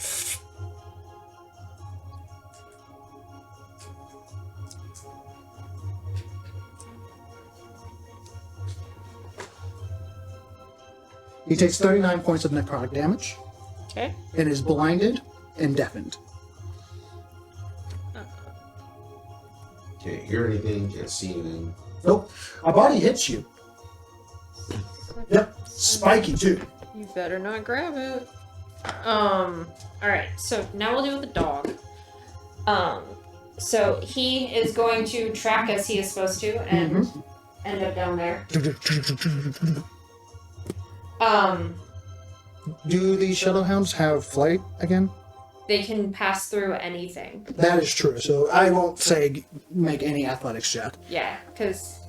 He takes 39 points of necrotic damage Okay. and is blinded and deafened. Can't hear anything, can't see anything. Nope. A body hits you. Yep. Spiky too. You better not grab it. Alright, so now we'll do with the dog. So he is going to track as he is supposed to and end up down there. Do the Shadowhounds have flight again? They can pass through anything. That is true. So I won't say make any athletics check. Yeah, because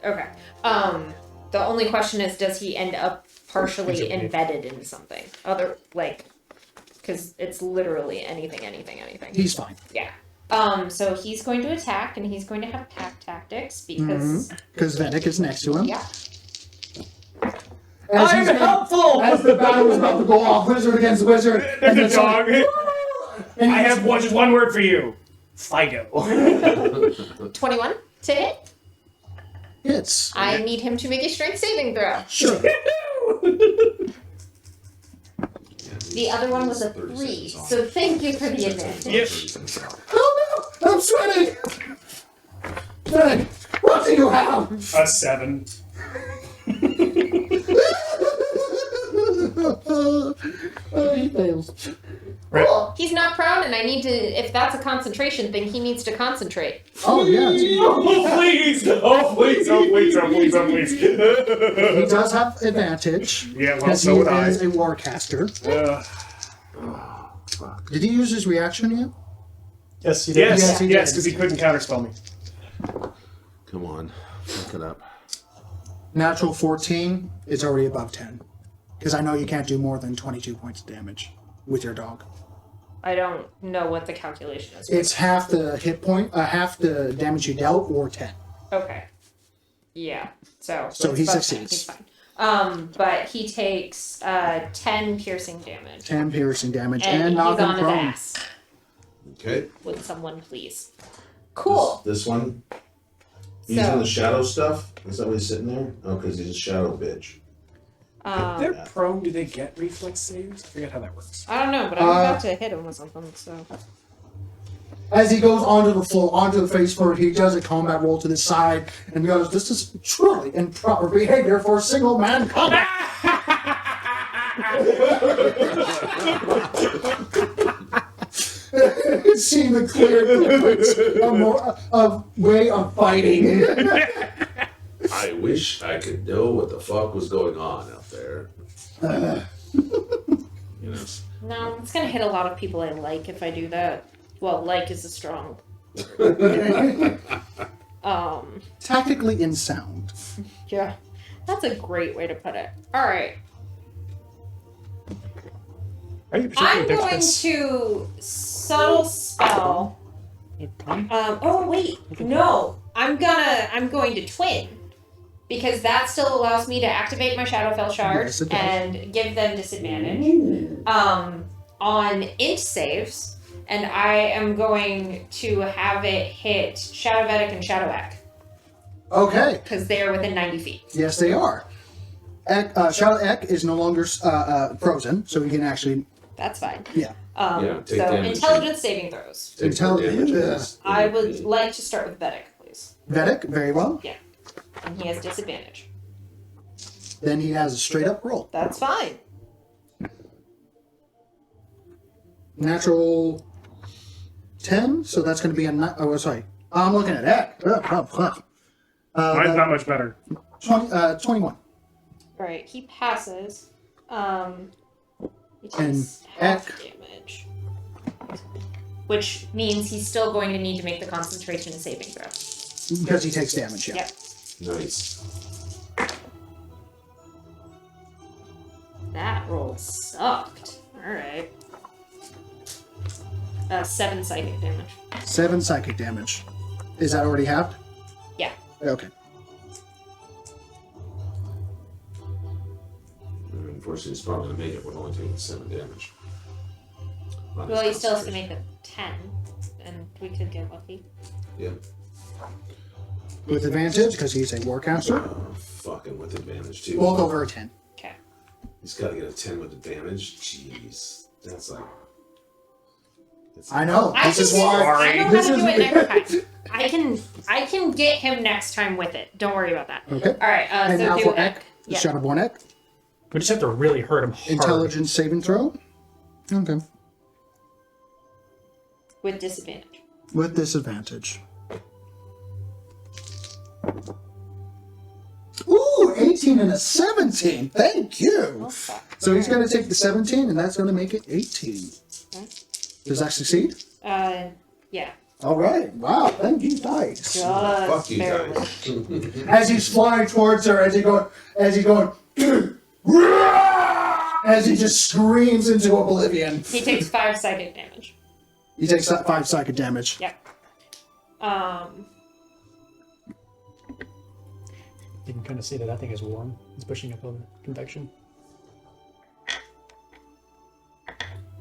okay. The only question is, does he end up partially embedded in something? Other because it's literally anything. He's fine. Yeah. So he's going to attack, and he's going to have attack tactics because Because Venick is next to him. yeah. As he's helpful! as the battle is about to go off, wizard against wizard, and The it's dog. and I have just one word for you. Fido. 21 to hit. hits. I need him to make a strength saving throw. Sure. The other one was a 3, so thank you for the advantage. Yep. Oh no! I'm sweating. Venick, what do you have? A 7. He fails. He's not proud, and I need to. If that's a concentration thing, he needs to concentrate. Oh yeah. Oh please! Oh please! Oh please! Oh please! Oh please! He does have advantage. Yeah, well, Because so he would I. is a warcaster. Fuck. Did he use his reaction yet? Yes, you did. Yes, Yes, he did. yes, because he couldn't counterspell me. Come on, fuck it up. Natural 14 is already above 10. Because I know you can't do more than 22 points of damage with your dog. I don't know what the calculation is. It's half the hit point, half the damage you dealt, or 10. Okay. Yeah. So So it's he above 10, succeeds. He's fine. But he takes 10 piercing damage. 10 piercing damage, And and he's knock him on his prone. ass. Okay. Would someone please? Cool. This one. He's So- in the shadow stuff. Is that why he's sitting there? Oh, because he's a shadow bitch. If they're prone, do they get reflex saves? I forget how that works. I don't know, but I'm about to hit him with something, so. As he goes onto the floor, onto the face first, he does a combat roll to the side, and goes, "This is truly improper behavior for a single man combat." Seeing the clear difference of way of fighting. I wish I could know what the fuck was going on out there. You know. No, it's gonna hit a lot of people I like if I do that. Well, like is a strong word. Tactically insound. Yeah. That's a great way to put it. Alright. Are you I'm particularly going dexterous? to subtle spell. Oh wait, no. I'm going to twin. Because that still allows me to activate my Shadowfell shard Yes, it does. and give them disadvantage on int saves, and I am going to have it hit Shadow Vedic and Shadow Ek Okay. because they are within 90 feet. Yes, they are. Shadow Ek is no longer frozen, so we can actually. That's fine. Yeah. Take So damage. intelligence saving throws. Take more damage. I would like to start with Vedic, please. Vedic, very well. Yeah, and he has disadvantage. Then he has a straight up roll. That's fine. Natural 10, so that's going to be a. Oh, sorry. I'm looking at Ek. Mine's not much better. 21. All right, he passes. He And takes half Ek. damage, which means he's still going to need to make the concentration saving throw. Because he takes damage, yeah. Yep. Nice. That roll sucked. All right. 7 psychic damage. 7 psychic damage. Is that already halved? Yeah. Okay. Unfortunately, it's probably going to make it with only taking 7 damage. Well, he still has to make the 10, and we could get lucky. Yeah. With advantage, because he's a warcaster. Fucking with advantage, too. Both over a 10. Okay. He's got to get a 10 with advantage. Jeez. That's like. I know. I This is can do- why. I know how This to is do it next time. I can get him next time with it. Don't worry about that. Okay. All right. And So now do for Ek. Ek, Yeah. Shadowborn Ek. We just have to really hurt him hard. Intelligence saving throw. Okay. With disadvantage. With disadvantage. Ooh, 18 and a 17. Thank you. Oh, fuck. So he's going to take the 17, and that's going to make it 18. Okay. Does that succeed? Yeah. All right. Wow. Thank you, dice. Just Fuck you barely. guys. As he's flying towards her, as he going, as he just screams into oblivion. He takes 5 psychic damage. He takes 5 psychic damage. Yep. You can kind of see that thing is warm. It's pushing up on convection.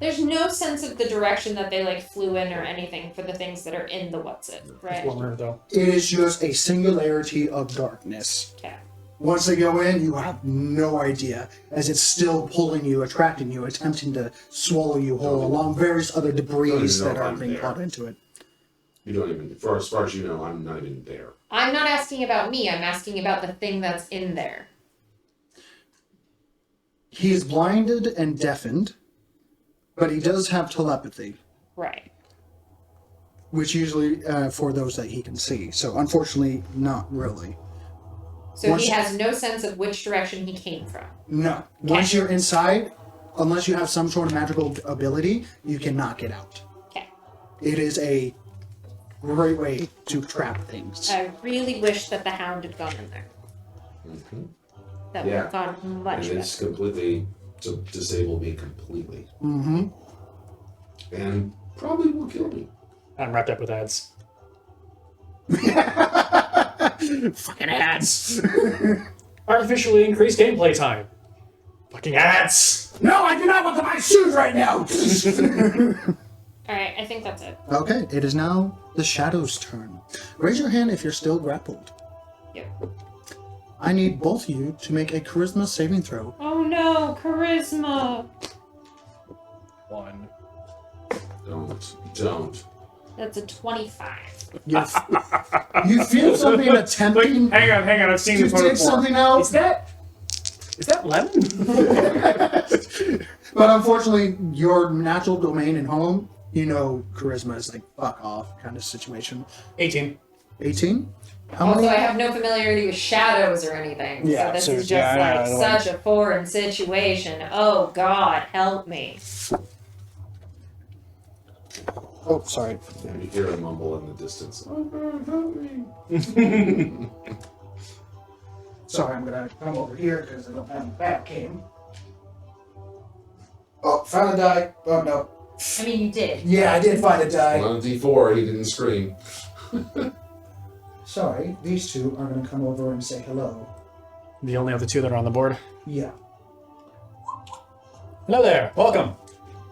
There's no sense of the direction that they like flew in or anything for the things that are in the what's it, It's right? warmer though. It is just a singularity of darkness. Okay. Once they go in, you have no idea, as it's still pulling you, attracting you, attempting to swallow you whole, along various other debris Don't even know that if are I'm being there. caught into it. You don't even, as far as you know, I'm not even there. I'm not asking about me. I'm asking about the thing that's in there. He is blinded and deafened, but he does have telepathy, Right. which usually for those that he can see. So unfortunately, not really. So Once- he has no sense of which direction he came from. No. Once you're inside, unless you have some sort of magical ability, you cannot get out. Okay. It is a great way to trap things. I really wish that the hound had gone in there. Mm-hmm. That would Yeah. have gone And much it's better. completely to disable me completely, Mm-hmm. and probably will kill me. I'm wrapped up with ads. Fucking ads. Artificially increased gameplay time. Fucking ads. No, I do not want to buy shoes right now. Alright, I think that's it. Okay, it is now the Shadow's turn. Raise your hand if you're still grappled. Yep. I need both of you to make a charisma saving throw. Oh no, charisma! 1. Don't. That's a 25. You, you feel something Wait, attempting hang on, I've seen to this one dig before. something out, Is that lemon? but unfortunately, your natural domain and home, you know, charisma is like fuck off kind of situation. 18. 18? How Also, many? I have no familiarity with shadows or anything. Yeah, so this so- is just yeah, like I know, such a foreign situation. Oh god, help me. Oh, sorry. Yeah, you hear a mumble in the distance. Oh, God, help me. Sorry, I'm gonna come over here because I don't have a back cam. Oh, found a die. Oh, no. I mean, you did. Yeah, I did find a die. On a D4, he didn't scream. Sorry, these two are going to come over and say hello. The only other two that are on the board. Yeah. Hello there. Welcome.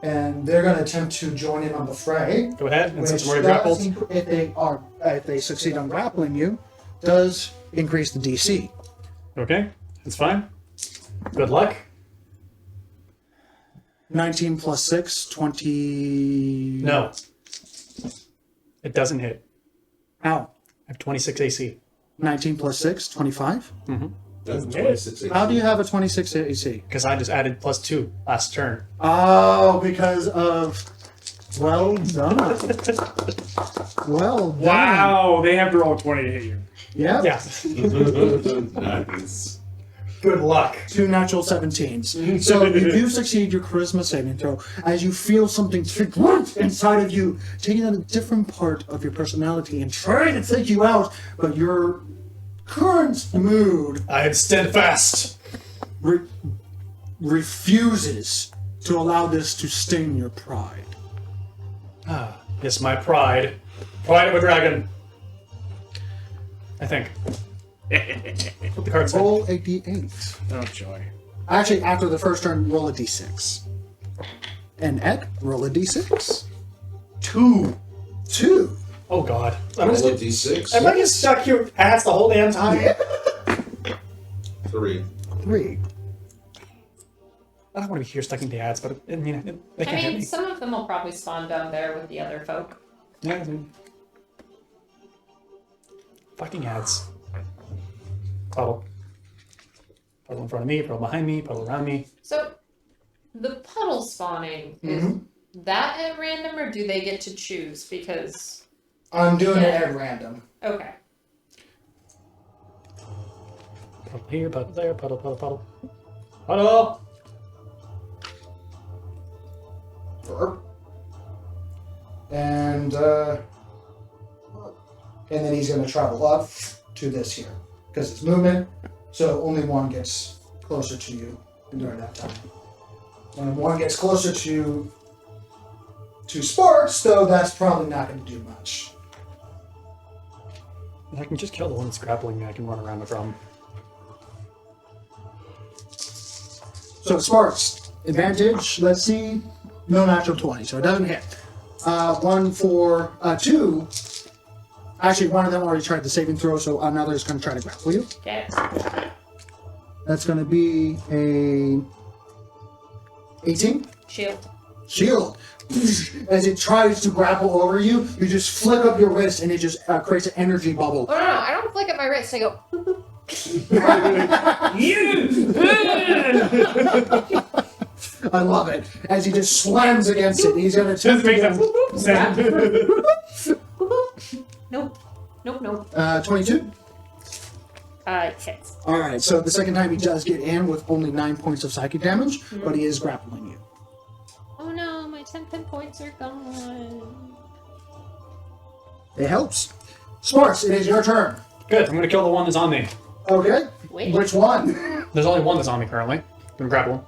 And they're going to attempt to join in on the fray. Go ahead. And since Which we're grappled. if they succeed on grappling you, does increase the DC. Okay. That's fine. Good luck. 19 plus 6, 20... No. It doesn't hit. Ow. I have 26 AC. 19 plus 6, 25? That's 26. How do you have a 26 AC? Because I just added +2 last turn. Oh, because of... Well done. Well done. Wow, they have to roll 20 to hit you. Yep. Yeah. Nice. Good luck. 2 natural 17s. So you do succeed your charisma saving throw as you feel something inside of you, taking out a different part of your personality and trying to take you out, but your current mood I am steadfast. refuses to allow this to sting your pride. Ah, yes, my pride. Pride of a dragon. I think. What the card said. Roll a d8. Oh, joy. Actually, after the first turn, roll a d6. And Ed, roll a d6. 2. Oh god. Roll a D6. Am I just stuck here with ass the whole damn time? 3. 3. I don't want to be here stuck in the ads, but I mean, they I can hit mean, me. some of them will probably spawn down there with the other folk. Yeah, dude. Fucking ads. Puddle. Puddle in front of me, puddle behind me, puddle around me. So, the puddle spawning, is that at random or do they get to choose? Because, I'm doing it at random. okay. Puddle here, puddle there, puddle, puddle, puddle. Puddle! And then he's going to travel up to this here because it's movement. So only one gets closer to you during that time. When one gets closer to Sparks, though, that's probably not going to do much. I can just kill the one that's grappling me. I can run around no problem. So Sparks, advantage. Let's see, no natural 20, so it doesn't hit. 1 for 2. Actually, one of them already tried the saving throw, so another is going to try to grapple you. Okay. That's going to be a 18. Shield. Shield. As it tries to grapple over you, you just flick up your wrist and it just creates an energy bubble. Oh, no, I don't flick at my wrist. I go, I love it. As he just slams against it, he's going to Doesn't attempt make to sense. nope. Nope, nope. 22. Hits. All right, so the second time he does get in with only 9 points of psychic damage, but he is grappling you. Oh no, my 10 pin points are gone. It helps. Sparks, it is your turn. Good, I'm gonna kill the one that's on me. Okay. Wait. Which one? There's only one that's on me currently. I'm gonna grapple him.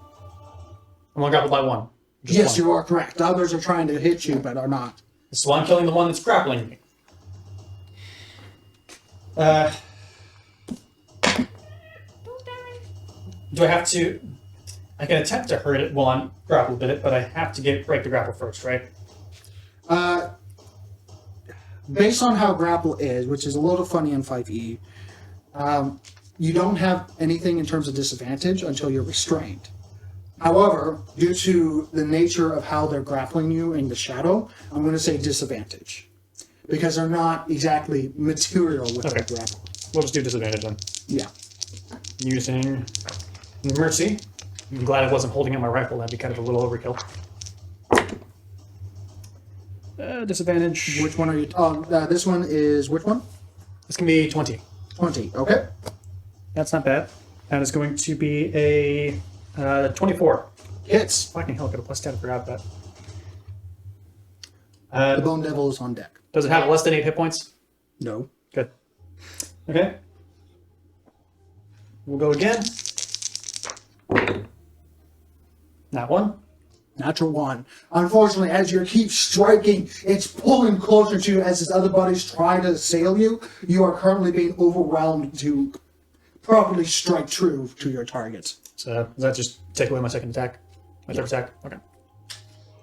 I'm gonna grapple by one. Just Yes, one. you are correct. The others are trying to hit you, but are not. So I'm killing the one that's grappling me. Do I have to... I can attempt to hurt it while I'm grappled with it, but I have to break the grapple first, right? Based on how grapple is, which is a little funny in 5e, you don't have anything in terms of disadvantage until you're restrained. However, due to the nature of how they're grappling you in the shadow, I'm going to say disadvantage. Because they're not exactly material with their Okay. grapple. We'll just do disadvantage then. Yeah. Using Mercy. I'm glad I wasn't holding out my rifle. That'd be kind of a little overkill. Disadvantage. Which one are you... this one is which one? This can be 20. 20. Okay. That's not bad. That is going to be a 24. Hits. Fucking hell, I got a +10. I forgot that. The Bone Devil is on deck. Does it have less than 8 hit points? No. Good. Okay. We'll go again. That one. Natural 1. Unfortunately, as you keep striking, it's pulling closer to you as his other buddies try to assail you. You are currently being overwhelmed to properly strike true to your target. So does that just take away my second attack? My third attack? Okay.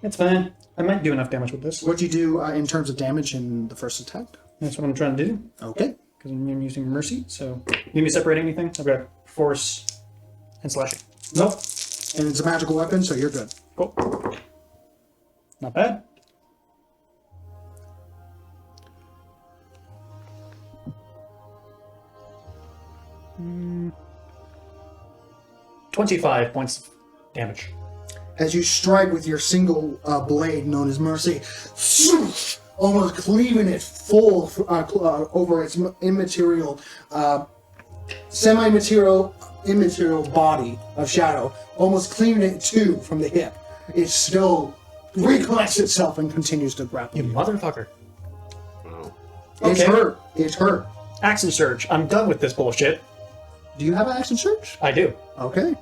It's fine. I might do enough damage with this. What do you do in terms of damage in the first attack? That's what I'm trying to do. Okay. Because I'm using Mercy. So, need me to separate anything? I've got Force and Slashing. Nope. And it's a magical weapon, so you're good. Cool. Not bad. Mm. 25 points of damage. As you strike with your single blade known as Mercy, almost cleaving it full over its immaterial, immaterial body of Shadow, almost cleaving it too from the hip. It still recollects itself and continues to grapple. You motherfucker. Wow. It's Okay. hurt. It's hurt. Action Surge. I'm done with this bullshit. Do you have an action search? I do. Okay.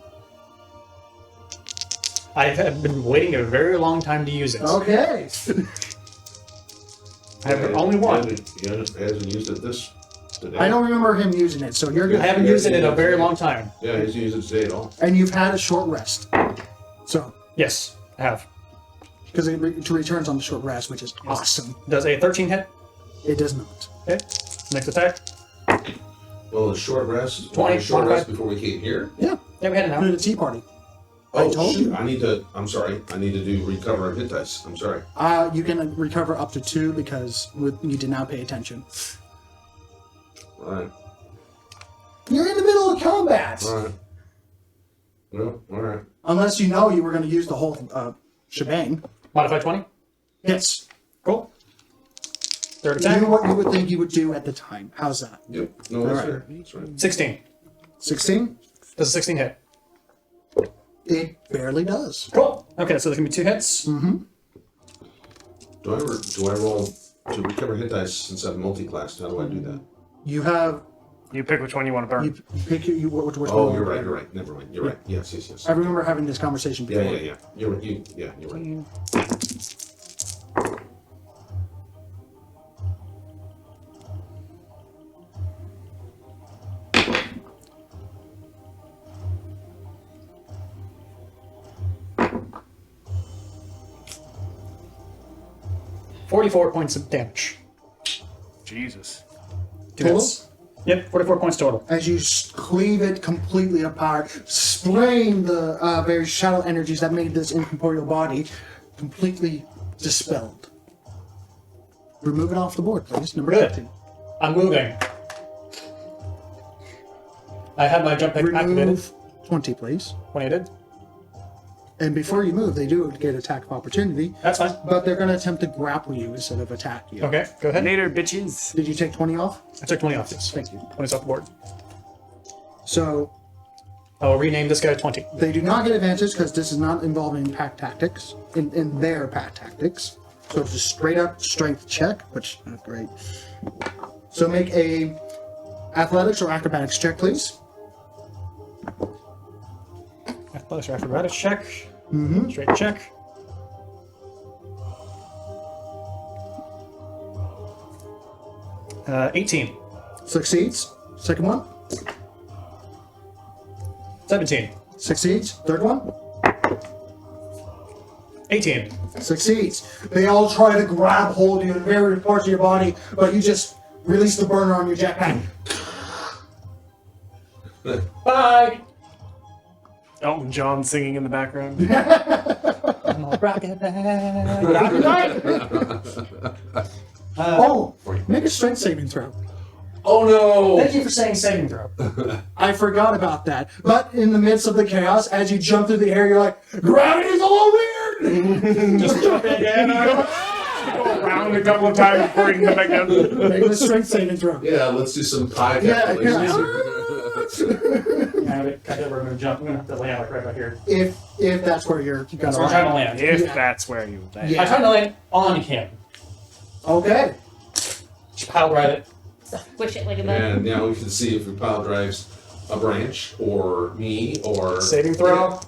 I have been waiting a very long time to use it. Okay. I have only one. He hasn't used it this today. I don't remember him using it, so you're good. I haven't used it in a very long time. Yeah, he's used it today at all. And you've had a short rest. So, Yes, I have. because it returns on the short rest, which is awesome. Does a 13 hit? It does not. Okay. Next attack. Well, a short rest. 20, a short 25. rest before we came here. Yeah. Yeah, we had an Do hour. the tea party. Oh, I told shoot. you. I'm sorry. I need to do recover of hit dice. I'm sorry. You can recover up to 2 because you did not pay attention. All right. You're in the middle of combat. All right. Well, all right. Unless you know you were going to use the whole shebang. Modify 20. Yes. Cool. Third attack. Do what you would think you would do at the time. How's that? Yep. No, that's All right. fair. That's right. 16. 16? Does a 16 hit? It barely does. Cool. Okay, so there's going to be 2 hits. Mm-hmm. Do I roll to recover hit dice since I'm multi-classed? How do I do that? You have... You pick which one you want to burn. You pick which one Oh, you you're want. right. You're right. Never mind. You're right. Yes. I remember having this conversation before. Yeah. You're right. You're right. 44 points of damage. Jesus. 2 Total? hits. Yep, 44 points total. As you cleave it completely apart, spraying the very shadow energies that made this incorporeal body completely dispelled. Remove it off the board, please. Number Good. 15. I'm moving. I had my jump pick activated Remove 20, please. when I did. And before you move, they do get attack of opportunity, That's fine. but they're going to attempt to grapple you instead of attack you. Okay, go ahead. Later, bitches. Did you take 20 off? I took 20 off this. Thank you. 20's off the board. So I'll rename this guy 20. they do not get advantage because this is not involving pack tactics, in their pack tactics. So it's a straight up strength check, which is great. So make a athletics or acrobatics check, please. Athletics or acrobatics check. Mm-hmm. Straight check. Uh, 18. Succeeds. Second one. 17. Succeeds. Third one. 18. Succeeds. They all try to grab hold of you in various parts of your body, but you just release the burner on your jetpack. Bye! Elton John singing in the background. I'm a rocket man. Oh, make a strength saving throw. Oh no! Thank you for saying saving throw. I forgot about that. But in the midst of the chaos, as you jump through the air, you're like, gravity's a little weird! Just jump again. Go around a couple of times before you can come back down. Make a strength saving throw. Yeah, let's do some pie Yeah, calculations. Yeah, I think we're going to jump. I'm going to have to land like right about here. If that's where you're gonna So we're trying to land. land. If Yeah. that's where you land. Yeah. I'm trying to land on him. Okay. Just pile drive it. Push it like a bug. And now we can see if we pile drives a branch or me or Saving throw.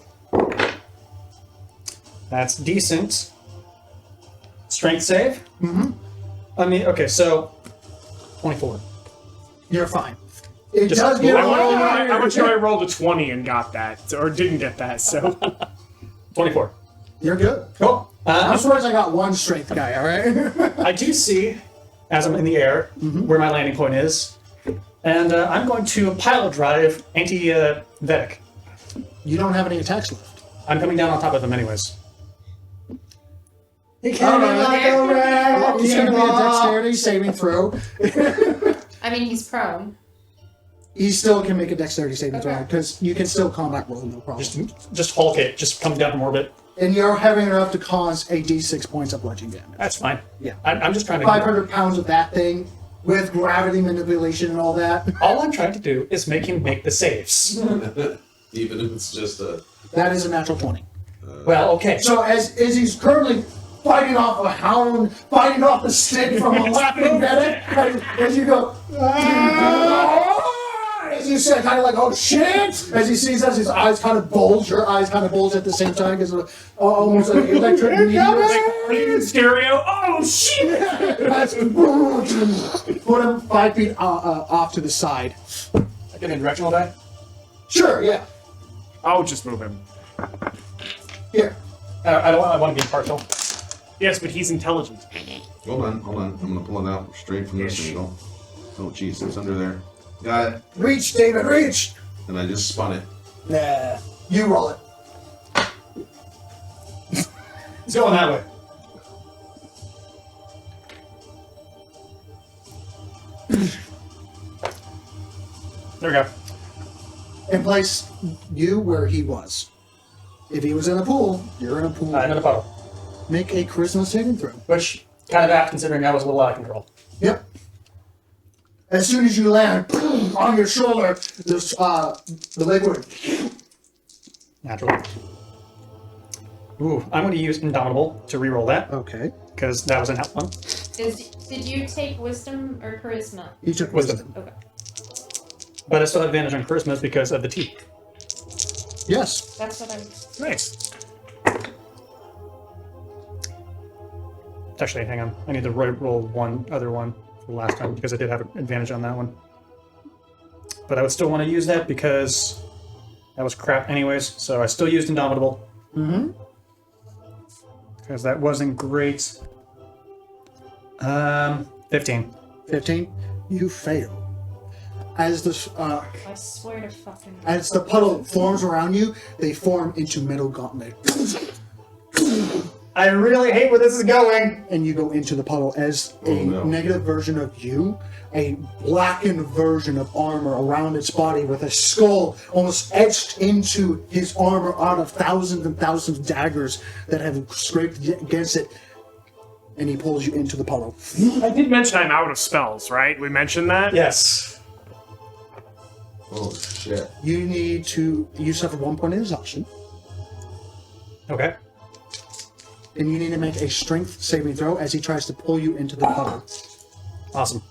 That's decent. Strength save? Mm-hmm. I mean, okay, so 24. You're fine. It Just- does get I a want little I want you to rolled a 20 and got that, or didn't get that, so. 24. You're good. Cool. I'm surprised I got one strength guy, alright? I do see, as I'm in the air, where my landing point is, and I'm going to pilot drive anti-Vedic. You don't have any attacks left. I'm coming down on top of them anyways. He came in like a rat. He's going to be a dexterity saving throw. I mean, he's prone. He still can make a dexterity saving throw Okay. because you can still combat roll, no problem. Just Hulk it, just comes down from orbit. And you're having enough to cause a d6 points of bludgeoning damage. That's fine. Yeah. I'm just trying to... 500 pounds of that thing with gravity manipulation and all that. All I'm trying to do is make him make the saves. Even if it's just a. That is a natural 20. Well, okay. So as he's currently fighting off a hound, fighting off the stick from a laughing medic, as you go, as you say, kind of like, oh shit! As he sees us, his eyes kind of bulge, your eyes kind of bulge at the same time, because almost like electric meteor. Stereo, oh shit! That's put him 5 feet off to the side. I get a directional die? Sure, yeah. I'll just move him. Here. I want to be impartial. Yes, but he's intelligent. Hold on. I'm gonna pull it out straight from this angle. Oh, jeez, it's under there. Got it. Reach, David, reach! And I just spun it. Nah. You roll it. He's going that way. There we go. And place you where he was. If he was in a pool, you're in a pool. I'm in a puddle. Make a charisma saving throw. Which, kind of apt considering I was a little out of control. Yep. As soon as you land, boom, on your shoulder, the liquid. Natural. Ooh, I'm going to use Indomitable to reroll that, Okay. because that was an out one. Did you take wisdom or charisma? You took Wisdom. wisdom. Okay. But I still have advantage on Charisma because of the T. Yes. That's what I'm. Nice. Actually, hang on. I need to roll one other one for the last time because I did have an advantage on that one. But I would still want to use that because that was crap anyways. So I still used Indomitable. Mm-hmm. Because that wasn't great. 15. 15. You fail. As the I swear to fucking. as the puddle forms around you, they form into metal gauntlet. I really hate where this is going. And you go into the puddle as a no. negative version of you, a blackened version of armor around its body with a skull almost etched into his armor out of thousands and thousands of daggers that have scraped against it. And he pulls you into the puddle. I did mention I'm out of spells, right? We mentioned that? Yes. Oh shit. You suffer 1 point of exhaustion, Okay. and you need to make a strength saving throw as he tries to pull you into the puddle. Awesome.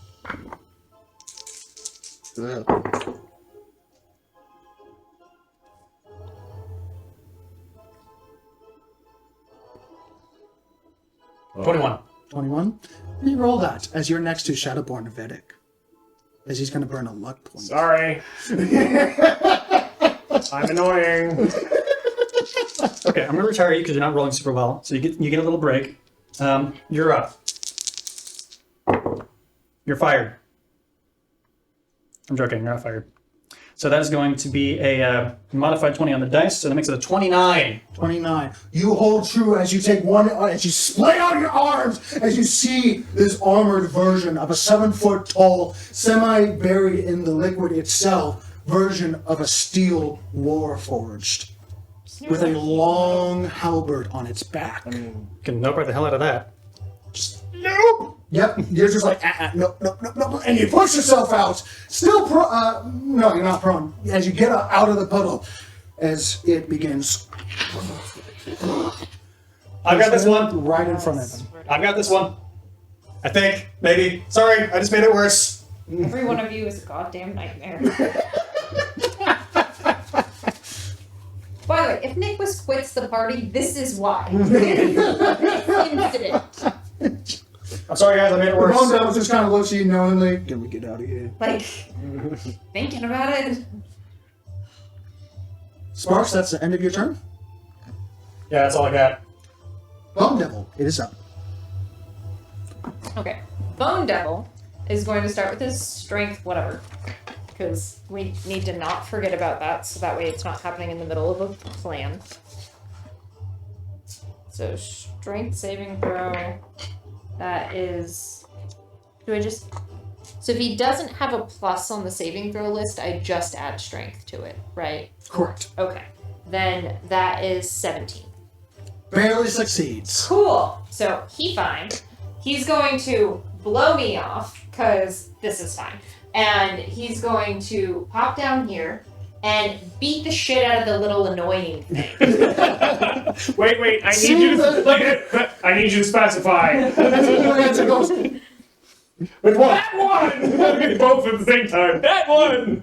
Oh. 21. 21. Reroll that as you're next to Shadowborn Vedic. As he's going to burn a luck point. Sorry. I'm annoying. Okay, I'm gonna retire you because you're not rolling super well. So you get a little break. You're up. You're fired. I'm joking. You're not fired. So that is going to be a modified 20 on the dice. So that makes it a 29. 29. You hold true as you take one, as you splay out your arms, as you see this armored version of a 7-foot tall, semi-buried in the liquid itself, version of a steel warforged with a long halberd on its back. Can nope the hell out of that. Nope. Yep. You're just like, nope, and you push yourself out. Still no, you're not prone. As you get out of the puddle, as it begins. I've got this one. Right in front of him. I've got this one. I think. Maybe. Sorry, I just made it worse. Every one of you is a goddamn nightmare. By the way, if if Nicholas quits the party, this is why. This incident. I'm sorry, guys. I made it The worse. bone devil just kind of looks at you knowingly. Can we get out of here? Like, thinking about it. Sparks, that's the end of your turn. Yeah, that's all I got. Bone devil, it is up. Okay. Bone Devil is going to start with his strength, whatever. Because we need to not forget about that, so that way it's not happening in the middle of a plan. So, strength saving throw. That is. Do I just. So, if he doesn't have a plus on the saving throw list, I just add strength to it, right? Correct. Okay. Then that is 17. Barely succeeds. Cool. So, he's going to blow me off, because this is fine. And he's going to pop down here and beat the shit out of the little annoying thing. Wait, I need you to specify. With what? That one! Both at the same time. That one!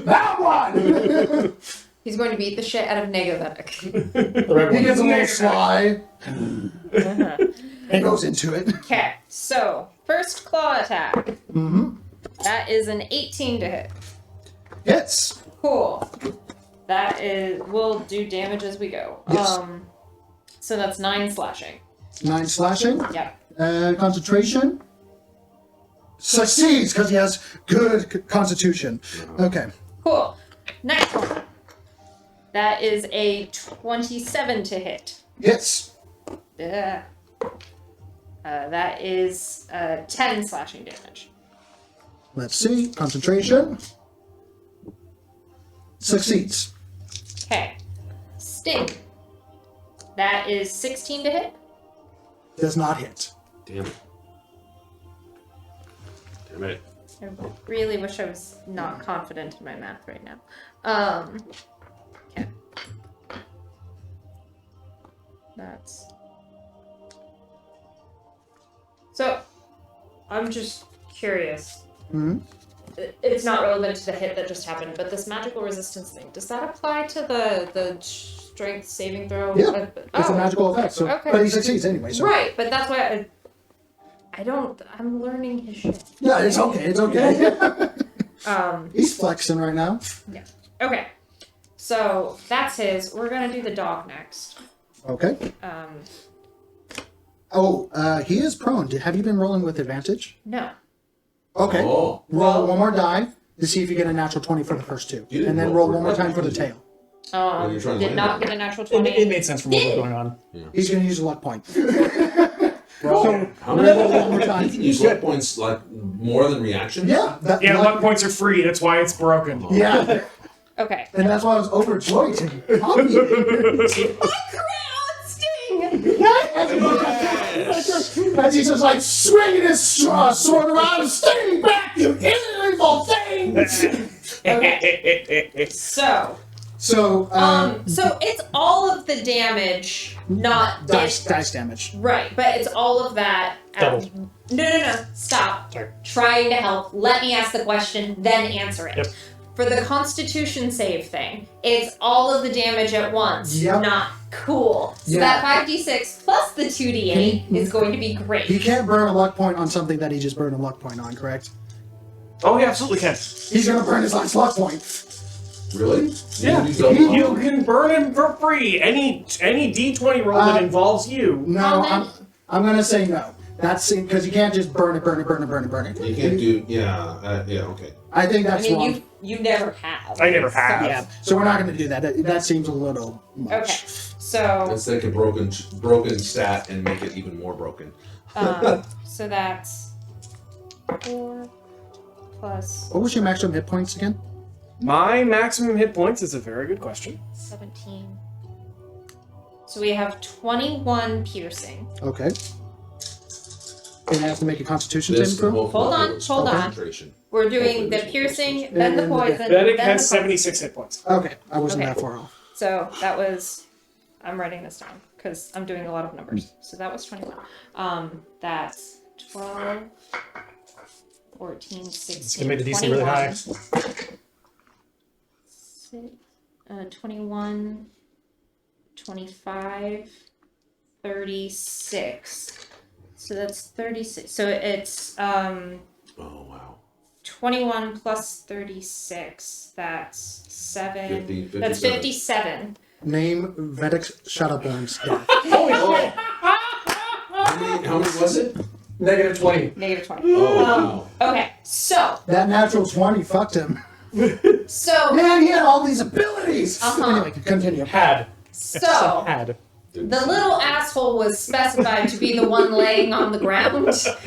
That one! He's going to beat the shit out of Negavetic. He gets a little sly and goes into it. Okay, so first claw attack. Mm-hmm. That is an 18 to hit. Hits. Cool. That is. We'll do damage as we go. Yes. So that's 9 slashing. 9 slashing. Yep. Concentration. Succeeds because he has good constitution. Okay. Cool. Next one. That is a 27 to hit. Hits. Yeah. That is 10 slashing damage. Let's see. Concentration. Succeeds. Okay. Sting. That is 16 to hit. Does not hit. Damn it. Damn it. I really wish I was not confident in my math right now. Okay. That's... So, I'm just curious. Mm-hmm. It's not relevant to the hit that just happened, but this magical resistance thing, does that apply to the strength saving throw? Yeah, it's a magical effect. So, okay. but he succeeds anyway. So. Right, but that's why I'm learning his shit. Yeah, it's okay. It's okay. Um, He's flexing right now. yeah. Okay. So that's his. We're gonna do the dog next. Okay. Um, He is prone. Have you been rolling with advantage? no. Okay. Oh. Roll one more die to see if you get a natural 20 for the first two. You didn't And then roll roll for one more it. time for the tail. you're trying to Did land not it. get a natural It 20. made sense from what was going on. He's going to use a luck point. How Roll many one more You time. can use luck points like more than reactions? Yeah. Yeah, luck points are free. That's why it's broken. Yeah. Okay. And that's why I was overjoyed to copy you. As he's just like swinging his sword around, sting back, you evil thing! So So, it's all of the damage, not dice damage. Right, but it's all of that. Double. No. Stop. Sorry. Trying to help. Let me ask the question, then answer it. Yep. For the Constitution save thing, it's all of the damage at once. Yep. Not cool. So Yeah. that 5d6 plus the 2d8 is going to be great. He can't burn a luck point on something that he just burned a luck point on, correct? Oh, yeah, absolutely can. He's gonna burn his last luck point. Really? Yeah. You double up? You can burn him for free. Any D20 roll that involves you. No, Well, I'm gonna say no. That's because you can't just burn it. You can't do, yeah, okay. I think I that's mean, wrong. you never have. I never have. Yeah, so we're not gonna do that. That seems a little much. Okay, so Let's take a broken stat and make it even more broken. so that's 4 plus What was your maximum hit points again? My maximum hit points is a very good question. 17. So we have 21 piercing. Okay. And I have to make a Constitution This saving throw. both Hold on, levels. hold on. Concentration. We're doing the piercing, then the And the poison. Vedic then has the 76 hit points. Okay, I wasn't Okay. that far off. So that was. I'm writing this down because I'm doing a lot of numbers. So that was 21. That's 12, 14, 16. It's gonna make the DC really high. 21, 25, 36. So that's 36. So it's Oh wow. 21 plus 36. That's 7. 50, That's 57. Name Vedek's Shadowborn's death. Holy shit! How many was it? Negative 20. Negative 20. Oh wow. Okay, so That natural 20 fucked him. so Man, he had all these abilities. Uh-huh. Anyway, continue. Had. so Had. the little asshole was specified to be the one laying on the ground,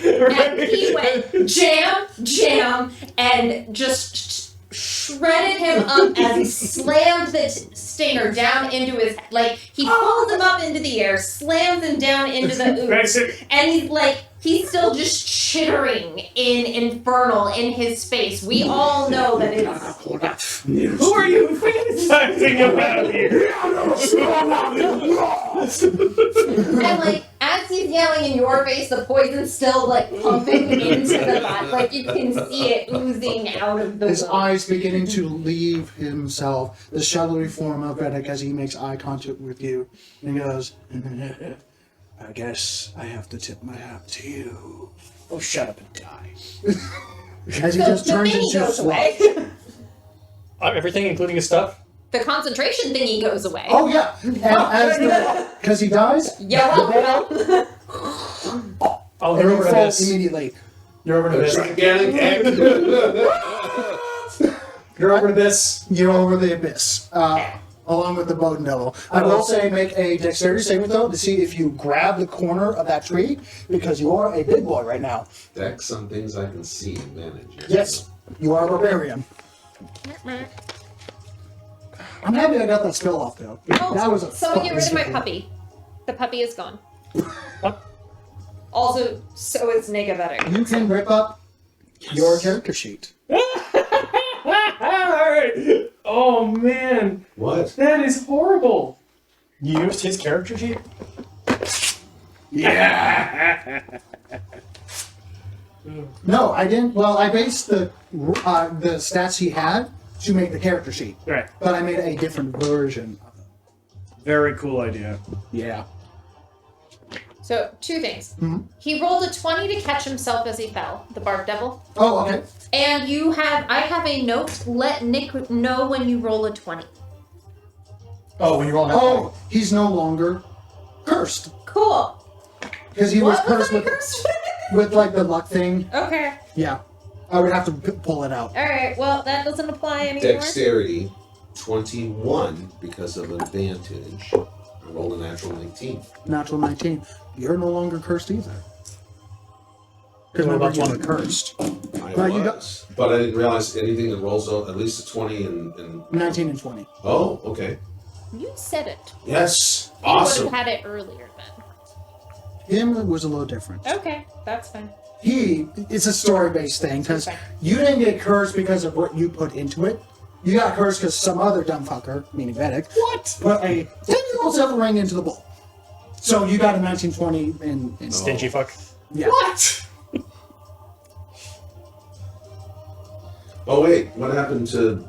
and he went jam, and just shredded him up as he slammed the stinger down into his head. Like, he pulls him up into the air, slams him down into the ooze, and he's still just chittering in Infernal in his face. We all know that it's... Who are you fantasizing about here? And, like, as he's yelling in your face, the poison's still, like, pumping into the body. Like, you can see it oozing out of the His wound. eyes beginning to leave himself, the shadowy form of Vedek as he makes eye contact with you. And he goes, I guess I have to tip my hat to you. Oh, shut up and die. As he So just the turns thingy into goes fluff. away. Everything, including his stuff? The concentration thingy goes away. Oh yeah, and as because he dies, Yo, well, Oh, and you're he over to falls this. immediately. You're over to A this. gigantic egg. You're over to this. You're over the abyss, along with the Bowden Devil. I will say make a dexterity saving throw to see if you grab the corner of that tree, because you are a big boy right now. Dex on things I can see and manage. Yes, you are a barbarian. I'm happy I got that spell off though. That was a someone get rid of my fucking- puppy. The puppy is gone. Also, so is Negavetic. You can rip up your character sheet. Oh man, What? that is horrible. You used his character sheet? No, I didn't. Well, I based the stats he had to make the character sheet, Right. but I made a different version of it. Very cool idea. Yeah. So, two things. Mhm. He rolled a 20 to catch himself as he fell, the Bark Devil. Oh, okay. And I have a note, let Nick know when you roll a 20. Oh, when you roll that Oh, he's no longer cursed Cool. because he was What cursed I with cursed? with like the luck thing. Okay. Yeah, I would have to pull it out. Alright, well, that doesn't apply anymore. Dexterity 21 because of advantage. I rolled a natural 19. Natural 19. You're no longer cursed either. Because What remember, about you one? were cursed. I Well, you was, but I didn't realize anything that rolls out at least a 20 and 19 and 20. oh, okay. You said it. Yes, You would awesome. have had it earlier then. Him was a little different. Okay, that's fine. It's a story-based thing because Okay. you didn't get cursed because of what you put into it. You got cursed because some other dumb fucker, meaning Vedek, put a 10-year-old silver ring into the bowl. So you got a 1920 in Stingy fuck. yeah. What? Oh wait, what happened to?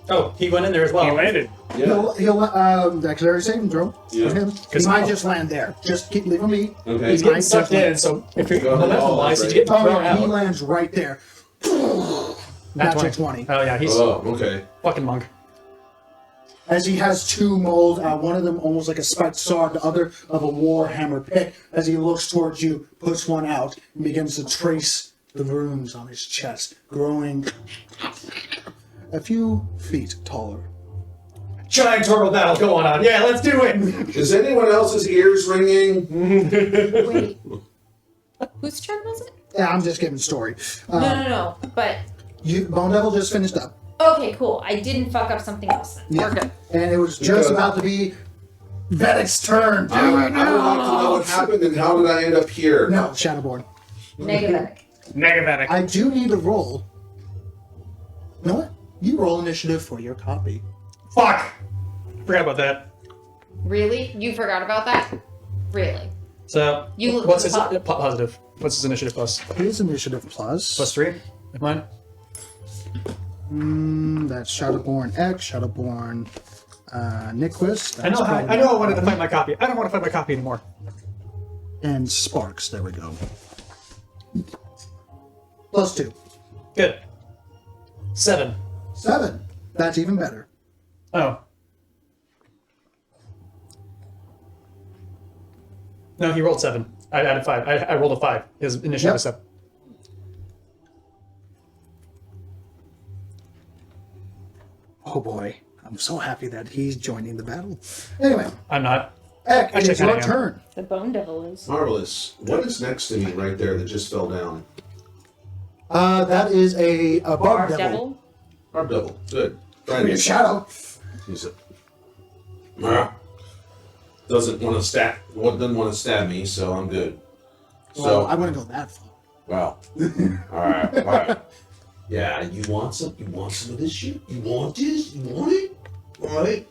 Oh, he went in there as well. He landed. Yeah. He'll dexterity saving throw Yeah. for him. He might just land there. Just leave him be. Okay. He's getting sucked in, so if you're Go ahead. momentum wise, he's getting Oh thrown yeah, he out. lands right there. Natural 20. Oh yeah, he's Oh, okay. fucking monk. As he has two mold, one of them almost like a spiked sword, the other of a warhammer pick. As he looks towards you, puts one out, and begins to trace the runes on his chest, growing a few feet taller. Giant turtle battle going on. Yeah, let's do it. Is anyone else's ears ringing? Wait. Whose turn was it? Yeah, I'm just giving story. No. But, Bone Devil just finished up. okay, cool. I didn't fuck up something else then. Yeah. We're good. And it was just about to be Vedek's turn. I would like to know what happened and how did I end up here? No, Shadowborn. Negavetic. Negavetic. I do need to roll. You know what? You roll initiative for your copy. Fuck. Forgot about that. Really? You forgot about that? Really? So, You look what's to his the top. positive? What's his initiative plus? His initiative plus. Plus 3? Like mine? That's Shadowborn X, Shadowborn Nyquist. I know I wanted to fight my copy. I don't want to fight my copy anymore. And Sparks. There we go. +2. Good. 7. 7. That's even better. Oh. No, he rolled 7. I added 5. I rolled a 5. His initiative was 7. Oh boy. I'm so happy that he's joining the battle. Anyway, I'm not. Ek, it Actually, is your kinda am. turn. The Bone Devil is. Marvelous. What is next to me right there that just fell down? That is a Barb Barb Devil. Devil. Barb Devil. Good. Try With a it. shadow. Use it. Doesn't want to stab me, so I'm good. Well, I wouldn't go that far. Well, all right. Yeah, you want some of this shit? You want this? You want it? All right.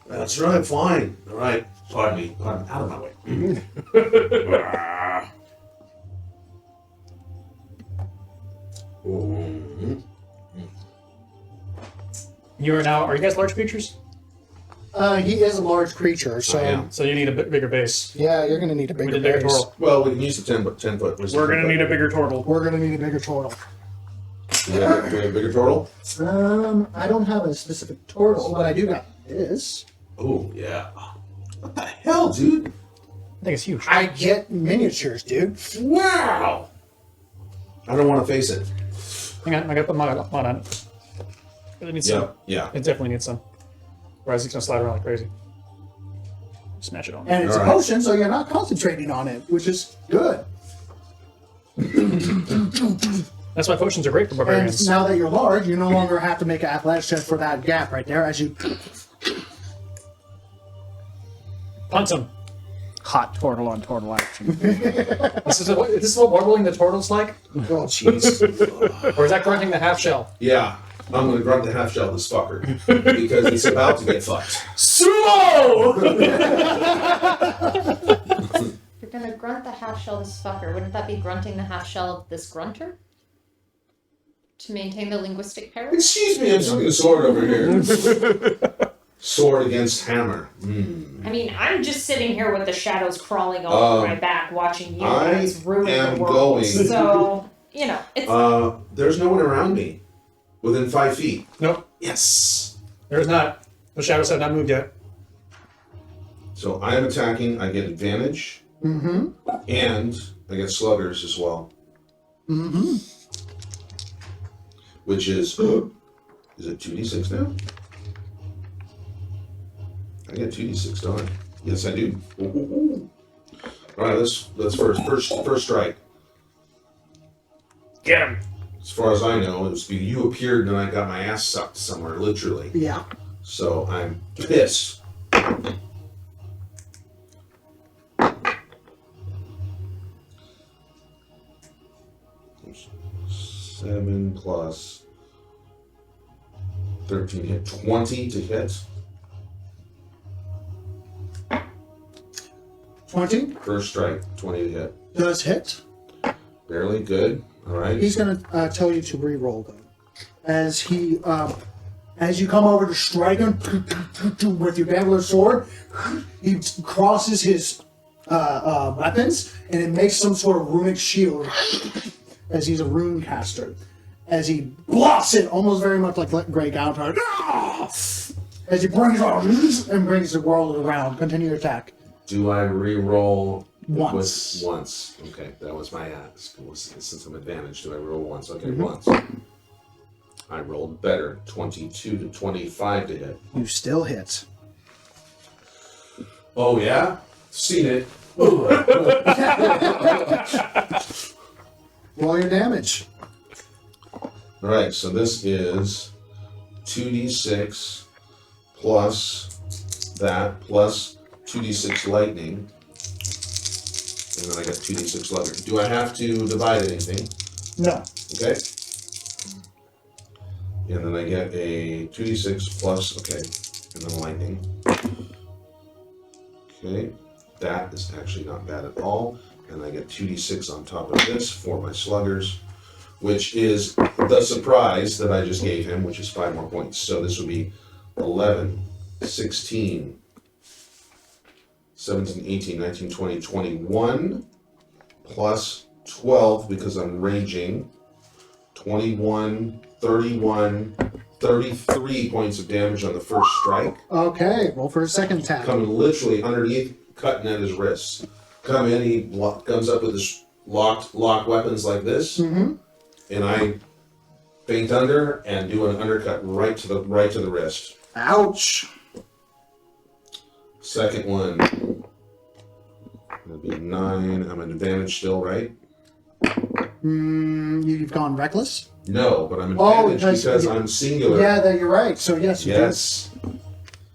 That's right. Fine. All right. Pardon me. Out of my way. Are you guys large creatures? He is a large creature, so I am. So you need a bigger base. yeah, you're gonna need a We bigger did bigger base. turtle. Well, we can use the 10 foot. We're gonna need a bigger turtle. We're gonna need a bigger turtle. Do we have a bigger turtle? I don't have a specific turtle, but I do got this. Oh yeah. What the hell, dude? I think it's huge. I get miniatures, dude. Wow. I don't want to face it. Hang on, I gotta put mod on it. It needs some. Yeah. It definitely needs some. Otherwise, it's gonna slide around like crazy. Smash it on. And it's All a right. potion, so you're not concentrating on it, which is good. That's why potions are great for And barbarians. now that you're large, you no longer have to make an athletics check for that gap right there as you. Punt him. Hot turtle on turtle action. This is what warbling the turtle's like, Oh, jeez. or is that grunting the half shell? Yeah. I'm gonna grunt the half shell this fucker because it's about to get fucked. Sumo! You're gonna grunt the half shell this fucker. Wouldn't that be grunting the half shell of this grunter? To maintain the linguistic parity? Excuse me, I'm swinging a sword over here. Sword against hammer. I mean, I'm just sitting here with the shadows crawling all over my back, watching you guys ruin am the world. going- So, it's There's no one around me within 5 feet. Nope, Yes. there's not. The shadows have not moved yet. So I'm attacking. I get advantage, and I get sluggers as well. Which is it 2d6 now? I get 2d6, don't I? Yes, I do. Ooh. All right, let's first strike. Get him. As far as I know, it was you appeared and I got my ass sucked somewhere, literally. Yeah. So I'm pissed. Seven plus 13 hit. 20 to hit. 20 First strike, 20 to hit. does hit. Barely good. All right. He's gonna tell you to re-roll though, as he as you come over to strike him with your Gambler sword, he crosses his weapons and it makes some sort of runic shield, as he's a rune caster. As he blocks it, almost very much like Grey Gauntlet. As he brings it and brings the world around. Continue your attack. Do I re-roll Once. once? Okay, that was my ask. Since I'm advantaged, do I roll once? Okay, once. I rolled better. 22 to 25 to hit. You still hit. Oh yeah? Seen it. Roll your damage. All right, so this is 2d6 plus that plus 2d6 lightning, and then I got 2d6 lightning. Do I have to divide anything? No. Okay. And then I get a 2d6 plus, okay, and then lightning. Okay, that is actually not bad at all. And I get 2d6 on top of this for my sluggers, which is the surprise that I just gave him, which is 5 more points. So this would be 11, 16, 17, 18, 19, 20, 21, plus 12 because I'm raging. 21, 31, 33 points of damage on the first strike. Okay, roll for a second attack. Coming literally underneath, cutting at his wrists. Come in, he comes up with his locked weapons like this, and I feint under and do an undercut right to the wrist. Ouch. Second one, that'll be 9. I'm at advantage still, right? You've gone reckless? No, but I'm Oh, advantage because I'm singular. Yeah, that you're right. So yes, you Yes. do.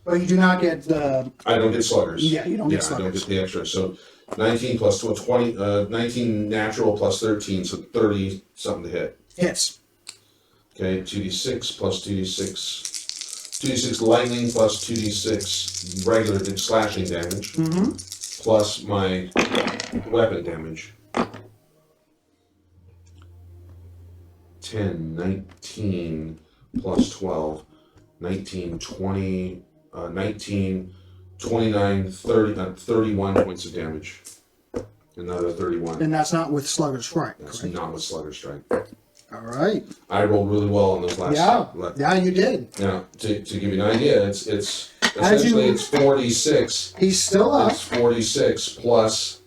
But you do not get the... I don't get sluggers. Yeah, you don't get I don't sluggers. get the extra. So 19 plus 20, 19 natural plus 13, so 30 something to hit. hits. Okay, 2d6 plus 2d6 lightning plus 2d6 regular slashing damage, plus my weapon damage. 10, 19 plus 12, 19, 20, 19, 29, 30, 31 points of damage. Another 31. And that's not with Slugger Strike, That's correct? not with Slugger Strike. All right. I rolled really well on those last. Yeah, you did. Now, to give you an idea, it's essentially it's 46. He's still up. It's 46 plus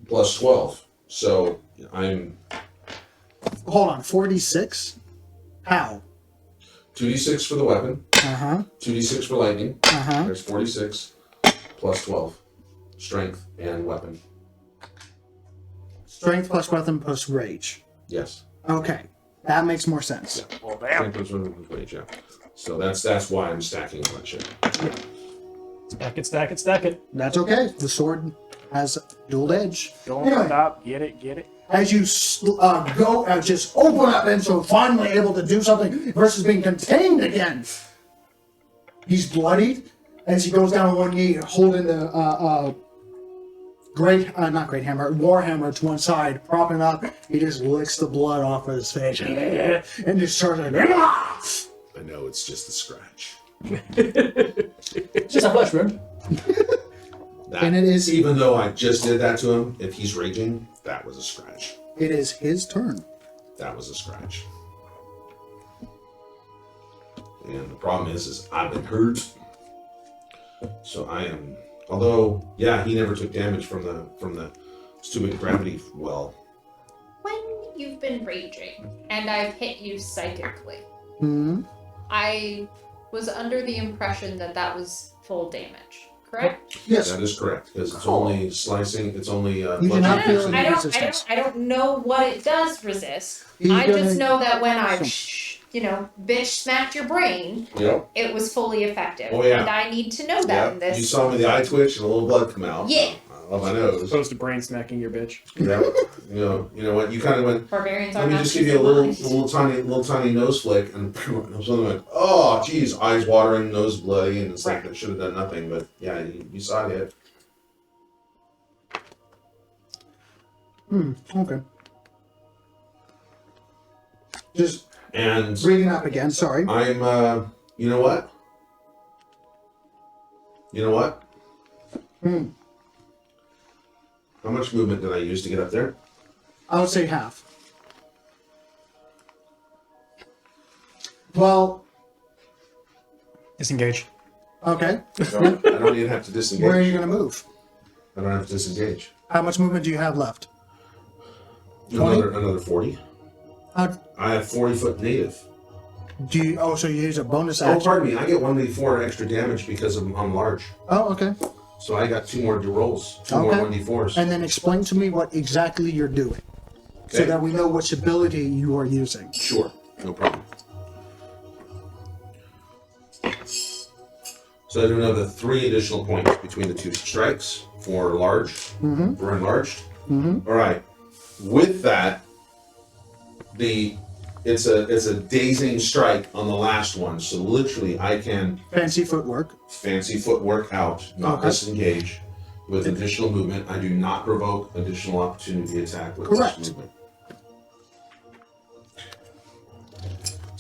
12. So I'm Hold on, 46? How? 2d6 for the weapon, Uh-huh. 2d6 for lightning. Uh-huh. There's 46 plus 12, strength and weapon. Strength plus weapon plus rage. Yes. Okay. That makes more sense. Well, damn. Strength plus weapon plus rage. Yeah. So that's why I'm stacking all that shit. Stack it. That's okay. The sword has dual edge. Don't Anyway. stop. Get it. As you go and just open up and so finally able to do something versus being contained again. He's bloodied as he goes down on one knee holding the warhammer to one side, propping up. He just licks the blood off of his face and just starts like, I know it's just a scratch. Just a flesh wound. And it is- even though I just did that to him, if he's raging, that was a scratch. it is his turn. That was a scratch. And the problem is I've been hurt. So I am. Although, yeah, he never took damage from the stupid gravity well. When you've been raging and I've hit you psychically, I was under the impression that was full damage, correct? Yes. That is correct because it's Cool. only slicing. It's only. You do bludgeoning. not feel any I resistance. don't know what it does resist. He's I just gonna- know that when I, bitch smacked your brain, Yep. it was fully effective. Oh, yeah. And I need to know that in Yep. this. You saw me the eye twitch and a little blood come out. Yeah. Of my nose. Opposed to brain smacking your bitch. Yep. You know what? You kind of went. Barbarians are Let me not just give you a little civilized. tiny nose flick, and something like, oh, geez, eyes watering, nose bloody, and it's like that should have done nothing, but yeah, you saw it. Okay. Just And reading up again, sorry. I'm, you know what? How much movement did I use to get up there? I would say half. Well, Disengage. okay. I don't even have to disengage. Where are you going to move? I don't have to disengage. How much movement do you have left? 20? Another 40. How, I have 40-foot native. so you use a bonus Oh, action? pardon me. I get 1d4 extra damage because I'm large. Oh, okay. So I got 2 more rolls. 2 more Okay. 1d4s. And then explain to me what exactly you're doing, so Okay. that we know which ability you are using. Sure, no problem. So I do another 3 additional points between the 2 strikes for enlarged. All right. With that, it's a dazing strike on the last one. So literally, I can Fancy footwork. fancy footwork out, not Okay. disengage. With additional movement, I do not provoke additional opportunity attack with Correct. this movement.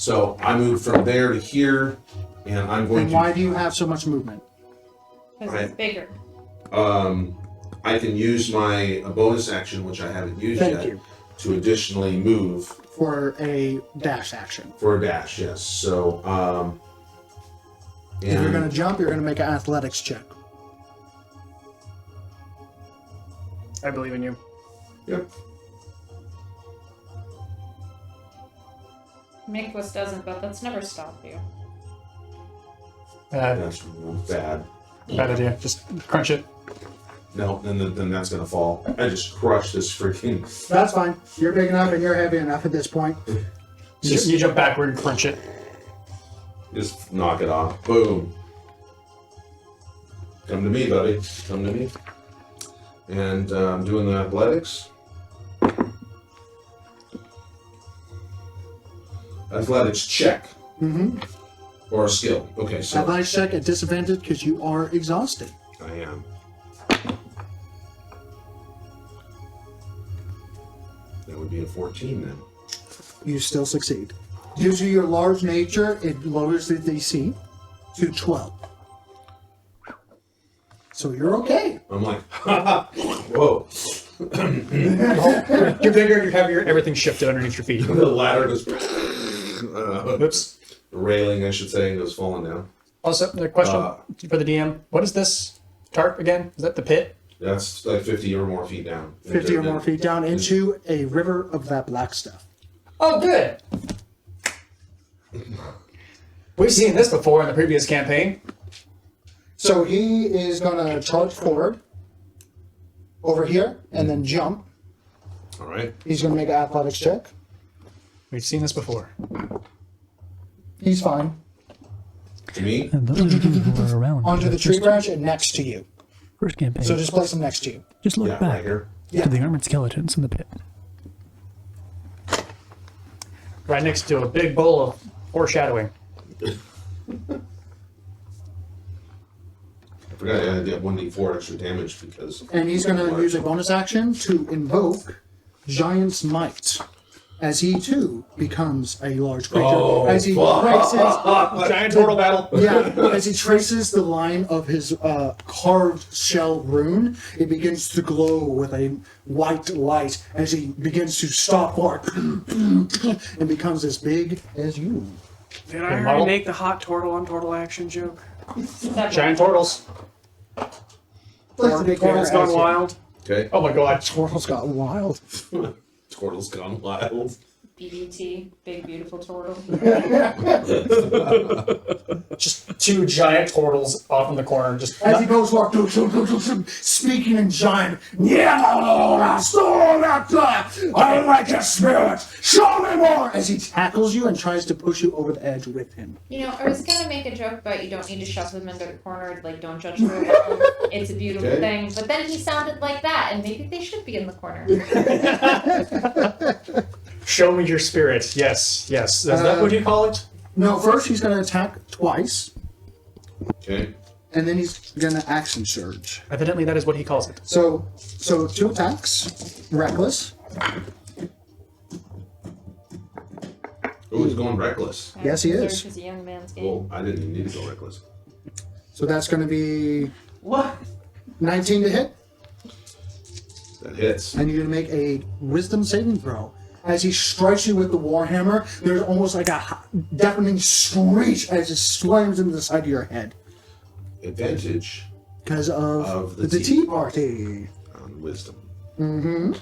So I move from there to here, and I'm going And why do you have so much movement? Because it's bigger. I can use my bonus action, which I haven't used Thank yet, you. to additionally move For a dash action. for a dash. Yes. So If you're going to jump, you're going to make an athletics check. I believe in you. Yep. Nicholas doesn't, but that's never stopped you. That's bad. Bad idea. Just crunch it. No, then that's gonna fall. I just crushed this freaking. That's fine. You're big enough and you're heavy enough at this point. You jump backward and crunch it. Just knock it off. Boom. Come to me, buddy. Come to me. And I'm doing the athletics. Athletics check. Mm-hmm. Or a skill. Okay, so Athletics check at disadvantage because you are exhausted. I am. That would be a 14 then. You still succeed. Due to your large nature, it lowers the DC to 12. So you're okay. I'm like, whoa. You're bigger, you're heavier, everything's shifted underneath your feet. The ladder goes. Oops. The railing, I should say, goes falling down. Also, the question for the DM: what is this tarp again? Is that the pit? That's like 50 or more feet down. 50 or more feet down into a river of that black stuff. Oh, good. We've seen this before in the previous campaign. So he is going to charge forward over here and then jump. All right. He's going to make an athletics check. We've seen this before. He's fine. To me, And those of you who are around Onto the tree branch and next to you. first campaign, So just place him next to you. just look yeah, back right here. Yeah. to the armored skeletons in the pit. Right next to a big bowl of foreshadowing. I forgot I did 1d4 extra damage because. And he's going to use a bonus action to invoke Giant's Might. As he too becomes a large creature. As he traces, Giant turtle battle. as he traces the line of his carved shell rune, it begins to glow with a white light as he begins to stalk forward and becomes as big as you. Did I model? already make the hot turtle on turtle action joke? Giant turtles. Turtle's gone wild. Okay. Oh my god. Turtles got wild. Turtle's gone wild. BBT, big beautiful turtle. Just two giant turtles off in the corner. Just As he goes forward, speaking in giant, I like your spirit. Show me more. As he tackles you and tries to push you over the edge with him. You know, I was gonna make a joke about you don't need to shove them into the corner, like don't judge the world. It's a beautiful Okay. thing. But then he sounded like that, and maybe they should be in the corner. show me your spirit. Yes, yes. Is that what you call it? No, first he's going to attack twice, Okay. and then he's going to action surge. Evidently, that is what he calls it. So 2 attacks, reckless. Oh, he's going reckless. Yes, he is. Surge is a young man's game. Well, I didn't even need to go reckless. So that's going to be What? 19 to hit, That hits. and you're going to make a wisdom saving throw. As he strikes you with the warhammer, there's almost like a deafening screech as it slams into the side of your head. Advantage Because of the tea party. on wisdom. Mm-hmm.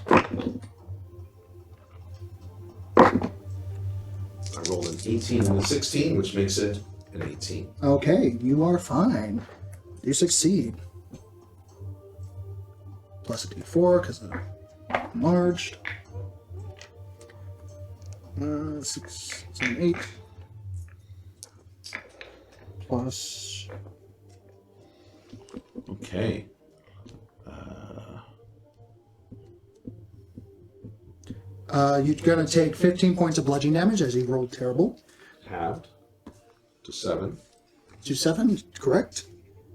I rolled an 18 and a 16, which makes it an 18. Okay, you are fine. You succeed. Plus a d4 because of enlarged. 6, 7, 8. Plus. Okay. You're gonna take 15 points of bludgeoning damage as he rolled terrible. Halved to 7. To 7, correct?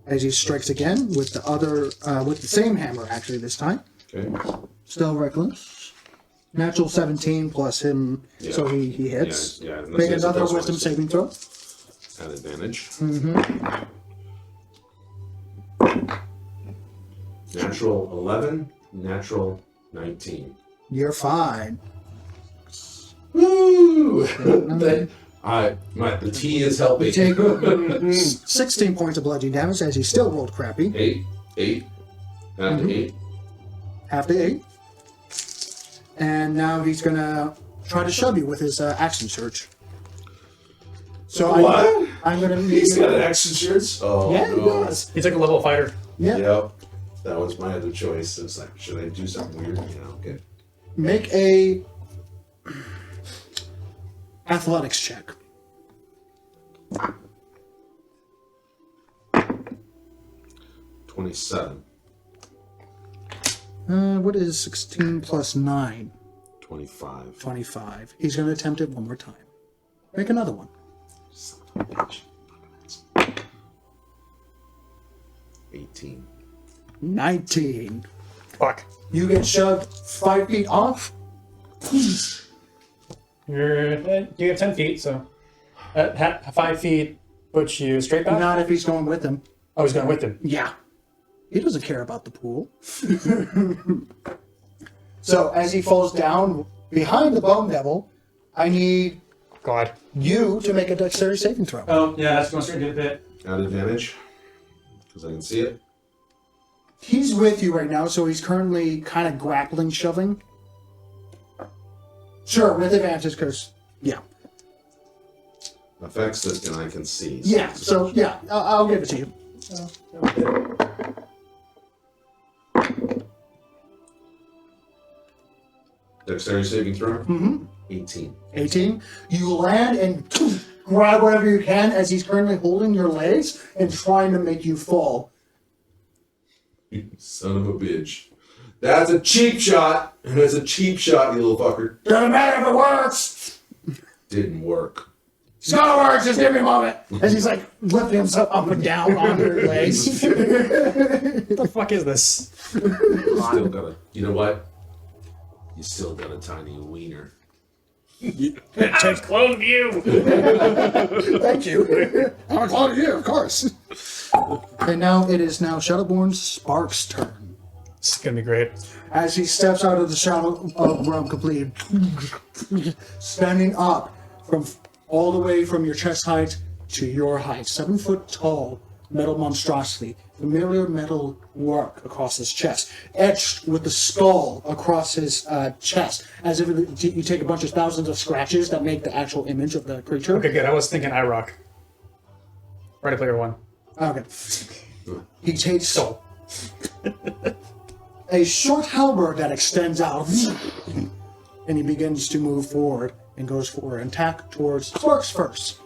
As he strikes again with the other, with the same hammer actually this time. Okay. Still reckless. Natural 17 plus him, so he hits. Yeah, yeah. Make another wisdom saving throw. At advantage. Natural 11, natural 19. You're fine. Woo! the tea is helping. You take 16 points of bludgeoning damage as he still rolled crappy. 8. After 8. After 8. And now he's going to try to shove you with his action surge. So What? I'm going to need He's you. got an action surge? Oh, Yeah, he no. does. He's like a level fighter. Yeah. Yep. That was my other choice. It's like, should I do something weird? Okay. Make a athletics check. 27. What is 16 plus 9? 25. 25. He's going to attempt it one more time. Make another one. Son of a bitch. 18. 19. Fuck. You get shoved 5 feet off. You have 10 feet, so 5 feet puts you straight back. Not if he's going with him. I was going with him. Yeah. He doesn't care about the pool. So as he falls down behind the bone devil, I need God. you to make a dexterity saving throw. Oh yeah, that's going straight to the pit. At advantage. Because I can see it. He's with you right now, so he's currently kind of grappling, shoving. Sure, with advantage, because, yeah. Affects that and I can see. Yeah, so, yeah, I'll give it to you. Dexterity saving throw? Mm-hmm. 18. 18. You land and grab whatever you can as he's currently holding your legs and trying to make you fall. You son of a bitch. That's a cheap shot. That's a cheap shot, you little fucker. Doesn't matter if it works. Didn't work. It's gonna work, just give me a moment. As he's like lifting himself up and down on your legs. What the fuck is this? You still got a, you know what? You still got a tiny wiener. I've cloned you. Thank you. I'm a clone of you, of course. And now it is Shadowborn Spark's turn. This is gonna be great. As he steps out of the shadow of realm completed, standing up from all the way from your chest height to your height, 7 foot tall metal monstrosity, familiar metal work across his chest, etched with the skull across his chest, as if you take a bunch of thousands of scratches that make the actual image of the creature. Okay, good. I was thinking IROC. Ready Player One. Okay. He takes So. a short halberd that extends out, and he begins to move forward and goes for an attack towards Sparks first.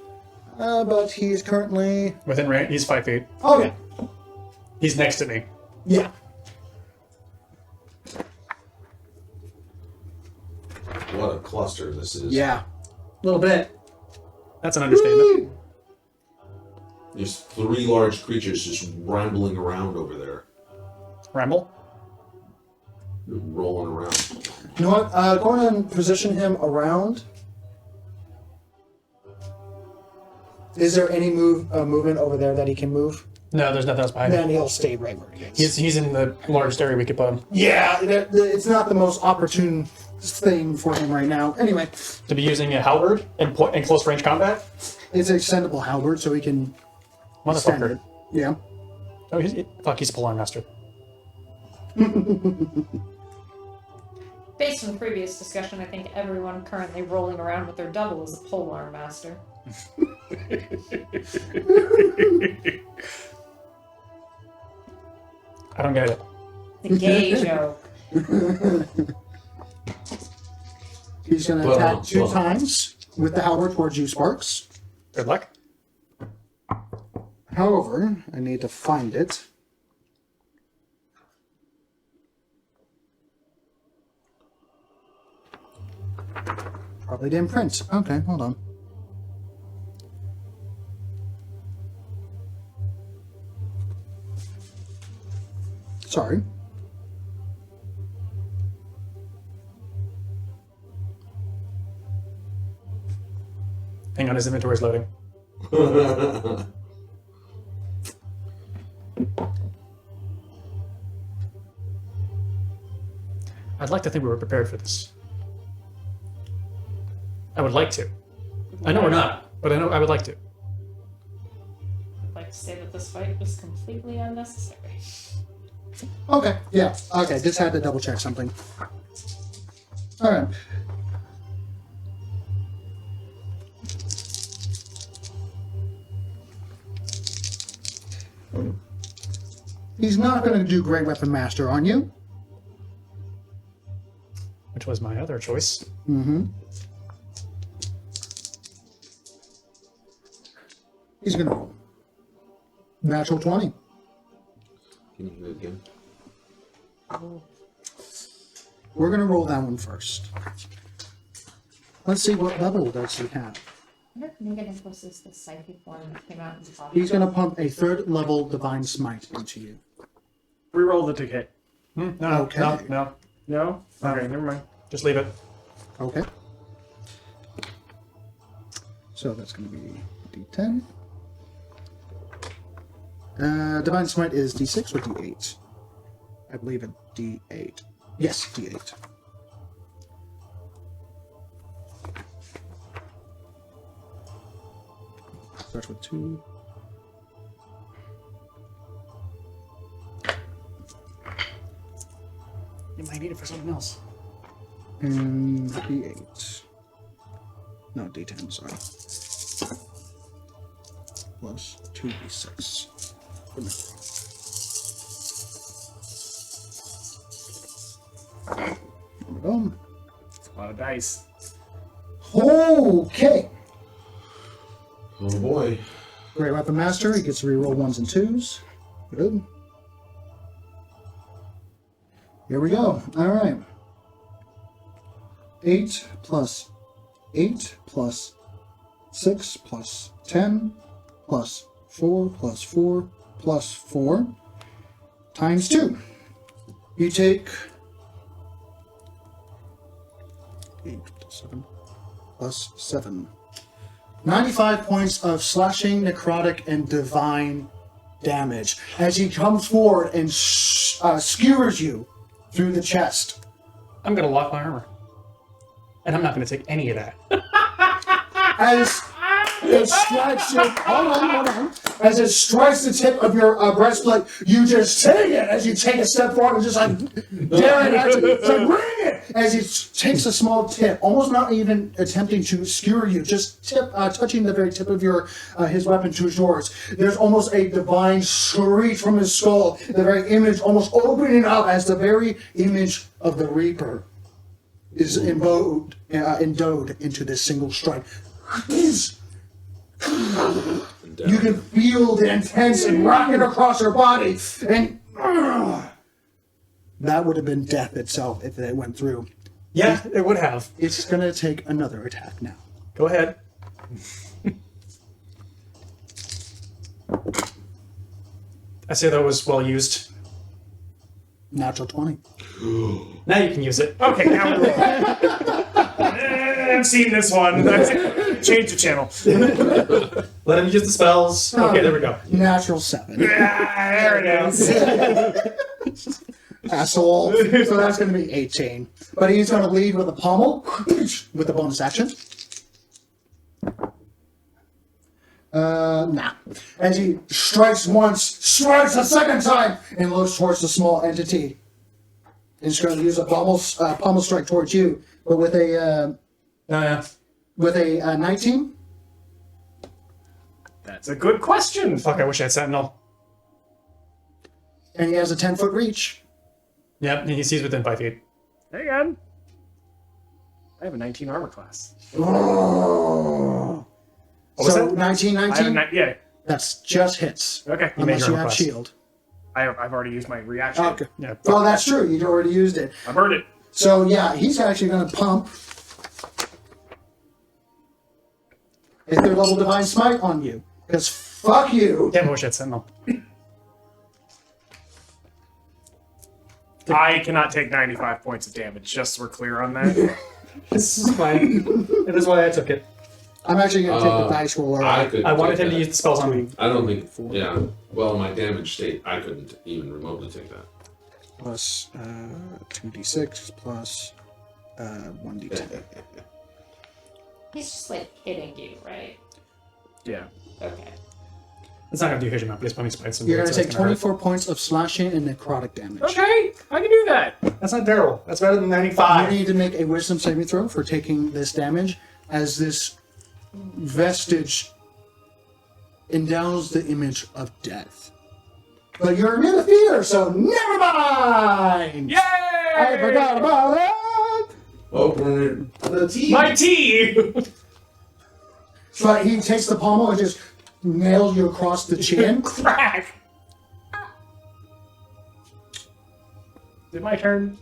But he's currently... Within range, he's 5 feet. Okay. He's next to me. Yeah. What a cluster this is. Yeah. A little bit. That's an understatement. There's 3 large creatures just rambling around over there. Ramble. Rolling around. You know what? Go ahead and position him around. Is there any movement over there that he can move? No, there's nothing else behind him. Then he'll stay right where he is. He's in the largest area we could put him. Yeah, it's not the most opportune thing for him right now. Anyway, To be using a halberd in close range combat? it's an extendable halberd, so he can extend it. Motherfucker. Yeah. Oh, he's a Polar Master. Based on the previous discussion, I think everyone currently rolling around with their double is a Polar Master. I don't get it. The gay joke. He's going to attack 2 times with the halberd towards you, Sparks. Good luck. However, I need to find it. Probably didn't print. Okay, hold on. Sorry. Hang on, his inventory is loading. I'd like to think we were prepared for this. I would like to. I know we're not, but I know I would like to. I'd like to say that this fight was completely unnecessary. Okay, yeah. Okay, just had to double check something. Alright. He's not going to do Great Weapon Master on you. Which was my other choice. Mm-hmm. He's going to roll. Natural 20. Can you do it again? We're going to roll that one first. Let's see what level does he have. I wonder if negative plus is the psychic one that came out in the top. He's going to pump a third level Divine Smite into you. Reroll the hit. No, Okay. no. No? Okay, never mind. Just leave it. Okay. So that's going to be D10. Divine Smite is D6 or D8? I believe it's D8. Yes, D8. Starts with 2. You might need it for something else. And D8. No, D10, sorry. Plus 2D6. Boom. It's a lot of dice. Okay. Oh boy. Great Weapon Master, he gets to reroll 1s and 2s. Good. Here we go. Alright. 8 plus 8 plus 6 plus 10 plus 4 plus 4 plus 4 times 2. You take 8 plus 7 plus 7. 95 points of slashing, necrotic, and divine damage as he comes forward and skewers you through the chest. I'm going to lock my armor. And I'm not going to take any of that. As it strikes you, hold on. As it strikes the tip of your breastplate, you just take it as you take a step forward and just like dare it at you. It's like, bring it! As he takes a small tip, almost not even attempting to skewer you, just touching the very tip of your his weapon to yours. There's almost a divine screech from his skull, the very image almost opening up as the very image of the Reaper is endowed into this single strike. You can feel the intense and rocking across your body, and that would have been death itself if it went through. Yeah, it would have. It's going to take another attack now. Go ahead. I say that was well used. Natural 20. Now you can use it. Okay, now we're I've seen this one. Change the channel. Let him use the spells. Okay, there we go. Natural 7. There it is. Asshole. So that's going to be 18. But he's going to lead with a pommel with the bonus action. Nah. As he strikes once, strikes a second time, and looks towards the small entity. And he's going to use a pommel strike towards you, but with a with a 19. That's a good question. Fuck, I wish I had Sentinel. And he has a 10-foot reach. Yep, and he sees within 5 feet. Hang on. I have a 19 armor class. Oh. was So that? 19, I have a 19. yeah. That's just hits. Okay. You made Unless your you armor have class. shield. I've already used my reaction. Okay. Yeah. Well, that's true. You'd already used it. I've heard it. So yeah, he's actually going to pump a third level Divine Smite on you. Because fuck you. Damn, I wish I had Sentinel. I cannot take 95 points of damage, just so we're clear on that. This is fine. That is why I took it. I'm actually going to take the dice roller. I wanted him to use the spells on me. I don't think. Yeah. Well, in my damage state, I couldn't even remotely take that. Plus 2d6 plus 1d10. He's just like hitting you, right? Yeah. Okay. It's not going to do huge amount, but he's plenty spikes. You're going to take 24 points of slashing and necrotic damage. Okay, I can do that. That's not terrible. That's better than 95. You need to make a wisdom saving throw for taking this damage, as this vestige endows the image of death. But you're immune to fear, so never mind! Yay! I forgot about it! Open the tea. My tea! But he takes the pommel and just nails you across the chin. Crack! Is it my turn?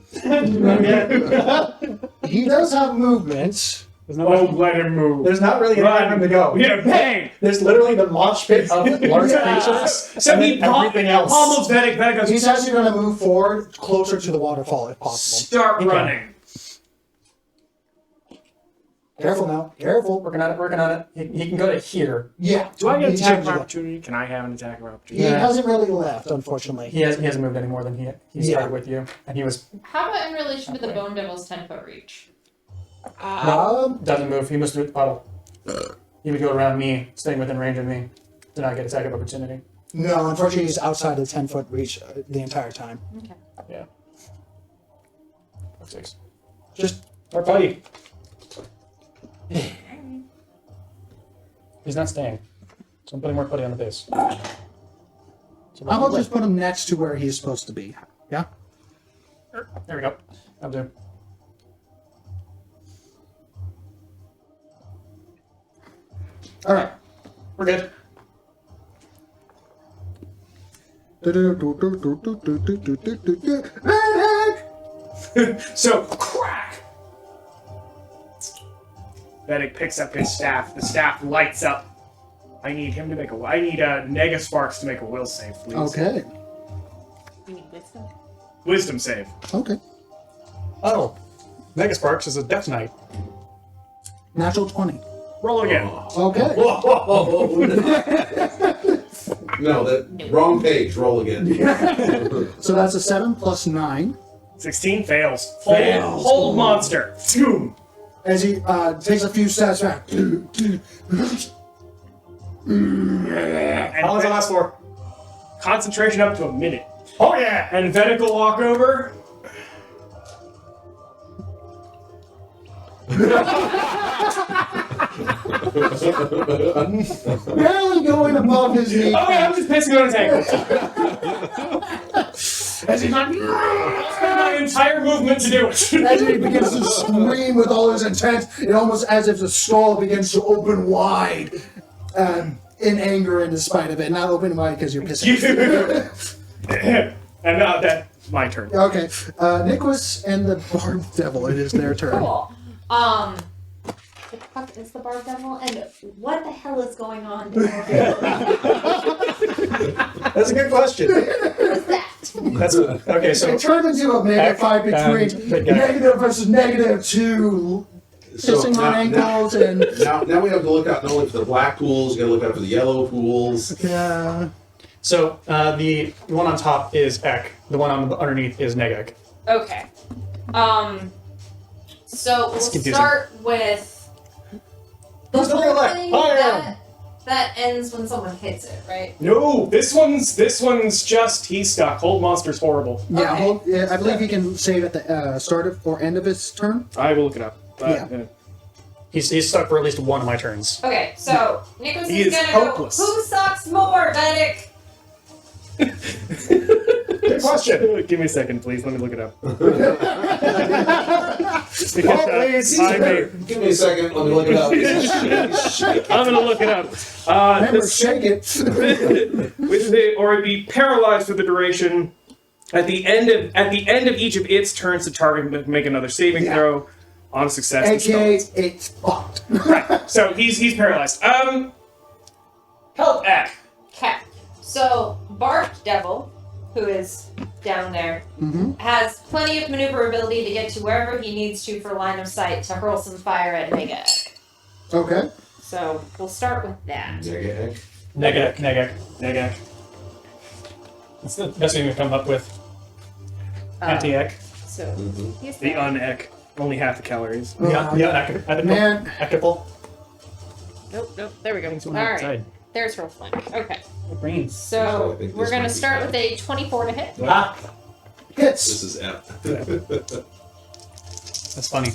He does have movements. There's not, Oh, much, let him move. there's not really any time to go. Yeah, bang! There's literally the mosh pit of large creatures, So and he then everything else. Pommels Vedic. Vedic goes, He's actually going to move forward closer to the waterfall if possible. start Okay. running. Careful now. Careful. Working on it. He can go to here. Yeah. Do I get He's attack of changing it. opportunity? Can I have an attack of He opportunity? Yeah. hasn't really left, unfortunately. He hasn't moved any more than he started with you, and he was How about in relation to the Bone Devil's 10-foot reach? doesn't move. He moves through the puddle. He would go around me, staying within range of me, to not get attack of opportunity. No, unfortunately, he's outside the 10-foot reach the entire time. Okay. Yeah. 6. Just Our buddy. He's not staying, so I'm putting more putty on the base. So how about just put him next to where he's supposed to be? Yeah. there we go. I'll do. All right. We're good. So, crack! Vedic picks up his staff. The staff lights up. I need him to make a. I need Nega Sparks to make a will save, please. Okay. You need wisdom? Wisdom save. Okay. Oh, Mega Sparks is a Death Knight. Natural 20. Roll again. Okay. No, that wrong page. Roll again. So that's a 7 plus 9. 16 fails. Fails. Hold monster. Phew. As he takes a few steps back. How long does it last for? Concentration up to a minute. Oh yeah! And Vedic will walk over. Barely going above his knee. Okay, I'm just pissing on his ankle. As he's like, my entire movement to do it. As he begins to scream with all his intent, it almost as if the skull begins to open wide in anger and in spite of it. Not open wide because you're pissing. And now that's my turn. Okay. Nicholas and the Barb Devil, it is their turn. Cool. What the fuck is the Barb Devil? And what the hell is going on down there? That's a good question. What is that? That's okay. So It turned into a mega fight between big guy. negative versus -2, pissing on ankles and... Now we have to look out not only for the black pools, we got to look out for the yellow pools. Yeah. So the one on top is Ek. The one on the underneath is Negek. Okay. So we'll confusing. start with Who's the whole real Ek? thing Fire! that ends when someone hits it, right? No, this one's just he's stuck. Hold monster's horrible. Yeah, Okay. yeah, I believe he can save at the start of or end of his turn. I will look it up. Yeah. He's stuck for at least one of my turns. Okay, so Nicholas He is is gonna hopeless. go. Who sucks more, Vedic? Good question. Give me a second, please. Let me look it up. please. I may- Give me a second, let me look it up. I'm gonna look it up. Remember, shake it. Or be paralyzed for the duration. At the end of each of its turns, the target can make another saving Yeah. throw. On success. AKA, it's fucked. Right. So he's paralyzed. Help Ek. Okay. So Barb Devil, who is down there, has plenty of maneuverability to get to wherever he needs to for line of sight to hurl some fire at Mega. Okay. So we'll start with that. Negek. Negek. That's the best thing we've come up with. Anti-ek. So he's The there. un-ek. Only half the calories. Man. Equitable. Nope. There we go. Things All went right. outside. There's roll flank. Okay. Brains. So I So think we're this gonna might be start bad. with a 24 to hit. Ah, Hits. This is F. that's funny.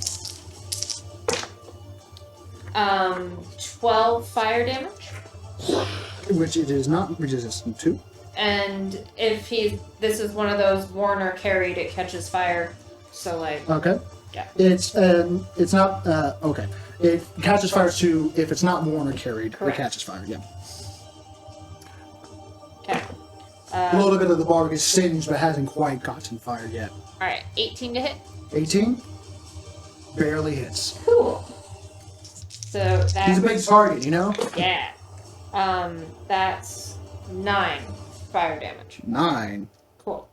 12 fire damage. Which it is not resistant to. And if this is one of those worn or carried, it catches fire. So like, Okay. Yeah. It's not okay. It catches fire too if it's not worn or carried. Correct. It catches fire. Yeah. okay. A little bit of the bark is singed, but hasn't quite gotten fire yet. All right, 18 to hit. 18 barely hits. Cool. So that's He's a big target, you know. yeah. That's 9 fire damage. 9. Cool.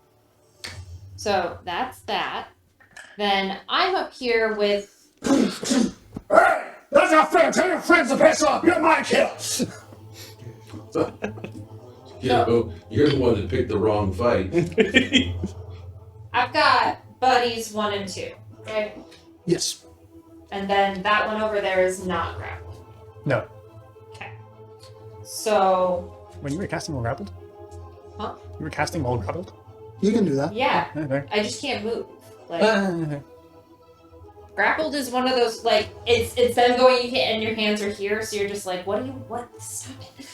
So that's that. Then I'm up here with. That's not fair. Tell your friends to piss off. You're my kill. You're the one that picked the wrong fight. I've got buddies 1 and 2, right? Yes. And then that one over there is not grappled. No. Okay. So When you were casting while grappled? Huh? You were casting while grappled? You can do that. yeah, Okay. I just can't move. Like grappled is one of those like it's them going you hit and your hands are here, so you're just like, what? Stop it.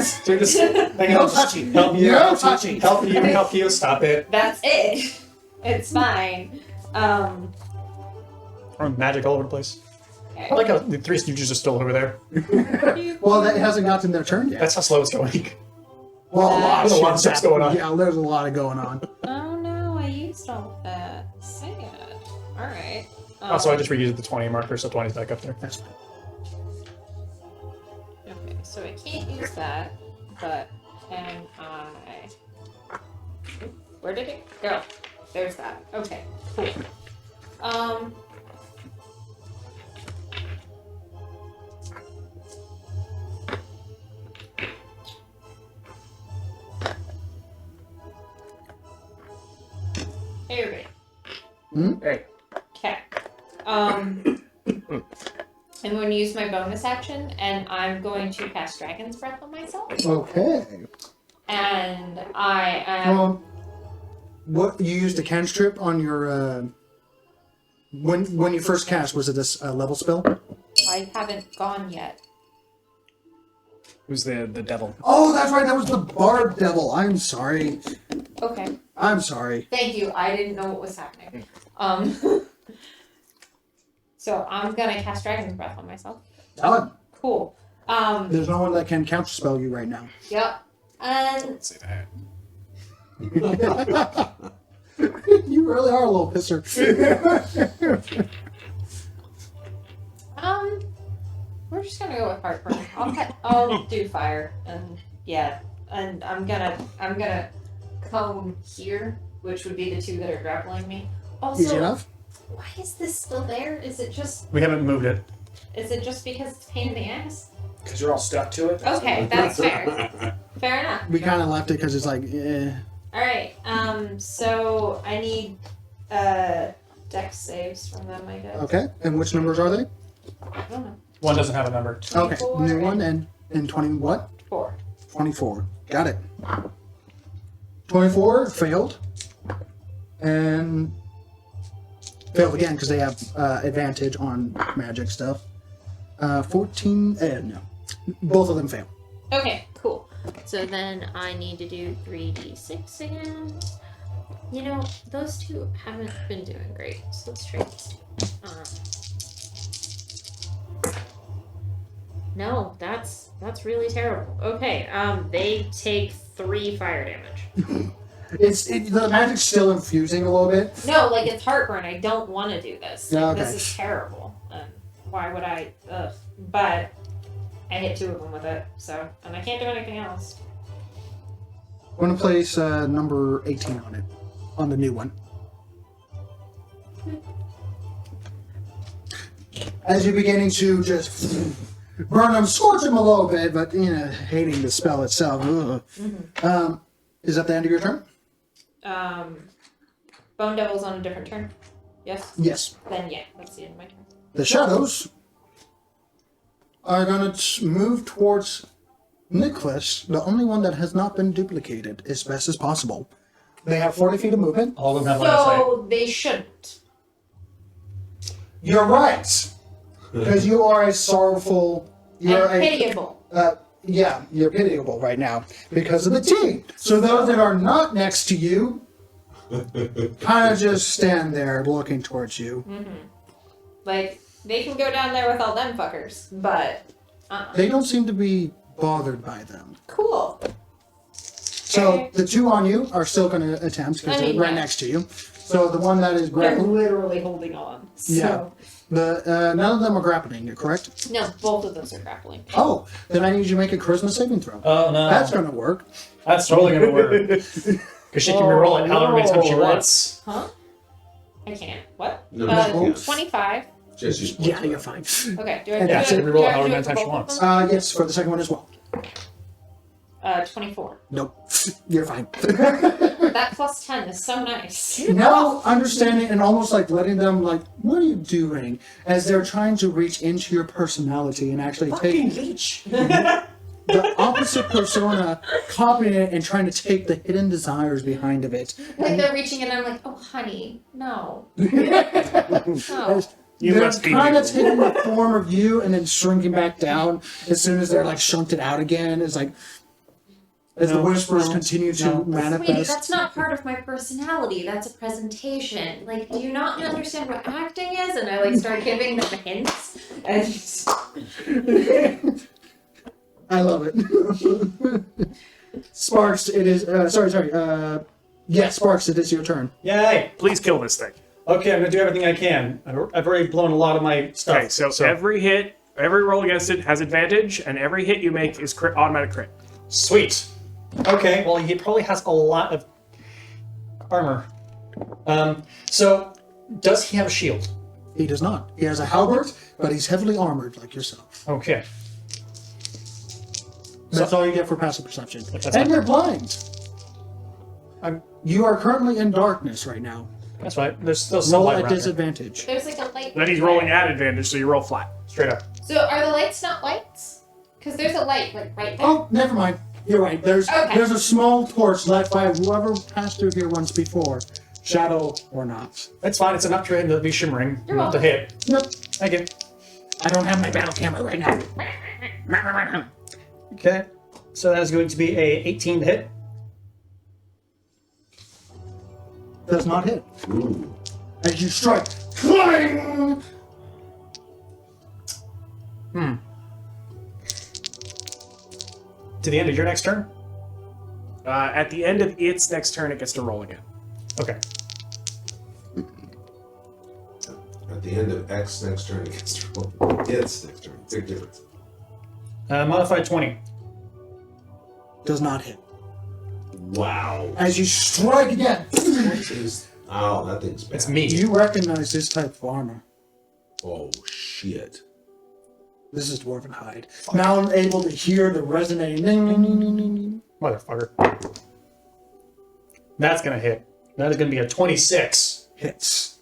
So you're just hanging No out, touching. help you, No touching. help you, stop it. That's it. It's fine. Or magic all over the place. Okay. I like how the 3 Stooges are still over there. Well, that hasn't gotten their turn yet. That's how slow it's going. Well, There's a lot of stuff going on. Yeah, there's a lot of going on. Oh no, I used all of that. Sad. Alright. Also, I just reused the 20 marker, so 20's back up there. That's fine. Okay, so I can't use that, but can I... Where did it go? There's that. Okay, cool. Hey, everybody. Hey. Okay. I'm going to use my bonus action, and I'm going to cast Dragon's Breath on myself. Okay. And I am... What you used a cantrip on your when you first cast, was it a level spell? I haven't gone yet. Who's the devil? Oh, that's right. That was the Barb Devil. I'm sorry. Okay. I'm sorry. Thank you. I didn't know what was happening. So I'm gonna cast Dragon's Breath on myself. Done. Cool. There's no one that can counter spell you right now. Yep. And Let's say that. You really are a little pisser. we're just gonna go with Heartburn. I'll do fire, and yeah, and I'm gonna come here, which would be the 2 that are grappling me. Also, Easy enough. why is this still there? Is it just We haven't moved it. because it's a pain in the ass? Because you're all stuck to it? Okay, that's fair. Fair enough. We kind of left it because it's like, All right. So I need dex saves from them, I guess. okay. And which numbers are they? I don't know. One doesn't have a number. Okay. 24 New one and 20 what? 4. 24. Got it. 24 failed. And failed again because they have advantage on magic stuff. 14. No. Both of them fail. Okay, cool. So then I need to do 3d6 again. You know, those 2 haven't been doing great, so let's try this. No, that's really terrible. Okay, they take 3 fire damage. The magic's still infusing a little bit. No, like it's heartburn. I don't want to do this. Yeah, Like, okay. This is terrible. Why would I? Ugh. But I hit 2 of them with it, so and I can't do anything else. I'm going to place number 18 on it. On the new one. As you're beginning to just burn him, scorch him a little bit, but hating the spell itself. Is that the end of your turn? Bone Devil's on a different turn. Yes. Yes. Then yeah, that's the end of my turn. The shadows are going to move towards Nicholas, the only one that has not been duplicated, as best as possible. They have 40 feet of movement. All of them have line of sight. So they shouldn't. You're right, because you are a sorrowful. You're And pitiable. Yeah, you're pitiable right now because of the tea. So those that are not next to you, kind of just stand there looking towards you. Like they can go down there with all them fuckers, but They don't seem to be bothered by them. cool. So the two on you are still going to attempt because they're right next to you. So the one that is They're grappling, literally holding on. So. yeah. None of them are grappling. Correct? No, both of those are grappling. Oh, then I need you to make a charisma saving throw. Oh no. That's going to work. That's totally gonna work. Because she can reroll it however many times she wants. Huh? I can't. What? No, no. 25. Just use Yeah, you're fine. Okay. Do I And do that's I- it. do Reroll I it however do many it for times she both of wants. them? Yes, for the second one as well. 24. Nope, you're fine. That plus 10 is so nice. Now understanding and almost like letting them like, what are you doing? As they're trying to reach into your personality and actually take the opposite persona, copying it and trying to take the hidden desires behind of it. Like they're reaching and I'm like, oh honey, no. No. You they're must be kind of new. taking the form of you and then shrinking back down as soon as they're like shunted out again. It's like as the whispers continue to Sweetie, manifest. that's not part of my personality. That's a presentation. Like, do you not understand what acting is? And I like start giving them hints. And I love it. Sparks, it is. Yes, Sparks, it is your turn. Yay! Please kill this thing. Okay, I'm gonna do everything I can. I've already blown a lot of my stuff. Okay, so every hit, every roll against it has advantage, and every hit you make is automatic crit. Sweet. Okay, well he probably has a lot of armor. So does he have a shield? He does not. He has a halberd, but he's heavily armored like yourself. Okay. That's all you get for passive perception. That's And fine. you're blind. I'm, You are currently in darkness right now. that's right. There's still some Roll light at around here. disadvantage. there's like a light. Then he's rolling at advantage, so you roll flat. Straight up. So are the lights not lights? Because there's a light like right there. Oh, never mind. You're right. There's a small torch left by whoever passed through here once before, shadow or not. That's fine. It's enough for him to be shimmering. You're Enough to hit. Nope. Thank you. I don't have my battle camera right now. Okay. So that is going to be a 18 to hit. Does not hit. Ooh. As you strike, clang! To the end of your next turn? At the end of its next turn, it gets to roll again. Okay. At the end of X next turn, it gets to roll. It's next turn. Big difference. Modified 20. Does not hit. Wow. As you strike again, Oh, that thing's bad. It's me. you recognize this type of armor. Oh, shit. This is dwarven hide. Now I'm able to hear the resonating ding, ding, ding, ding, ding, ding. Motherfucker. That's gonna hit. That is gonna be a 26. Hits.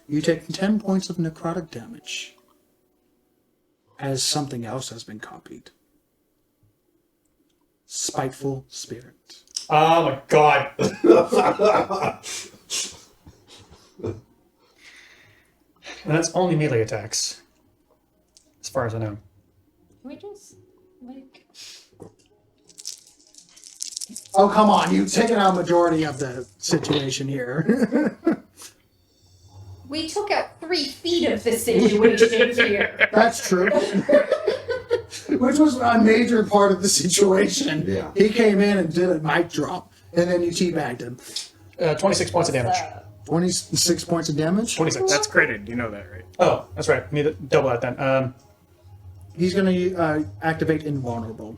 You take 10 points of necrotic damage. As something else has been copied. Spiteful Spirit. Oh my god. And that's only melee attacks. As far as I know. Can we just like Oh, come on. You've taken out majority of the situation here. we took out 3 feet of the situation here. That's true. Which was a major part of the situation. Yeah. He came in and did a mic drop, and then you teabagged him. 26 points of damage. 26 points of damage. 26. That's critted. You know that, right? Oh, that's right. Need to double that then. He's going to activate Invulnerable.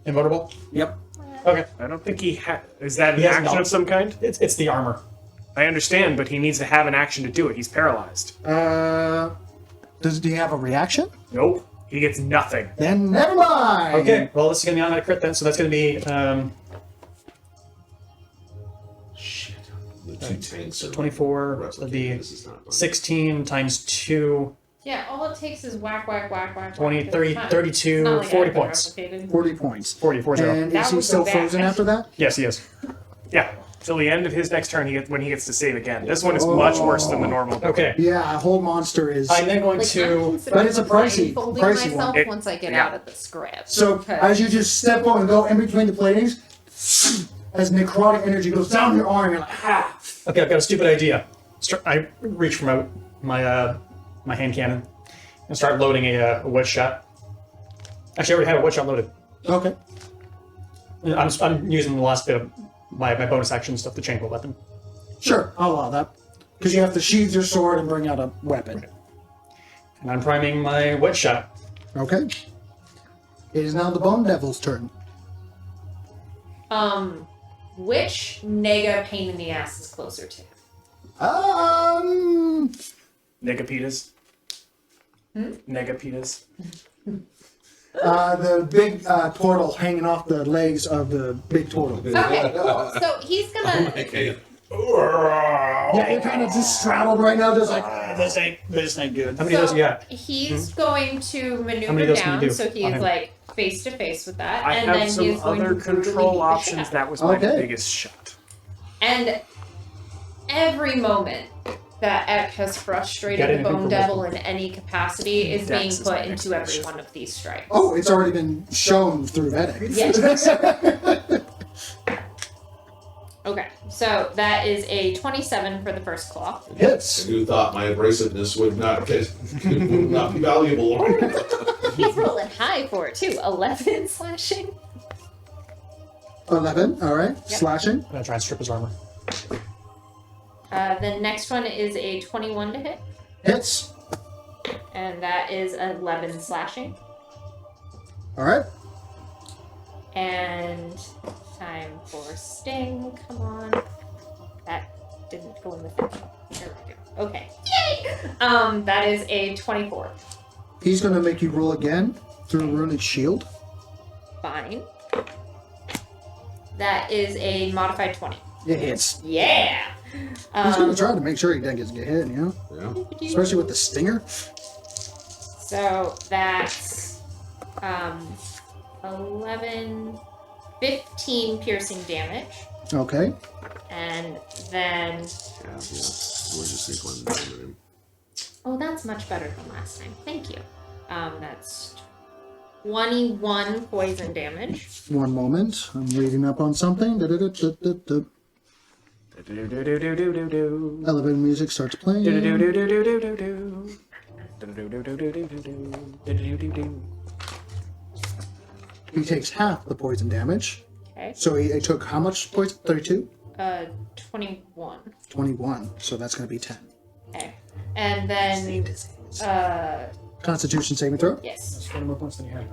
Invulnerable? Yep. Okay. I don't think he is that an He has action not. of some kind? It's the armor. I understand, but he needs to have an action to do it. He's paralyzed. Does he have a reaction? Nope. He gets nothing. Then never mind. Okay, well, this is going to be on a crit then, so that's going to be Shit. The two tanks are 24, replicating. that'd be This is not fun. 16 times 2, Yeah, all it takes is whack, whack, whack, whack. 20, whack, 30, it's fine. 32, It's not like 40 I've been points. replicated. 40 points. 40, 40. And That is he was still so bad. frozen after that? Yes, he is. Yeah. Till the end of his next turn, when he gets to save again. This one is much worse than the normal. Okay. Yeah, a whole monster is. I'm then going Like, I'm to... considering But it's a pricey blindfolding one. myself It- once I get yeah. out of the script. So because- as you just step on and go in between the platings, as necrotic energy goes down your arm, you're like, ah. Okay, I've got a stupid idea. I reach for my hand cannon and start loading a wedge shot. Actually, I already have a wedge shot loaded. Okay. I'm using the last bit of my bonus action stuff to change my weapon. Sure, I'll allow that. Because you have to sheathe your sword and bring out a weapon. And I'm priming my wedge shot. Okay. It is now the Bone Devil's turn. Which nega pain in the ass is closer to? Negapetas. Negapetas. The big turtle hanging off the legs of the big turtle. Okay, cool. So he's gonna. Okay. Yeah, you're kind of just straddled right now, just like, This ain't good. How many of those you got? He's going to How many maneuver of those can you down, do? so he On is him. like face to face with that, I and have then some he is going other to brutally beat control the options. shit That was my Okay. biggest shot. And every moment that Eck has Got frustrated anything the Bone for Devil in any capacity is being Dex is put my into next every question. one of these strikes. oh, it's already been shown through Vedic. Yes. Okay, so that is a 27 for the first claw. Hits. Who thought my abrasiveness would not be valuable? He's rolling high for it too. 11 slashing. 11, alright. Yep. Slashing. I'm gonna try and strip his armor. The next one is a 21 to hit, Hits. and that is 11 slashing. Alright. And time for sting. Come on. That didn't go in the thing. There we go. Okay. Yay! That is a 24. He's going to make you roll again through Runic Shield. Fine. That is a modified 20. It hits. Yeah! He's going to try to make sure he doesn't get hit, you know? Yeah. Especially with the stinger. So that's 11, 15 piercing damage. Okay. And then, Yeah. We'll just take one. oh, that's much better than last time. Thank you. That's 21 poison damage. One moment. I'm reading up on something. Da-da-da-da-da-da. Elevator music starts playing. He takes half the poison damage. Okay. So he took how much poison? 32? 21. 21. So that's going to be 10. Okay. And then, Constitution saving throw. yes. That's 20 more points than you had.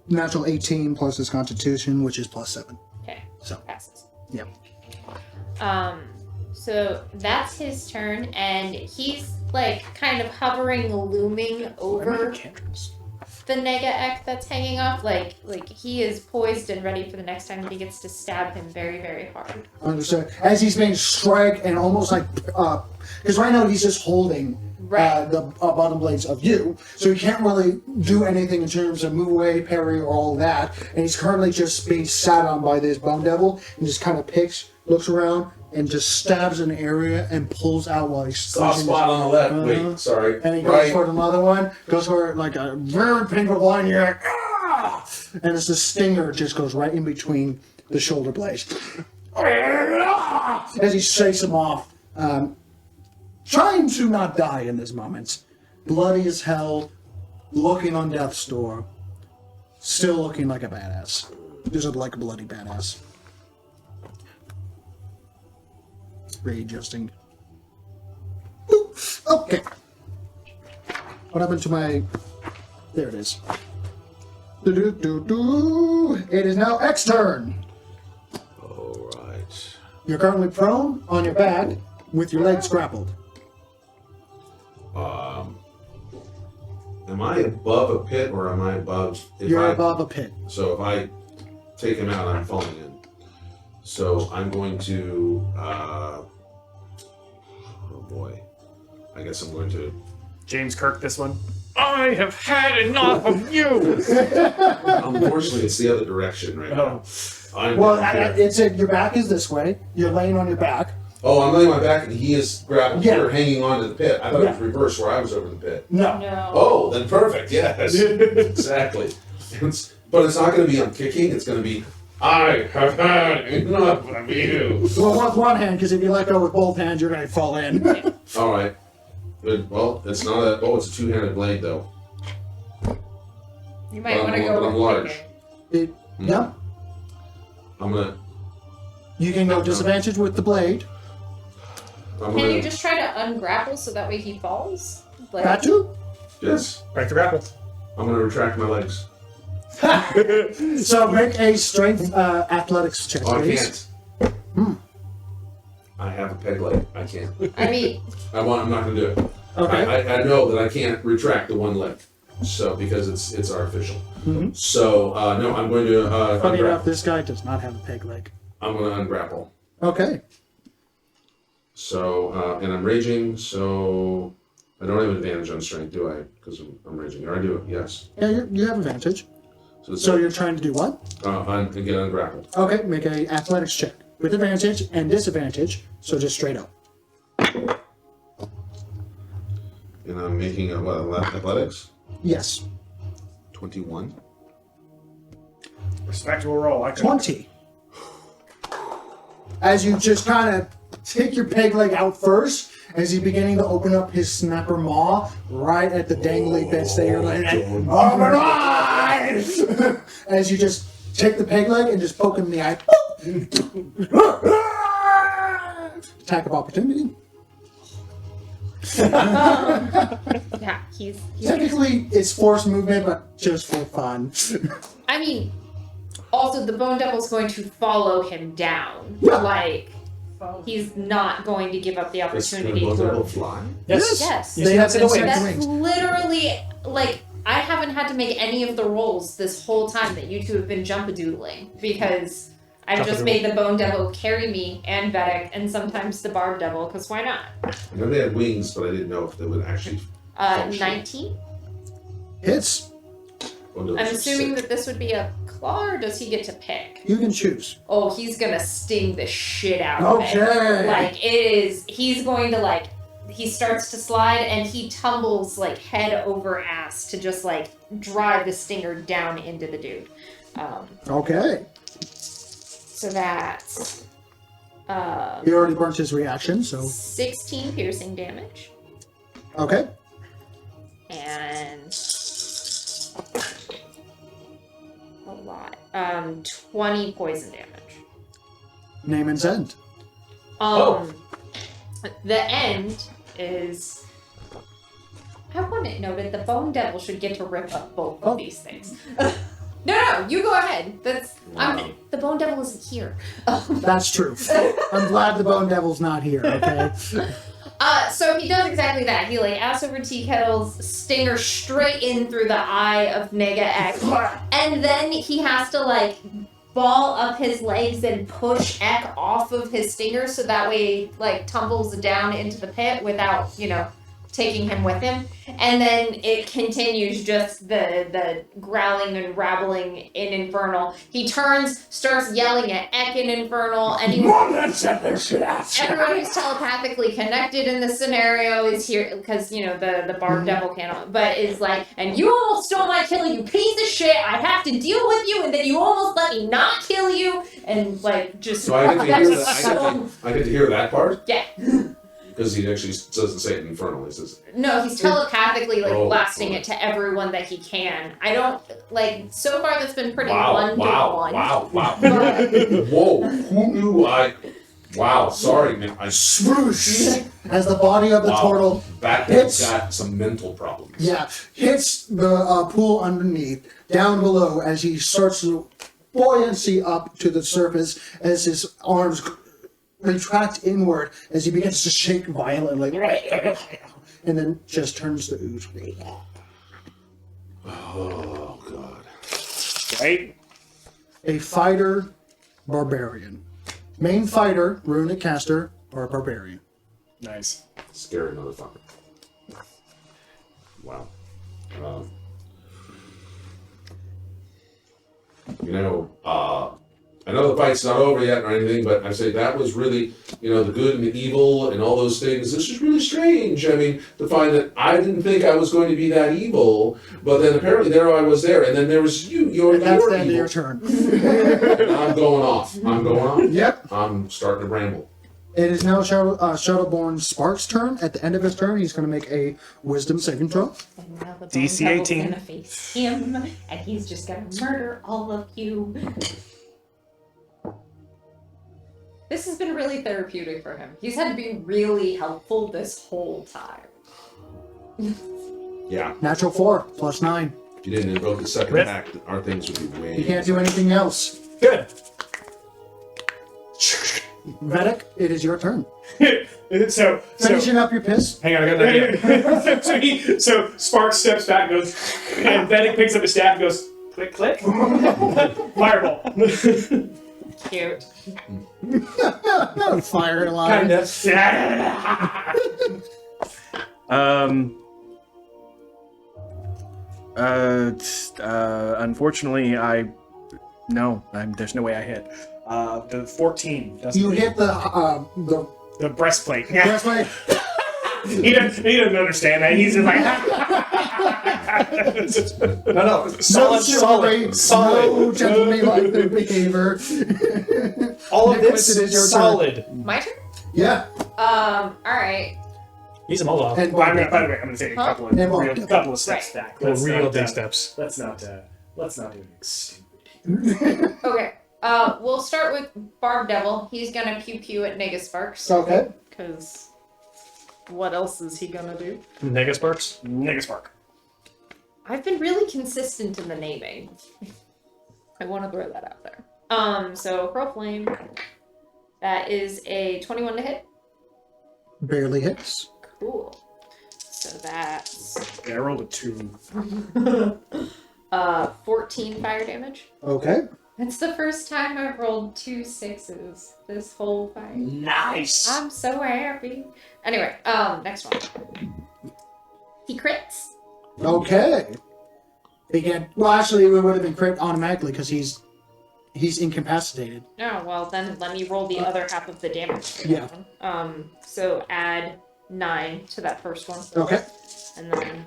Natural 18 plus his Constitution, which is plus 7. Okay. So, Passes. yeah. So that's his turn, and he's like kind of hovering, looming over the Nega Ek that's hanging off. Like he is poised and ready for the next time that he gets to stab him very, very hard. Understood. As he's being strike and almost like, because right now he's just holding Right. the bottom blades of you, so he can't really do anything in terms of move away, parry, or all that. And he's currently just being sat on by this Bone Devil, and just kind of looks around, and just stabs an area and pulls out while he's Soft squeezing spot his- on the left. Wait, sorry. And he goes Right. for another one, goes for like a very painful line, you're like, ah! And it's the stinger just goes right in between the shoulder blades. As he shakes him off, trying to not die in this moment. Bloody as hell, looking on death's door, still looking like a badass. Just like a bloody badass. Readjusting. Okay. What happened to my... There it is. Do-do-do-do. It is now X turn. All right. You're currently prone on your back with your legs grappled. am I above a pit or am I above? You're above a pit. So if I take him out, I'm falling in. So I'm going to. Oh boy. I guess I'm going to. James Kirk, this one. I have had enough of you. Unfortunately, it's the other direction right now. I'm Well, down here. it's your back is this way. You're laying on your back. Oh, I'm laying on my back and he is grappled Yeah. here, hanging on to the pit. I thought it was reversed where I was over the pit. No. No. Oh, then perfect. Yes, exactly. But it's not going to be I'm kicking. It's going to be I have had enough of you. Well, with one hand, because if you let go with both hands, you're going to fall in. All right. Good. Well, it's not a. Oh, it's a two-handed blade though. You might But want to I'm go with large. bigger. Yeah. I'm gonna. You can go disadvantage with the blade. I'm Can you gonna. just try to ungrapple so that way he falls? Like, Got to. Yes. Back to grapple. I'm gonna retract my legs. So make a strength athletics check, Oh, I please. can't. I have a peg leg. I can't. I mean, I'm not gonna do it. Okay. I know that I can't retract the one leg, so because it's artificial. So no, I'm going to. Funny enough, ungrapple. this guy does not have a peg leg. I'm going to ungrapple. Okay. So and I'm raging, so I don't have an advantage on strength, do I? Because I'm raging. Or I do. Yes. Yeah, you have advantage. So, So you're trying to do what? and get ungrappled. Okay, make a athletics check with advantage and disadvantage. So just straight up. And I'm making a what? Athletics. Yes. 21. Respectable roll. I could. 20. As you just kind of take your peg leg out first, as he's beginning to open up his snapper maw right at the dangly bits that you're like, as you just take the peg leg and just poke him in the eye. Attack of opportunity. yeah, he's Technically, it's forced movement, but just for fun. I mean, also the Bone Devil's going to follow him down. Yeah. Like, he's not going to give up the It's going opportunity to to. fly. Yes. Yes. You They see have that insect wings? That's wings. literally like I haven't had to make any of the rolls this whole time that you two have been jump-a-doodling because I've just made the Bone Devil carry me and Vedic and sometimes the Barb Devil because why not? I know they had wings, but I didn't know if they would actually. 19. Hits. Oh, no, I'm it's assuming sick. that this would be a claw, or does he get to pick? You can choose. Oh, he's gonna sting the shit out of it. Okay. Like it is. He's going to like. He starts to slide and he tumbles like head over ass to just like drive the stinger down into the dude. Okay. So that's He already burnt his reaction, so 16 piercing damage okay. and a lot. 20 poison damage. Name and send. The end is. I want it noted the Bone Devil should get to rip up both of these things. No, you go ahead. The Bone Devil isn't here. That's true. I'm glad the Bone Devil's not here, okay? So he does exactly that. He like ass over tea kettles, stinger straight in through the eye of Nega X, and then he has to like ball up his legs and push Ek off of his stinger so that way he, like tumbles down into the pit without taking him with him, and then it continues just the growling and rabbling in Infernal. He turns, starts yelling at Ek in Infernal, and everyone who's telepathically connected in this scenario is here because the Barb Devil can't, but is like, and you almost stole my kill, you piece of shit. I have to deal with you, and then you almost let me not kill you, and like just. So I get to hear that. so- I get to hear that part yeah. because he actually doesn't say it in Infernal. He says, No, he's telepathically Oh, blasting oh. it to everyone that he can. I don't so far that's been pretty "Wow, one to one. wow. But Whoa, who knew I? Wow, sorry, man. I Swoosh! As the body of the Wow. turtle, That It's- man's got some mental problems. yeah, hits the pool underneath, down below, as he starts to buoyancy up to the surface as his arms retract inward as he begins to shake violently, and then just turns to ooze. Oh God. Right? A fighter, barbarian. Main fighter, runic caster, or barbarian. Nice. Scary motherfucker. Wow. I know the fight's not over yet or anything, but I say that was really, the good and the evil and all those things. This is really strange. I mean, to find that I didn't think I was going to be that evil, but then apparently there I was there, and then there was you. You're That's the end of evil. your turn. And I'm going off. Yep. I'm starting to ramble. It is now Shadowborn Spark's turn. At the end of his turn, he's going to make a Wisdom saving throw. And now the DC Bone Devil's 18. gonna face him, and he's just gonna murder all of you. This has been really therapeutic for him. He's had to be really helpful this whole time. Yeah. Natural 4, plus 9. If you didn't invoke the second Rip. act, our things would be way. You can't do anything else. Good. Vedic, it is your turn. so Finishing up your piss. hang on, I got an idea. so Sparks steps back and goes, and Vedic picks up his staff and goes, click, click. Fireball. Cute. Fire line. Kinda. Unfortunately, there's no way I hit. The 14 doesn't. You hit the The breastplate. breastplate. He doesn't understand that. He's just like. No, No chivalry, no gentlemanly behavior. All of Nicholas, this it is your solid. My turn? Yeah. Alright. He's a Molotov. And By the way, I'm going to take a couple And of steps back. Real big steps. Let's not do anything stupid. Okay. We'll start with Barb Devil. He's gonna pew pew at Nega Sparks. Okay. Because what else is he gonna do? Negasparks? Negaspark. I've been really consistent in the naming. I want to throw that out there. So Hurl Flame. That is a 21 to hit. Barely hits. Cool. So that's Yeah, I rolled a 2. 14 fire damage. Okay. It's the first time I've rolled 2 6s this whole fight. Nice. I'm so happy. Anyway, next one. He crits. Okay. Again, well, actually, it would have been crit automatically because he's incapacitated. Oh, well, then let me roll the other half of the damage. For Yeah. that one. So add 9 to that first one. Okay. And then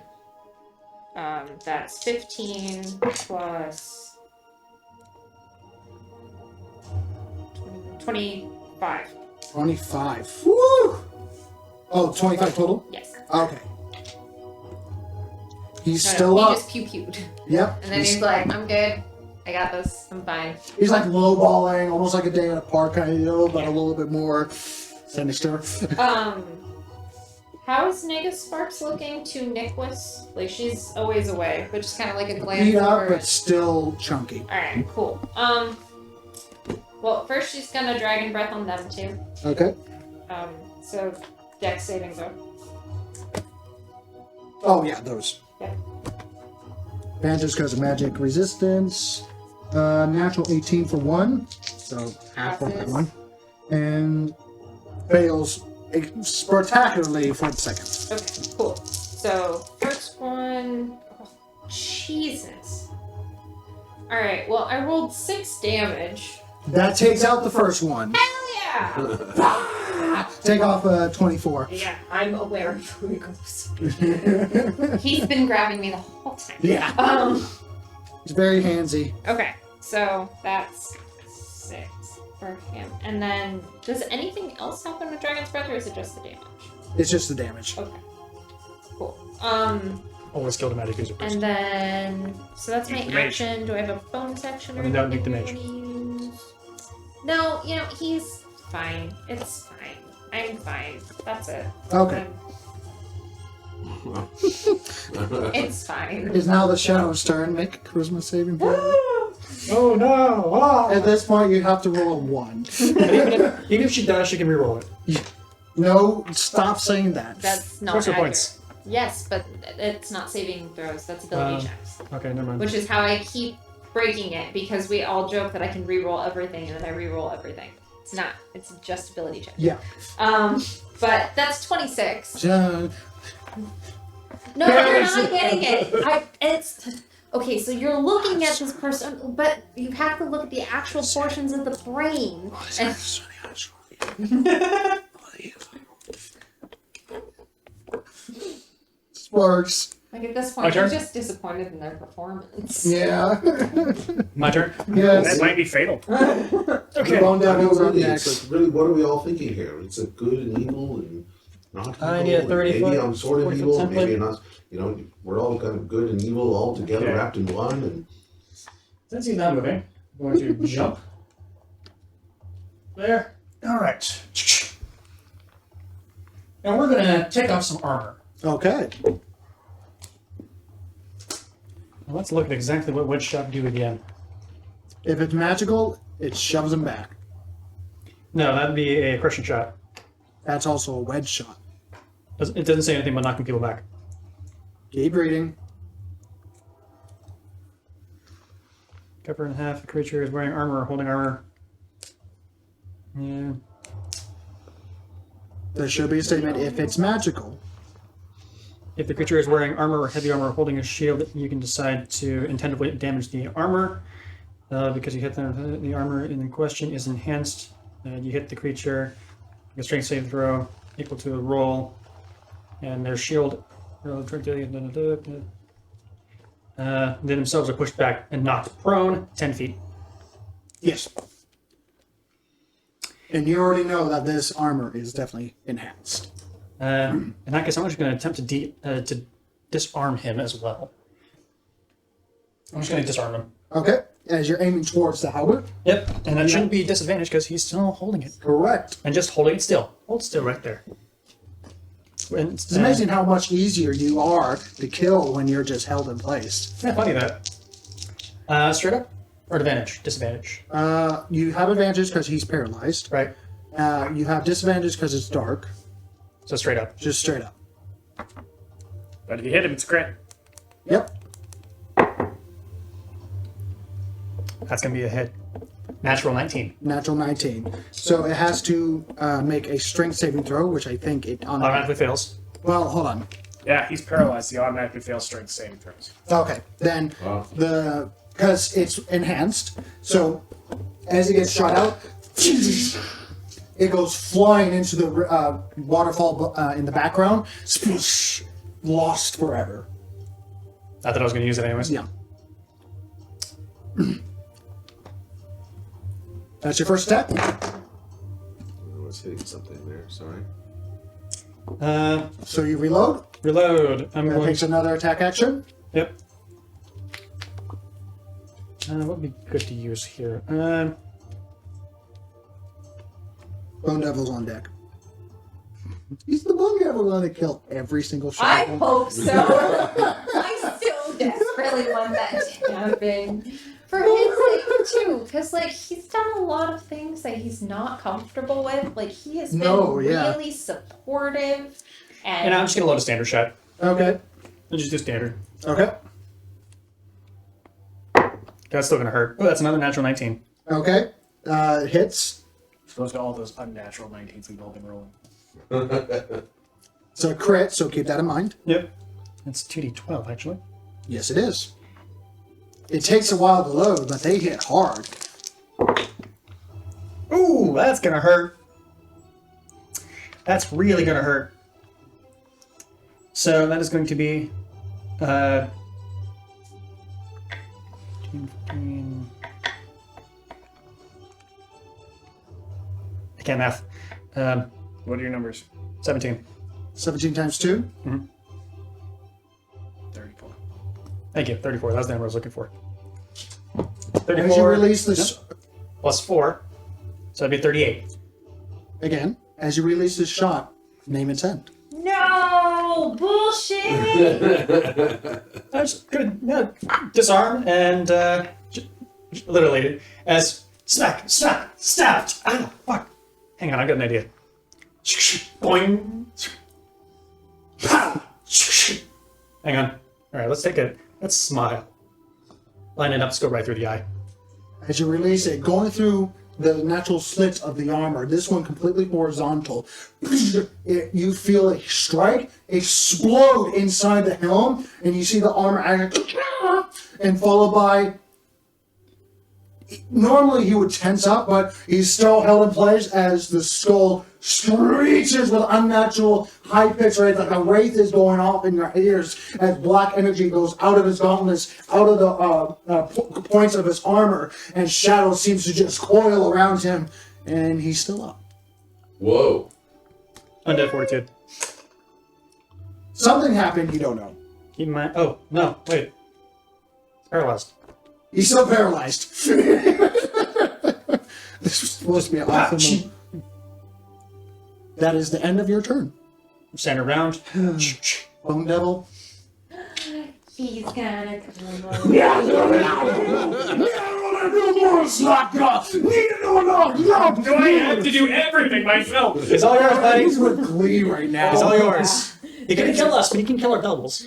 that's 15 plus 25. 25. Woo! Oh, 25 total? Yes. Okay. He's No, still he up. just pew-pewed. Yep. And then he's like, I'm good. I got this. I'm fine. He's like lowballing, almost like a day at a park kind of deal, but a little bit more sinister. How's Nega Sparks looking to Nicholas? Like, she's a ways away, but just kind of like a glance Beat up, over. but still chunky. Alright, cool. Well, first she's gonna Dragon Breath on them too. Okay. So Dex saving throw. Oh, yeah, those. Yep. Advantage because of magic resistance. Natural 18 for 1. So half of that Passes. one. And fails spectacularly for the second. Okay, cool. So first one. Oh, Jesus. Alright, well, I rolled 6 damage. That takes out the first one. Hell yeah! Take off 24. Yeah, I'm aware of who he goes. He's been grabbing me the whole time. Yeah. He's very handsy. Okay, so that's 6 for him. And then, does anything else happen with Dragon's Breath, or is it just the damage? It's just the damage. Okay. Cool. Always kill the magic user first. And then, so that's my Need the mage. action. Do I have a bonus action or And then anything need the I mage. wanna use? No, he's fine. It's fine. I'm fine. That's it. Okay. It's fine. It's now the Shadow's turn. Make a charisma saving throw. Oh no! Ah! At this point, you have to roll a 1. Even if she does, she can reroll it. No, stop saying that. That's not Special accurate. points. Yes, but it's not saving throws. That's ability checks. Okay, never mind. Which is how I keep breaking it, because we all joke that I can reroll everything, and then I reroll everything. It's not. It's just ability checks. Yeah. But that's 26. Uh, No, you're not getting it. It's okay. So you're looking at this person, but you have to look at the actual portions of the brain. And Sparks. like at this My point, you're turn? just disappointed in their performance. Yeah. My turn? Yes. That might be fatal. Okay. Bone Devil's up Really, next. it's like, really, what are we all thinking here? It's a good and evil and not evil. I need a and 30 maybe foot- I'm sort of 40 foot evil, template. maybe I'm not. You know, we're all kind of good and evil all together, Okay. wrapped in one. And Since he's not moving, I'm going to jump. There. All right. And we're going to take off some armor. Okay. Now let's look at exactly what Wedge Shot do again. If it's magical, it shoves him back. No, that'd be a crushing shot. That's also a wedge shot. It doesn't say anything about knocking people back. Keep reading. Cover in half. The creature is wearing armor or holding armor. Yeah. There should be a statement if it's magical. If the creature is wearing armor or heavy armor or holding a shield, you can decide to intendedly damage the armor. Because you hit the armor in question is enhanced. You hit the creature, a strength save throw equal to a roll, and their shield. They themselves are pushed back and knocked prone 10 feet. Yes. And you already know that this armor is definitely enhanced. In that case, I'm just going to attempt to disarm him as well. I'm just going to disarm him. Okay. As you're aiming towards the halberd. Yep, and that shouldn't be disadvantage because he's still holding it. Correct. And just holding it still. Hold still right there. And, It's amazing how much easier you are to kill when you're just held in place. Yeah, funny that. Straight up? Or advantage? Disadvantage. You have advantage because he's paralyzed. Right. You have disadvantage because it's dark. So straight up. Just straight up. But if you hit him, it's a crit. Yep. That's going to be a hit. Natural 19. Natural 19. So it has to make a strength saving throw, which I think it Automatically fails. Well, hold on. Yeah, he's paralyzed. He automatically fails strength saving throws. Okay, then because it's enhanced, so as it gets shot out, it goes flying into the waterfall in the background. Sploosh, lost forever. I thought I was going to use it anyways. Yeah. That's your first step. I was hitting something there. Sorry. So you reload. Reload. I'm That going. takes another attack action. Yep. What would be good to use here? Bone Devil's on deck. He's the Bone Devil going to kill every single shot. I hope so. I so desperately want that to happen. For his sake too, because like he's done a lot of things that he's not comfortable with. Like he has been really supportive, And I'm just going to load a standard shot. Okay. I'll just do standard. Okay. That's still going to hurt. Oh, that's another natural 19. Okay. Hits. Opposed to all those unnatural 19s we've all been rolling. It's a crit, so keep that in mind. Yep. It's 2d12, actually. Yes, it is. It takes a while to load, but they hit hard. Ooh, that's going to hurt. That's really going to hurt. So that is going to be 15. I can't math. What are your numbers? 17. 17 times 2. 34. Thank you. 34. That was the number I was looking for. As you 34 release this plus 4. So that'd be 38. again, as you release this shot, name and send. no bullshit. I was gonna disarm and literally as smack, stab. Ah, fuck. Hang on, I got an idea. Boing. Pow. Hang on. All right, let's smile. Line it up, let's go right through the eye. As you release it, going through the natural slits of the armor, this one completely horizontal, you feel a strike explode inside the helm, and you see the armor and followed by. Normally he would tense up, but he's still held in place as the skull screeches with unnatural high pitch rate, like a wraith is going off in your ears as black energy goes out of his gauntlets, out of the points of his armor, and shadow seems to just coil around him, and he's still up. Whoa. Undead Fortitude. Something happened, you don't know. Keep in mind. Oh, no, wait. It's paralyzed. He's still paralyzed. This was supposed to be an awesome move. That is the end of your turn. Stand around. Bone Devil. He's gonna come over. Do I have to do everything myself? It's all yours, buddy. He's with glee right now. It's all yours. He can kill us, but he can kill our doubles.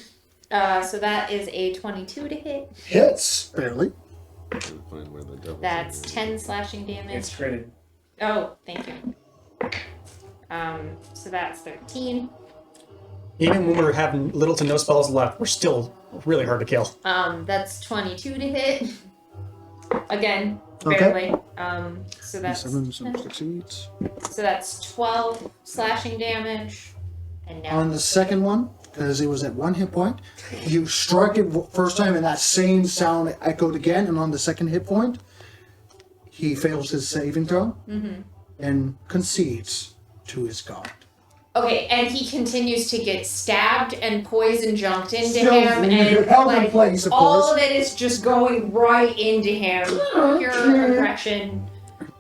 So that is a 22 to hit. Hits, barely. That's 10 slashing damage. It's critted. Oh, thank you. So that's 13. Even when we're having little to no spells left, we're still really hard to kill. That's 22 to hit. Again, Okay. barely. So that's 7 succeeds. so that's 12 slashing damage. And now On the second one, because it was at 1 hit point, you strike it first time and that same sound echoed again, and on the second hit point, he fails his saving throw and concedes to his god. okay, and he continues to get stabbed and poison junked into Still, him, you're and held in like place, of all course. of it is just going right into him. Pure aggression,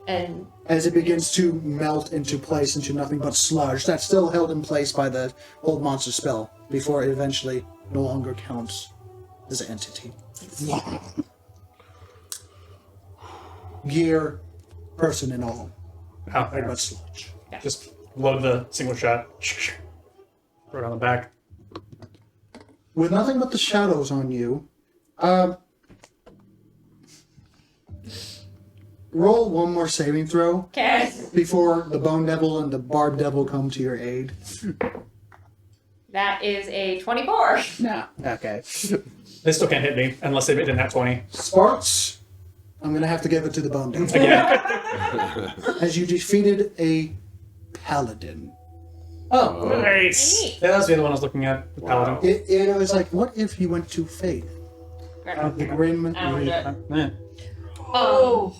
and As it begins to melt into place into nothing but sludge that's still held in place by the old monster spell before it eventually no longer counts as an entity. Gear, person, and all. Oh, Very much sludge. just load the single shot. Throw it on the back. With nothing but the shadows on you, roll one more saving throw okay. before the Bone Devil and the Barb Devil come to your aid. That is a 24. Nah. Okay. They still can't hit me unless they hit in that 20. Sparks, I'm gonna have to give it to the Bone Devil. Again. As you defeated a paladin. Oh, Nice. Neat. yeah, that's the other one I was looking at. The Paladin. It was like, what if he went to Faith? The grim. Yeah. Oh.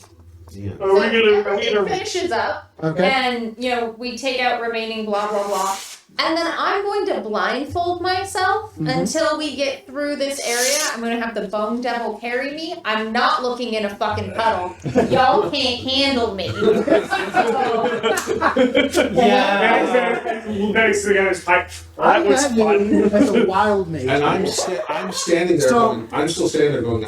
Yeah. Are we Everything gonna finishes up, Okay. and we take out remaining blah blah blah, and then I'm going to blindfold myself until we get through this area. I'm going to have the Bone Devil carry me. I'm not looking in a fucking puddle. Y'all can't handle me. Yeah. Nice. The guy's like, that was fun. As a wild mage. And I'm standing there So- going, I'm still standing there going,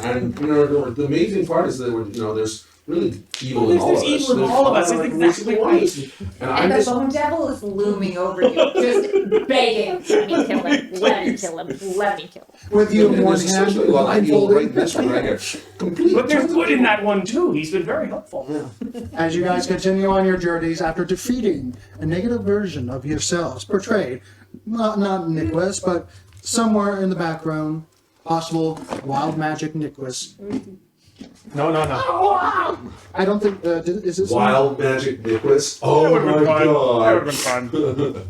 the amazing part is that there's really evil in all of us. There's evil in all of us. It's exactly right. And And I'm the just, Bone Devil is looming over you, just begging, let me kill him, let me kill him, let me kill him. With you in and one there's hand, especially a lot of evil right in blindfolded. this one right here. Complete. But there's good in that one too. He's been very helpful. As you guys continue on your journeys after defeating a negative version of yourselves, portrayed, not Nicholas, but somewhere in the background, possible wild magic Nicholas. No. I don't think, is this Wild magic Nicholas. That Oh would have my been fun. That god. would have been fun.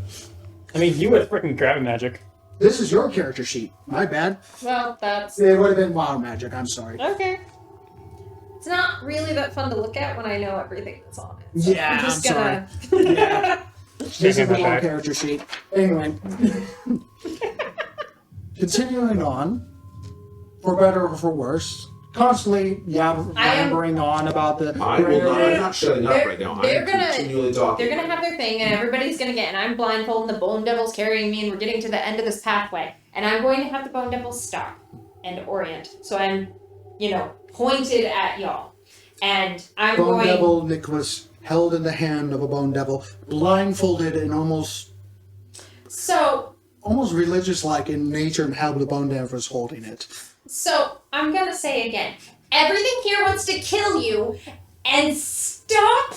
I mean, you with freaking gravity magic. This is your character sheet. My bad. Well, that's It would have been wild magic, I'm sorry. okay. It's not really that fun to look at when I know everything that's on it. So Yeah, I'm just I'm gonna. Yeah. This is the my wrong bad. character sheet. Anyway. Continuing on, for better or for worse, constantly yabbering on about the. I'm not shutting up They're- right now. they're I'm gonna- continually talking. They're gonna have their thing, and everybody's gonna get. And I'm blindfolded, and the Bone Devil's carrying me, and we're getting to the end of this pathway. And I'm going to have the Bone Devil stop and orient. So I'm, pointed at y'all, and I'm Bone going. Devil Nicholas held in the hand of a Bone Devil, blindfolded and almost So almost religious-like in nature and how the bone damper is holding it. So, I'm gonna say again, everything here wants to kill you, and stop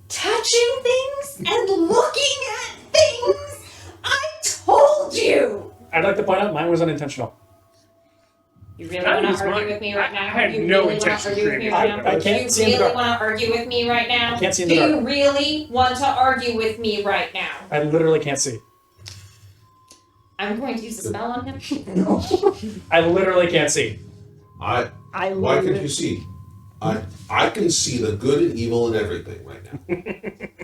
touching things and looking at things! I told you! I'd like to point out mine was unintentional. You really That want was to argue mine. with me right now? I had you no really intention of want to argue with me creating right it. now? I can't see Do in you the really dark. want to argue with me right now? I can't see in the Do dark. you really want to argue with me right now? I literally can't see. I'm going to use a spell on him. I literally can't see. Why can't you see? I can see the good and evil in everything right now.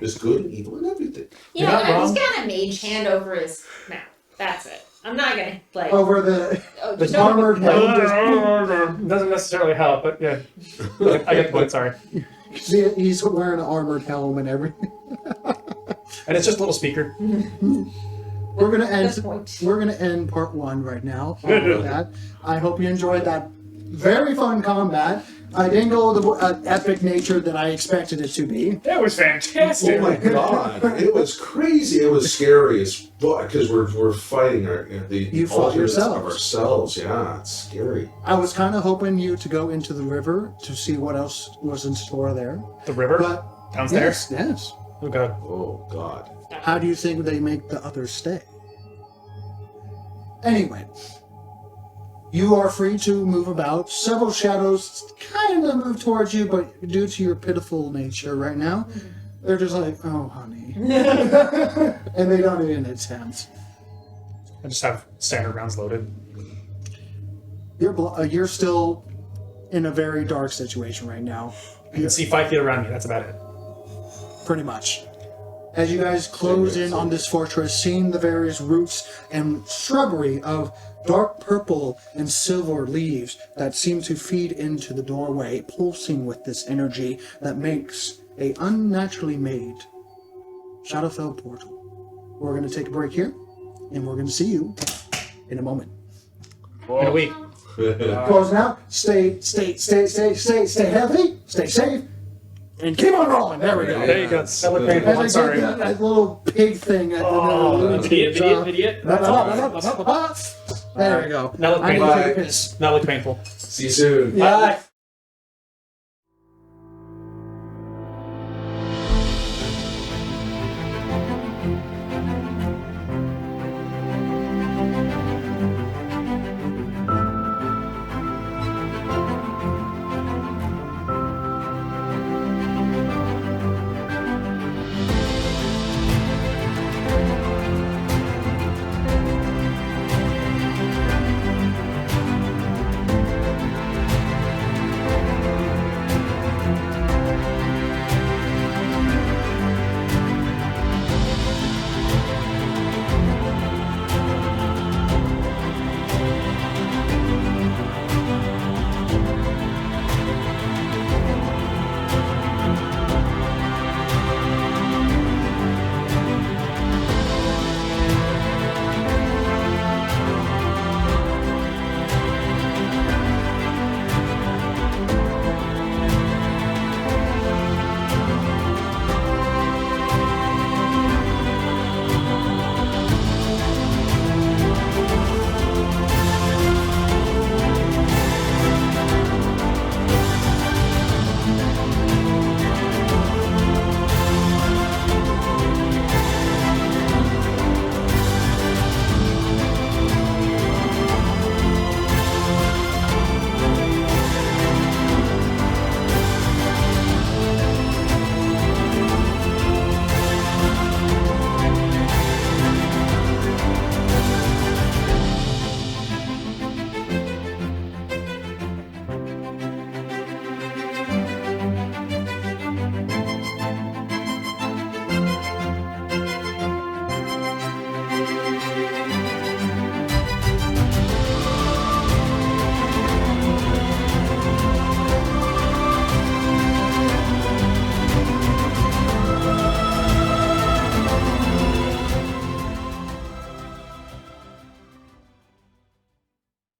There's good and evil in everything. You You're know, not I'm wrong. just gonna mage hand over his mouth. That's it. I'm not gonna like. Over the just armored head, Doesn't necessarily help, but yeah. I get the point, sorry. just, he's wearing an armored helm and everything. And it's just a little speaker. We're gonna end. Good point. We're gonna end part 1 right now. With that, I hope you enjoyed that very fun combat. I didn't go the epic nature that I expected it to be. That was fantastic. Oh my god, it was crazy. It was scary as fuck because we're fighting You fought alternatives yourselves. of ourselves. Yeah, it's scary. I was kind of hoping you to go into the river to see what else was in store there. The river? But Downstairs? yes. Oh god. Oh god. How do you think they make the others stay? Anyway, you are free to move about. Several shadows kind of move towards you, but due to your pitiful nature right now, they're just like, oh, honey. And they don't even attempt. I just have standard rounds loaded. You're still in a very dark situation right now. I can see 5 feet around me, that's about it. Pretty much. As you guys close in on this fortress, seeing the various roots and shrubbery of dark purple and silver leaves that seem to feed into the doorway, pulsing with this energy that makes a unnaturally made Shadowfell portal. We're going to take a break here, and we're going to see you in a moment. In a week. Close now. Stay healthy, stay safe, and keep on rolling. There we go. There you go. That looked painful, I'm As I sorry. did that little pig thing. Oh, idiot. There we go. Now look I need painful. to take a piss. Now look painful. See you soon. Yeah.